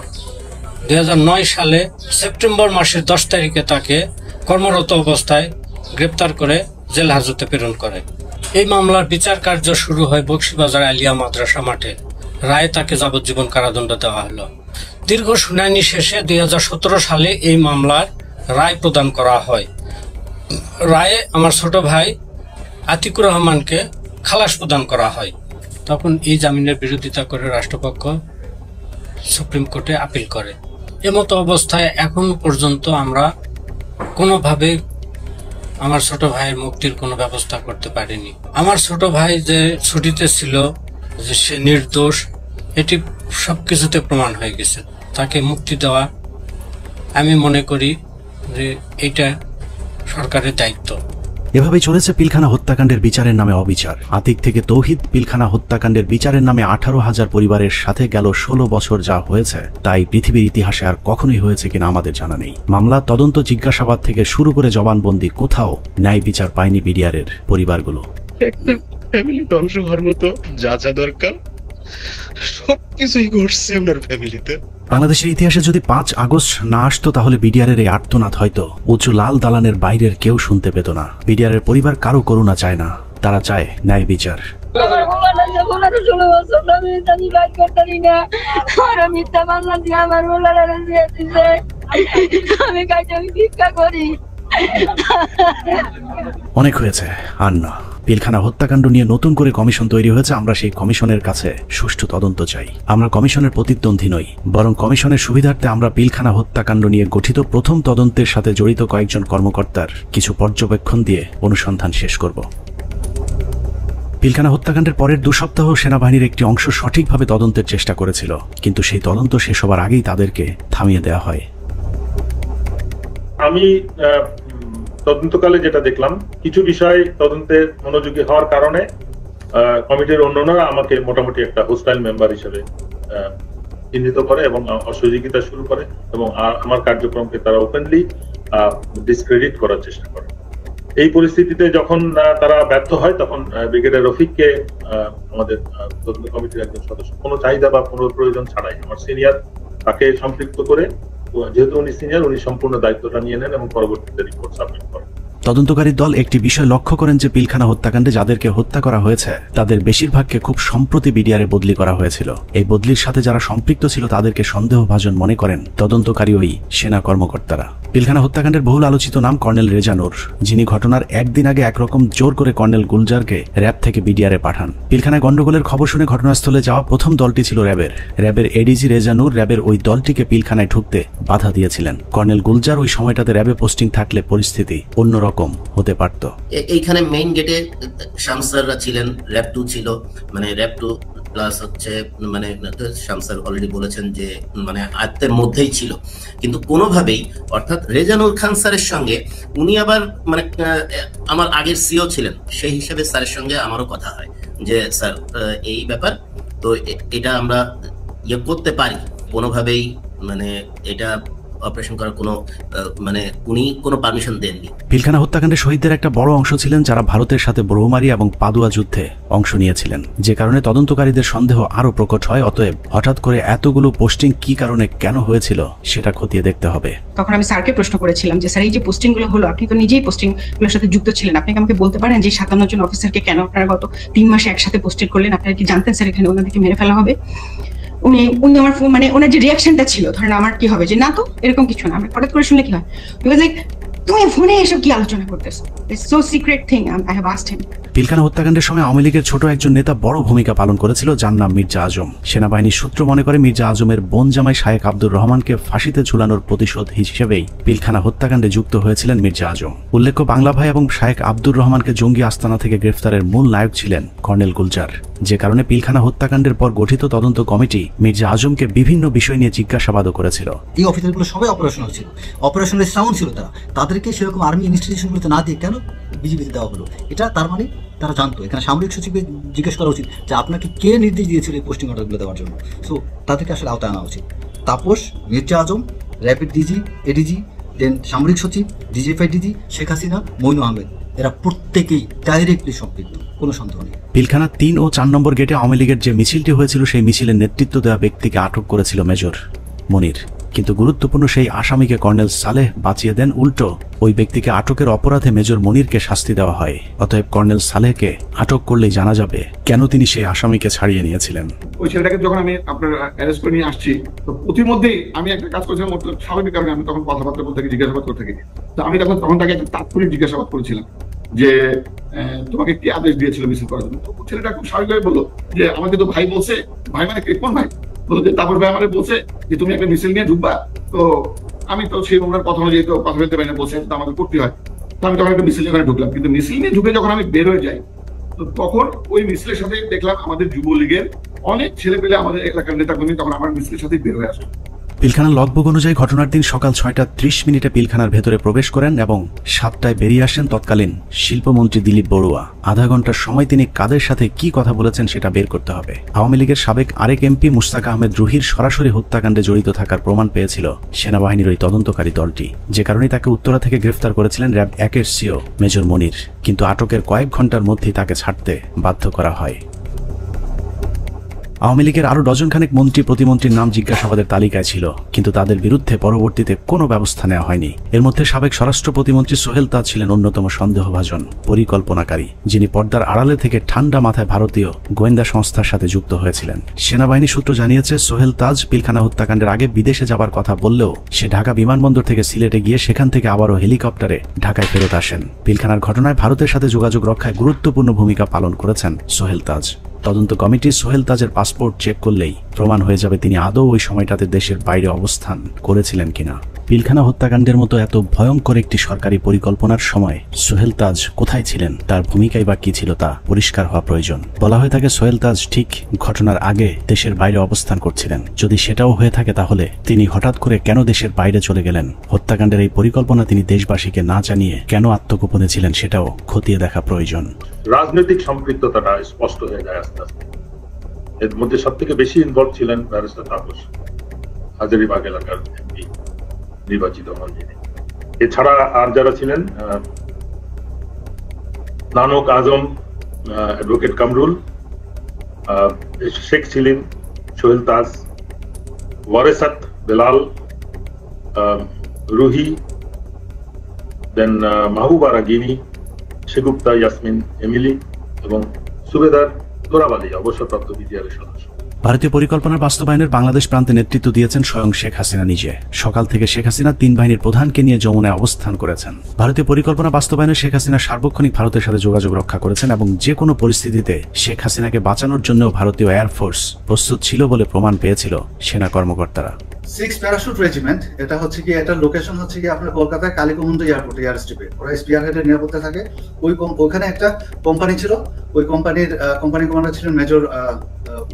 2009 সালে সেপ্টেম্বর মাসের 10 তারিখে তাকে কর্মরত অবস্থায় গ্রেপ্তার করে জেল হাজতে প্রেরণ করে। এই মামলার বিচার কার্য শুরু হয় বকশীবাজার আলিয়া মাদ্রাসা মাঠে। রায়ে তাকে যাবজ্জীবন কারাদণ্ড দেওয়া হলো। দীর্ঘ শুনানি শেষে 2017 সালে এই মামলার রায় প্রদান করা হয়। রায়ে আমার ছোট ভাই আতিকুর রহমানকে খালাস প্রদান করা হয়। তখন এই জামিনের বিরোধিতা করে রাষ্ট্রপক্ষ সুপ্রিম কোর্টে আপিল করে। এমতো অবস্থায় এখন পর্যন্ত আমরা কোনোভাবে আমার ছোট ভাইয়ের মুক্তির কোনো ব্যবস্থা করতে পারিনি। আমার ছোট ভাই যে ছুটিতে ছিল, যে সে নির্দোষ, এটি সবকিছুতে প্রমাণ হয়ে গেছে। তাকে মুক্তি দেওয়া আমি মনে করি যে এটা সরকারের দায়িত্ব। এভাবেই চলেছে পিলখানা হত্যাকাণ্ডের বিচারের নামে অবিচার। আতিক থেকে তৌহিদ পিলখানা হত্যাকাণ্ডের বিচারের নামে 18,000 পরিবারের সাথে গেল 16 বছর যা হয়েছে তাই পৃথিবীর ইতিহাসে আর কখনোই হয়েছে কিনা আমাদের জানা নেই। মামলা, তদন্ত, জিজ্ঞাসাবাদ থেকে শুরু করে জবানবন্দি, কোথাও ন্যায় বিচার পায়নি বিডিআরের পরিবারগুলো। ফ্যামিলি ধ্বংস হওয়ার মতো যা যা দরকার সবকিছুই ঘটছে ওনার ফ্যামিলিতে। বাংলাদেশের ইতিহাসে যদি 5 আগস্ট না আসতো তাহলে বিডিআরের এই আর্তনাদ হয়তো উঁচু লাল দালানের বাইরের কেউ শুনতে পেত না। বিডিআরের পরিবার কারো করুণা চায় না, তারা চায় ন্যায় বিচার। অনেক হয়েছে, আর না। পিলখানা হত্যাকাণ্ড নিয়ে নতুন করে কমিশন তৈরি হয়েছে। আমরা সেই কমিশনের কাছে সুষ্ঠু তদন্ত চাই। আমরা কমিশনের প্রতিদ্বন্দ্বী নই, বরং কমিশনের সুবিধার্থে আমরা পিলখানা হত্যাকাণ্ড নিয়ে গঠিত প্রথম তদন্তের সাথে জড়িত কয়েকজন কর্মকর্তার কিছু পর্যবেক্ষণ দিয়ে অনুসন্ধান শেষ করব। পিলখানা হত্যাকাণ্ডের পরের 2 সপ্তাহ সেনাবাহিনীর একটি অংশ সঠিকভাবে তদন্তের চেষ্টা করেছিল, কিন্তু সেই তদন্ত শেষ হবার আগেই তাদেরকে থামিয়ে দেওয়া হয়। আমি তদন্তকালে যেটা দেখলাম, কিছু বিষয় তদন্তে মনোযোগী হওয়ার কারণে কমিটির অন্যান্যরা আমাকে মোটামুটি একটা হোস্টাইল মেম্বার হিসেবে চিহ্নিত করে এবং অসহযোগিতা শুরু করে এবং আমার কার্যক্রমকে তারা ওপেনলি ডিসক্রেডিট করার চেষ্টা করে। এই পরিস্থিতিতে যখন তারা ব্যর্থ হয় তখন ব্রিগেডিয়ার রফিককে আমাদের তদন্ত কমিটির একজন সদস্য কোনো চাহিদা বা কোনো প্রয়োজন ছাড়াই আমার সিনিয়র তাকে সম্পৃক্ত করে, যেহেতু উনি সিনিয়র, উনি সম্পূর্ণ দায়িত্বটা নিয়ে নেন এবং পরবর্তীতে রিপোর্ট সাবমিট করেন। তদন্তকারী দল একটি বিষয় লক্ষ্য করেন যে পিলখানা হত্যাকাণ্ডে যাদেরকে হত্যা করা হয়েছে তাদের বেশিরভাগকে খুব সম্প্রতি বিডিআরে বদলি করা হয়েছিল। এই বদলির সাথে যারা সম্পৃক্ত ছিল তাদেরকে সন্দেহভাজন মনে করেন তদন্তকারী ওই সেনা কর্মকর্তারা। পিলখানা হত্যাকাণ্ডের বহুল আলোচিত নাম কর্নেল রেজা নূর, যিনি ঘটনার একদিন আগে একরকম জোর করে কর্নেল গুলজারকে র্যাব থেকে বিডিআরে পাঠান। পিলখানায় গন্ডগোলের খবর শুনে ঘটনাস্থলে যাওয়া প্রথম দলটি ছিল র্যাবের এডিজি রেজা নূর র্যাবের ওই দলটিকে পিলখানায় ঢুকতে বাধা দিয়েছিলেন। কর্নেল গুলজার ওই সময়টাতে র্যাবে পোস্টিং থাকলে পরিস্থিতি অন্যরকম হতে পারত। এইখানে মেইন গেটে শামসাররা ছিলেন, র্যাব 2 ছিল, মানে র্যাব 2 প্লাস হচ্ছে মানে শামসার অলরেডি বলেছেন যে মানে আয়ত্তের মধ্যেই ছিল, কিন্তু কোনোভাবেই অর্থাৎ রেজানুর খান স্যারের সঙ্গে উনি আবার মানে আমার আগের সিও ছিলেন, সেই হিসাবে স্যারের সঙ্গে আমারও কথা হয় যে স্যার এই ব্যাপার তো এটা আমরা ইয়ে করতে পারি কোনোভাবেই, মানে এটা অপারেশন করার কোনো মানে উনি কোনো পারমিশন দেননি। পিলখানা হত্যাকাণ্ডে শহীদদের একটা বড় অংশ ছিলেন যারা ভারতের সাথে ব্রহ্মমারি এবং পাদুয়া যুদ্ধে অংশ নিয়েছিলেন, যে কারণে তদন্তকারীদের সন্দেহ আরো প্রকট হয়। অতএব হঠাৎ করে এতগুলো পোস্টিং কি কারণে কেন হয়েছিল সেটা খতিয়ে দেখতে হবে। তখন আমি স্যারকে প্রশ্ন করেছিলাম যে স্যার এই যে পোস্টিং গুলো হলো, আপনি তো নিজেই পোস্টিং গুলোর সাথে যুক্ত ছিলেন, আপনি আমাকে বলতে পারেন যে 57 জন অফিসারকে কেন আপনারা গত 3 মাসে একসাথে পোস্টেড করলেন? আপনারা কি জানতেন স্যার এখানে ওনাদেরকে মেরে ফেলা হবে? উনি আমার মানে ওনার যে রিয়াকশনটা ছিল, ধরেন আমার কি হবে যে না তো এরকম কিছু না, আমি হঠাৎ করে শুনলে কি হয়, বিকজ লাইক তুমি ফোনে এসব কি আলোচনা করতেছো? It's so secret thing, I have asked হিম। পিলখানা হত্যাকাণ্ডের সময় আওয়ামী লীগের ছোট একজন নেতা বড় ভূমিকা পালন করেছিল, যার নাম মির্জা আজম। সেনাবাহিনীর সূত্র মনে করে মির্জা আজমের বোন জামাই শায়েক আব্দুর রহমানকে ফাঁসিতে ঝুলানোর প্রতিশোধ হিসেবেই পিলখানা হত্যাকাণ্ডে যুক্ত হয়েছিলেন মির্জা আজম। উল্লেখ্য, বাংলা ভাই এবং শায়েক আব্দুর রহমানকে জঙ্গি আস্তানা থেকে গ্রেফতারের মূল নায়ক ছিলেন কর্নেল গুলজার, যে কারণে পিলখানা হত্যাকাণ্ডের পর গঠিত তদন্ত কমিটি মির্জা আজমকে বিভিন্ন বিষয় নিয়ে জিজ্ঞাসাবাদও করেছিল। এই অফিসারগুলো সবাই অপারেশনাল ছিল, অপারেশনাল সাউন্ড ছিল তারা, তাদেরকে সেরকম আর্মি ইনস্টিটিউশনগুলোতে না দিয়ে কেন বিজিবিতে দেওয়া হলো? এটা তার মানে তারা জানতো। এখানে সামরিক সচিবকে জিজ্ঞেস করা উচিত যে আপনাকে কে নির্দেশ দিয়েছিল এই পোস্টিং অর্ডারগুলো দেওয়ার জন্য। সো তাদেরকে আসলে আওতায় আনা উচিত। তাপস, মির্জা আজম, র্যাপিড ডিজি, এডিজি, দেন সামরিক সচিব, ডিজিএফআই ডিজি, শেখ হাসিনা, মইনু আহমেদ, এরা প্রত্যেকেই ডাইরেক্টলি সম্পৃক্ত, কোনো সন্দেহ নেই। পিলখানা 3 ও 4 নম্বর গেটে আওয়ামী লীগের যে মিছিলটি হয়েছিল, সেই মিছিলের নেতৃত্ব দেওয়া ব্যক্তিকে আটক করেছিল মেজর মনির, কিন্তু গুরুত্বপূর্ণ সেই আসামিকে কর্নেল সালেহ বাঁচিয়ে দেন। উল্টো ওই ব্যক্তিকে আটকের অপরাধে মেজর মনিরকে শাস্তি দেওয়া হয়। অতএব কর্নেল সালেহকে আটক করলেই জানা যাবে কেন তিনি সেই আসামিকে ছাড়িয়ে নিয়েছিলেন। ওই ছেলেটাকে যখন আমি আপনার অ্যারেস্ট করে নিয়ে আসছি, তো প্রতিমধ্যেই আমি একটা কাজ করেছিলাম, স্বাভাবিক কারণে আমি তখন কথাবার্তা বলতে থাকি, জিজ্ঞাসাবাদ করতে থাকি। তো আমি তখন তাকে একটা তাৎক্ষণিক জিজ্ঞাসাবাদ করেছিলাম যে তোমাকে কি আদেশ দিয়েছিল মিছিল করার জন্য? তো ছেলেটা খুব স্বাভাবিকভাবে বললো যে আমাকে তো ভাই বলছে। ভাই মানে কোন ভাই? বললো যে তারপর ভাই আমার বলছে যে তুমি একটা মিছিল নিয়ে ঢুকবা। তো আমি তো সেই ওনার কথা অনুযায়ী তো কথা বলতে পারি না, বলছে তো আমাকে করতে হয়। তো আমি তখন একটা মিছিল নিয়ে ঢুকলাম, কিন্তু মিছিল নিয়ে ঢুকে যখন আমি বের হয়ে যাই, তো তখন ওই মিছিলের সাথে দেখলাম আমাদের যুবলীগের অনেক ছেলে পেলে, আমাদের এলাকার নেতাকর্মী তখন আমার মিছিলের সাথে বের হয়ে আসে। পিলখানার লগবুক অনুযায়ী ঘটনার দিন সকাল 6:30 পিলখানার ভেতরে প্রবেশ করেন এবং 7টায় বেরিয়ে আসেন তৎকালীন শিল্পমন্ত্রী দিলীপ বড়ুয়া। আধা ঘন্টার সময় তিনি কাদের সাথে কি কথা বলেছেন সেটা বের করতে হবে। আওয়ামী লীগের সাবেক আরেক এমপি মুস্তাক আহমেদ রুহির সরাসরি হত্যাকাণ্ডে জড়িত থাকার প্রমাণ পেয়েছিল সেনাবাহিনীর ওই তদন্তকারী দলটি, যে কারণে তাকে উত্তরা থেকে গ্রেফতার করেছিলেন র্যাব 1-এর সিও মেজর মনির। কিন্তু আটকের কয়েক ঘন্টার মধ্যেই তাকে ছাড়তে বাধ্য করা হয়। আওয়ামী লীগের আরো ডজনখানেক মন্ত্রী প্রতিমন্ত্রীর নাম জিজ্ঞাসাবাদের তালিকায় ছিল, কিন্তু তাদের বিরুদ্ধে পরবর্তীতে কোনো ব্যবস্থা নেওয়া হয়নি। এর মধ্যে সাবেক স্বরাষ্ট্র প্রতিমন্ত্রী সোহেল তাজ ছিলেন অন্যতম সন্দেহভাজন পরিকল্পনাকারী, যিনি পর্দার আড়ালে থেকে ঠান্ডা মাথায় ভারতীয় গোয়েন্দা সংস্থার সাথে যুক্ত হয়েছিলেন। সেনাবাহিনী সূত্র জানিয়েছে, সোহেল তাজ পিলখানা হত্যাকাণ্ডের আগে বিদেশে যাবার কথা বললেও সে ঢাকা বিমানবন্দর থেকে সিলেটে গিয়ে সেখান থেকে আবারও হেলিকপ্টারে ঢাকায় ফেরত আসেন। পিলখানার ঘটনায় ভারতের সাথে যোগাযোগ রক্ষায় গুরুত্বপূর্ণ ভূমিকা পালন করেছেন সোহেল তাজ। তদন্ত কমিটি সোহেল তাজের পাসপোর্ট চেক করলেই প্রমাণ হয়ে যাবে তিনি আদৌ ওই সময়টাতে দেশের বাইরে অবস্থান করেছিলেন কিনা। পিলখানা হত্যাকাণ্ডের মতো এত ভয়ঙ্কর একটি সরকারি পরিকল্পনার সময় সোহেল তাজ কোথায় ছিলেন, তার ভূমিকাই বা কি ছিল তা পরিষ্কার হওয়া প্রয়োজন। বলা হয়ে থাকে সোহেল তাজ ঠিক ঘটনার আগে দেশের বাইরে অবস্থান করছিলেন। যদি সেটাও হয়ে থাকে, তাহলে তিনি হঠাৎ করে কেন দেশের বাইরে চলে গেলেন? হত্যাকাণ্ডের এই পরিকল্পনা তিনি দেশবাসীকে না জানিয়ে কেন আত্মগোপনে ছিলেন, সেটাও খতিয়ে দেখা প্রয়োজন। রাজনৈতিক সম্পৃক্ততাটা স্পষ্ট হয়ে যায় আস্তে আস্তে। এর মধ্যে সব থেকে বেশি ইনভলভ ছিলেন ব্যারিস্টার তাপস, হাজারীবাগ এলাকার এমপি নির্বাচিত হন যিনি। এছাড়া আর যারা ছিলেন, নানক আজম, অ্যাডভোকেট কামরুল, শেখ ছিলেন, সোহেল তাজ, ওয়ারেসাত বেলাল, রুহি, দেন মাহবুবা রাগিনী, শেগুপ্তা ইয়াসমিন এমিলি এবং সুবেদার তোরাবালি অবসরপ্রাপ্ত বিজিআরের সদস্য। ভারতীয় পরিকল্পনার বাস্তবায়নের বাংলাদেশ প্রান্তে নেতৃত্ব দিয়েছেন স্বয়ং শেখ হাসিনা নিজে। সকাল থেকে শেখ হাসিনা 3 বাহিনীর প্রধানকে নিয়ে যমুনায় অবস্থান করেছেন। ভারতীয় পরিকল্পনা বাস্তবায়নে শেখ হাসিনা সার্বক্ষণিক ভারতের সাথে যোগাযোগ রক্ষা করেছেন এবং যে কোনো পরিস্থিতিতে শেখ হাসিনাকে বাঁচানোর জন্য ভারতীয় এয়ারফোর্স প্রস্তুত ছিল বলে প্রমাণ পেয়েছিল সেনা কর্মকর্তারা। 6 প্যারাশুট রেজিমেন্ট, এটা হচ্ছে কি, এটার লোকেশন হচ্ছে কি আপনার কলকাতায় কালীকুমুন্দ এয়ারপোর্ট, এয়ার স্ট্রিপে। ওরা স্পিয়ার হেডের নিরাপত্তা থাকে। ওইখানে একটা কোম্পানি ছিল, ওই কোম্পানি কমান্ডার ছিলেন মেজর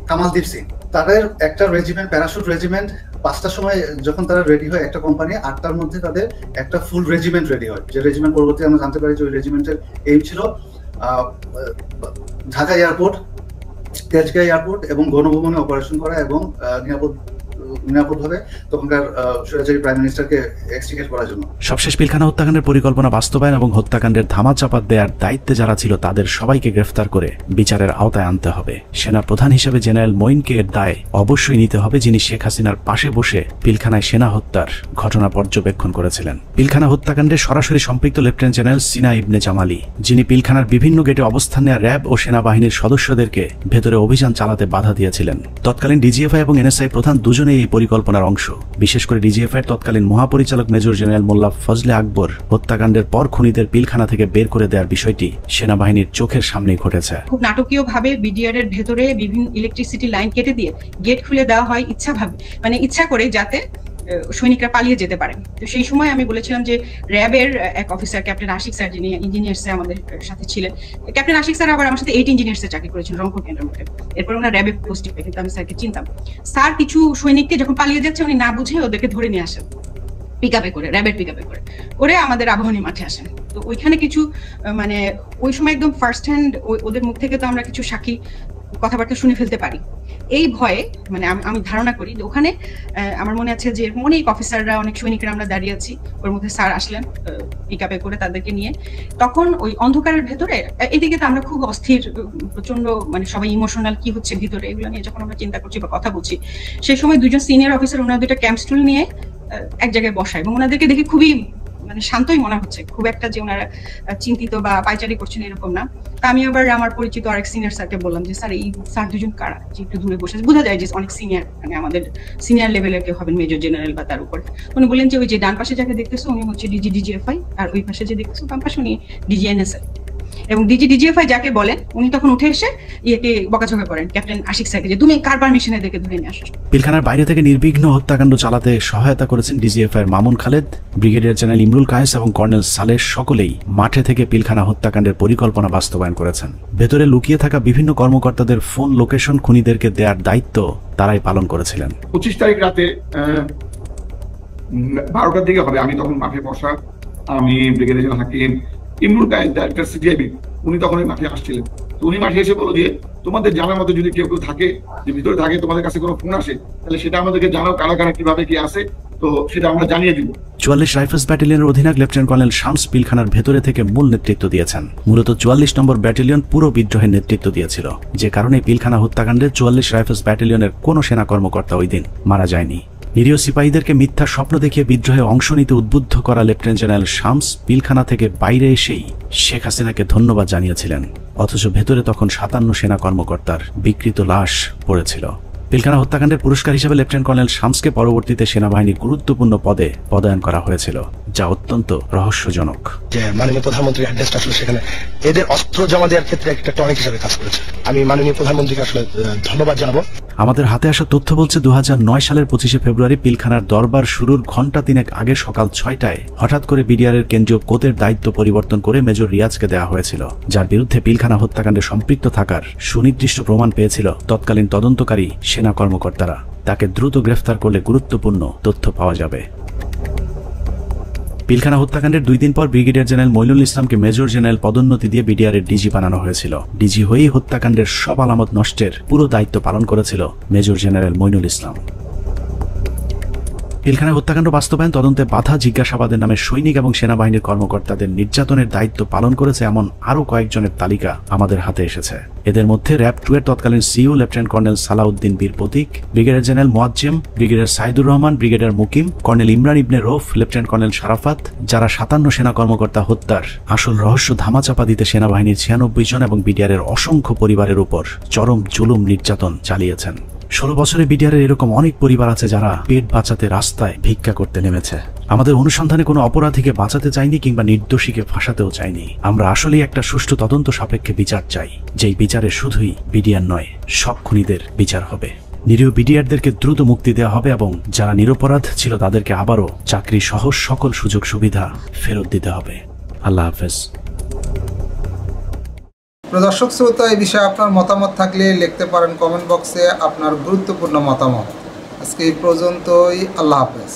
কামালদীপ সিং। তাদের একটা রেজিমেন্ট, প্যারাশুট রেজিমেন্ট, 5টার সময় যখন তারা রেডি হয় একটা কোম্পানি, 8টার মধ্যে তাদের একটা ফুল রেজিমেন্ট রেডি হয়। যে রেজিমেন্ট পরবর্তী আমরা জানতে পারি যে ওই রেজিমেন্টের এইম ছিল ঢাকা এয়ারপোর্ট, তেজগাঁ এয়ারপোর্ট এবং গণভবনে অপারেশন করা এবং নিরাপদভাবে তখনকার স্বৈরাচারী প্রাইম মিনিস্টারকে এক্সট্রিকেট করার জন্য। সবশেষ পিলখানা হত্যাকাণ্ডের পরিকল্পনা বাস্তবায়ন এবং হত্যাকাণ্ডের ধামাচাপা দেওয়ার দায়িত্বে যারা ছিল তাদের সবাইকে গ্রেফতার করে বিচারের আওতায় আনতে হবে। সেনা প্রধান হিসেবে জেনারেল মঈনকে এর দায় অবশ্যই নিতে হবে, যিনি শেখ হাসিনার পাশে বসে পিলখানায় সেনা হত্যার ঘটনা পর্যবেক্ষণ করেছিলেন। পিলখানা হত্যাকাণ্ডে সরাসরি সম্পৃক্ত লেফটেন্যান্ট জেনারেল সিনা ইবনে জামালি, যিনি পিলখানার বিভিন্ন গেটে অবস্থান নেওয়া র্যাব ও সেনাবাহিনীর সদস্যদেরকে ভেতরে অভিযান চালাতে বাধা দিয়েছিলেন। তৎকালীন ডিজিএফআই এবং এনএসআই প্রধান দুজনে এই এই পরিকল্পনার অংশ। বিশেষ করে ডিজিএফআই এর তৎকালীন মহাপরিচালক মেজর জেনারেল মোল্লা ফজলে আকবর হত্যাকাণ্ডের পর খুনিদের পিলখানা থেকে বের করে দেওয়ার বিষয়টি সেনাবাহিনীর চোখের সামনেই ঘটেছে। খুব নাটকীয়ভাবে বিডিআর এর ভেতরে বিভিন্ন ইলেকট্রিসিটি লাইন কেটে দিয়ে গেট খুলে দেওয়া হয় ইচ্ছা করে, যাতে সৈনিকরা পালিয়ে যেতে পারেন। তো সেই সময় আমি বলেছিলাম যে র্যাবের এক অফিসার ক্যাপ্টেন আশিক স্যার, যিনি ইঞ্জিনিয়ার্সে আমাদের সাথে ছিলেন, ক্যাপ্টেন আশিক স্যার আবার আমার সাথে 8 ইঞ্জিনিয়ার্সে চাকরি করেছিলেন রংপুর কেন্দ্রমঠে। এরপর ওনার র্যাবে পোস্টিং পেয়ে, কিন্তু আমি স্যারকে চিনতাম। স্যার কিছু সৈনিককে যখন পালিয়ে যাচ্ছে উনি না বুঝে ওদেরকে ধরে নিয়ে আসেন পিকআপে করে, র্যাবের পিকআপে করে আমাদের আবাহনী মাঠে আসেন। তো ওইখানে কিছু মানে ওই সময় একদম ফার্স্ট হ্যান্ড ওদের মুখ থেকে তো আমরা কিছু সাক্ষী কথাবার্তা শুনে ফেলতে পারি। এই ভয়ে মানে আমি ধারণা করি যে ওখানে আমার মনে আছে যে অনেক অফিসাররা, অনেক সৈনিকরা আমরা দাঁড়িয়ে আছি, ওর মধ্যে স্যার আসলেন পিকআপে করে তাদেরকে নিয়ে। তখন ওই অন্ধকারের ভেতরে এদিকে তো আমরা খুব অস্থির, প্রচন্ড মানে সবাই ইমোশনাল, কি হচ্ছে ভিতরে এগুলো নিয়ে যখন আমরা চিন্তা করছি বা কথা বলছি, সেই সময় দুজন সিনিয়র অফিসার ওনার দুইটা ক্যাম্প স্টুল নিয়ে এক জায়গায় বসায় এবং ওনাদেরকে দেখে খুবই মানে শান্তই মনে হচ্ছে, খুব একটা যে ওনারা চিন্তিত বা পাইচারি করছেন এরকম না। তা আমি আবার আমার পরিচিত আরেক সিনিয়র স্যারকে বললাম যে স্যার এই স্যার দুজন কারা, যে একটু দূরে বসে, বোঝা যায় যে অনেক সিনিয়র, মানে আমাদের সিনিয়র লেভেলের কেউ হবেন, মেজর জেনারেল বা তার উপরে। উনি বললেন যে ওই যে ডান পাশে যাকে দেখতেছো উনি হচ্ছে ডিজিএফআই, আর ওই পাশে যে দেখতেছো বাম পাশে উনি ডিজিএনএসএল। এবং ডিজিএফআই যাকে বলেন উনি তখন উঠে এসে ইয়েকে বকাঝকা করেন ক্যাপ্টেন আশিক স্যারকে যে তুমি কার পারমিশনে দেখে ধরে নিয়ে আসছো। পিলখানার বাইরে থেকে নির্বিঘ্ন হত্যাকাণ্ড চালাতে সহায়তা করেছেন ডিজিএফআই এর মামুন খালেদ, ব্রিগেডিয়ার জেনারেল ইমরুল কায়েস এবং কর্নেল সালেহ। সকলেই মাঠে থেকে পিলখানা হত্যাকাণ্ডের পরিকল্পনা বাস্তবায়ন করেছেন। ভেতরে লুকিয়ে থাকা বিভিন্ন কর্মকর্তাদের ফোন লোকেশন খুনিদেরকে দেওয়ার দায়িত্ব তারাই পালন করেছিলেন। 25 তারিখ রাতে 12টার দিকে হবে, আমি তখন মাঠে বসা, আমি ব্রিগেডিয়ার জেনারেল হাকিম, ইমরুল কায়েস ডাইরেক্টর সিটিআইবি, উনি তখন মাঠে আসছিলেন। তো উনি মাঠে এসে বলল যে তোমাদের জানার মতো যদি কেউ থাকে, যে ভিতরে থাকে, তোমাদের কাছে কোনো ফোন আসে, তাহলে সেটা আমাদেরকে জানাও, কারা কারা কিভাবে কি আসে, তো সেটা আমরা জানিয়ে দিব। 44 রাইফেলস ব্যাটালিয়নের অধিনায়ক লেফটেন্যান্ট কর্নেল শামস পিলখানার ভেতরে থেকে মূল নেতৃত্ব দিয়েছেন। মূলত 44 নম্বর ব্যাটালিয়ন পুরো বিদ্রোহের নেতৃত্ব দিয়েছিল, যে কারণে পিলখানা হত্যাকাণ্ডে 44 রাইফেলস ব্যাটালিয়নের কোনো সেনা কর্মকর্তা ওই দিন মারা যায়নি। নিরীহ সিপাহীদেরকে মিথ্যা স্বপ্ন দেখিয়ে বিদ্রোহে অংশ নিতে উদ্বুদ্ধ করা লেফটেন্যান্ট জেনারেল শামস পিলখানা থেকে বাইরে এসেই শেখ হাসিনাকে ধন্যবাদ জানিয়েছিলেন, অথচ ভেতরে তখন 57 সেনা কর্মকর্তার বিকৃত লাশ পড়েছিল। পিলখানা হত্যাকাণ্ডের পুরস্কার হিসেবে লেফটেন্যান্ট কর্নেল শামসকে পরবর্তীতে সেনাবাহিনীর গুরুত্বপূর্ণ পদে পদায়ন করা হয়েছিল, যা অত্যন্ত রহস্যজনক। যে মাননীয় প্রধানমন্ত্রী অ্যাড্রেসটা আসলে সেখানে এদের অস্ত্র জমা দেওয়ার ক্ষেত্রে একটা টনিক হিসেবে কাজ করেছে। আমি মাননীয় প্রধানমন্ত্রীকে আসলে ধন্যবাদ জানাবো। আমাদের হাতে আসা তথ্য বলছে 2009 সালের 25শে ফেব্রুয়ারি পিলখানার দরবার শুরুর ঘণ্টা তিনেক আগে সকাল 6টায় হঠাৎ করে বিডিআরের কেন্দ্রীয় কোতের দায়িত্ব পরিবর্তন করে মেজর রিয়াজকে দেওয়া হয়েছিল, যার বিরুদ্ধে পিলখানা হত্যাকাণ্ডে সম্পৃক্ত থাকার সুনির্দিষ্ট প্রমাণ পেয়েছিল তৎকালীন তদন্তকারী সেনা কর্মকর্তারা। তাকে দ্রুত গ্রেফতার করলে গুরুত্বপূর্ণ তথ্য পাওয়া যাবে। পিলখানা হত্যাকাণ্ডের 2 দিন পর ব্রিগেডিয়ার জেনারেল মইনুল ইসলামকে মেজর জেনারেল পদোন্নতি দিয়ে বিডিআরের ডিজি বানানো হয়েছিল। ডিজি হয়েই হত্যাকাণ্ডের সব আলামত নষ্টের পুরো দায়িত্ব পালন করেছিল মেজর জেনারেল মইনুল ইসলাম। পিলখানা হত্যাকাণ্ড বাস্তবায়ন তদন্তে বাধা জিজ্ঞাসাবাদের নামে সৈনিক এবং সেনাবাহিনীর কর্মকর্তাদের নির্যাতনের দায়িত্ব পালন করেছে এমন আরও কয়েকজনের তালিকা আমাদের হাতে এসেছে। এদের মধ্যে র্যাব 2 এর তৎকালীন CEO lieutenant colonel Salauddin Bir Protik, brigadier general Moazzem, brigadier Saidur Rahman, brigadier Mukim, colonel Imran Ibne Rouf, lieutenant colonel Sharafat, যারা 57 সেনা কর্মকর্তা হত্যার আসল রহস্য ধামাচাপা দিতে সেনাবাহিনীর 96 জন এবং বিডিআরের অসংখ্য পরিবারের উপর চরম জুলুম নির্যাতন চালিয়েছেন। 16 বছরে বিডিআরের এরকম অনেক পরিবার আছে যারা পেট বাঁচাতে রাস্তায় ভিক্ষা করতে নেমেছে। আমাদের অনুসন্ধানে কোনো অপরাধীকে বাঁচাতে চাইনি কিংবা নির্দোষীকে ফাঁসাতেও চাইনি। আমরা আসলেই একটা সুষ্ঠু তদন্ত সাপেক্ষে বিচার চাই, যেই বিচারে শুধুই বিডিআর নয়, সব খুনিদের বিচার হবে। নিরীহ বিডিআরদেরকে দ্রুত মুক্তি দেওয়া হবে এবং যারা নিরপরাধ ছিল তাদেরকে আবারও চাকরি সহ সকল সুযোগ সুবিধা ফেরত দিতে হবে। আল্লাহ হাফেজ। দর্শক শ্রোতা, এই বিষয়ে আপনার মতামত থাকলে লিখতে পারেন কমেন্ট বক্সে আপনার গুরুত্বপূর্ণ মতামত। আজকে এই পর্যন্তই। আল্লাহ হাফেজ।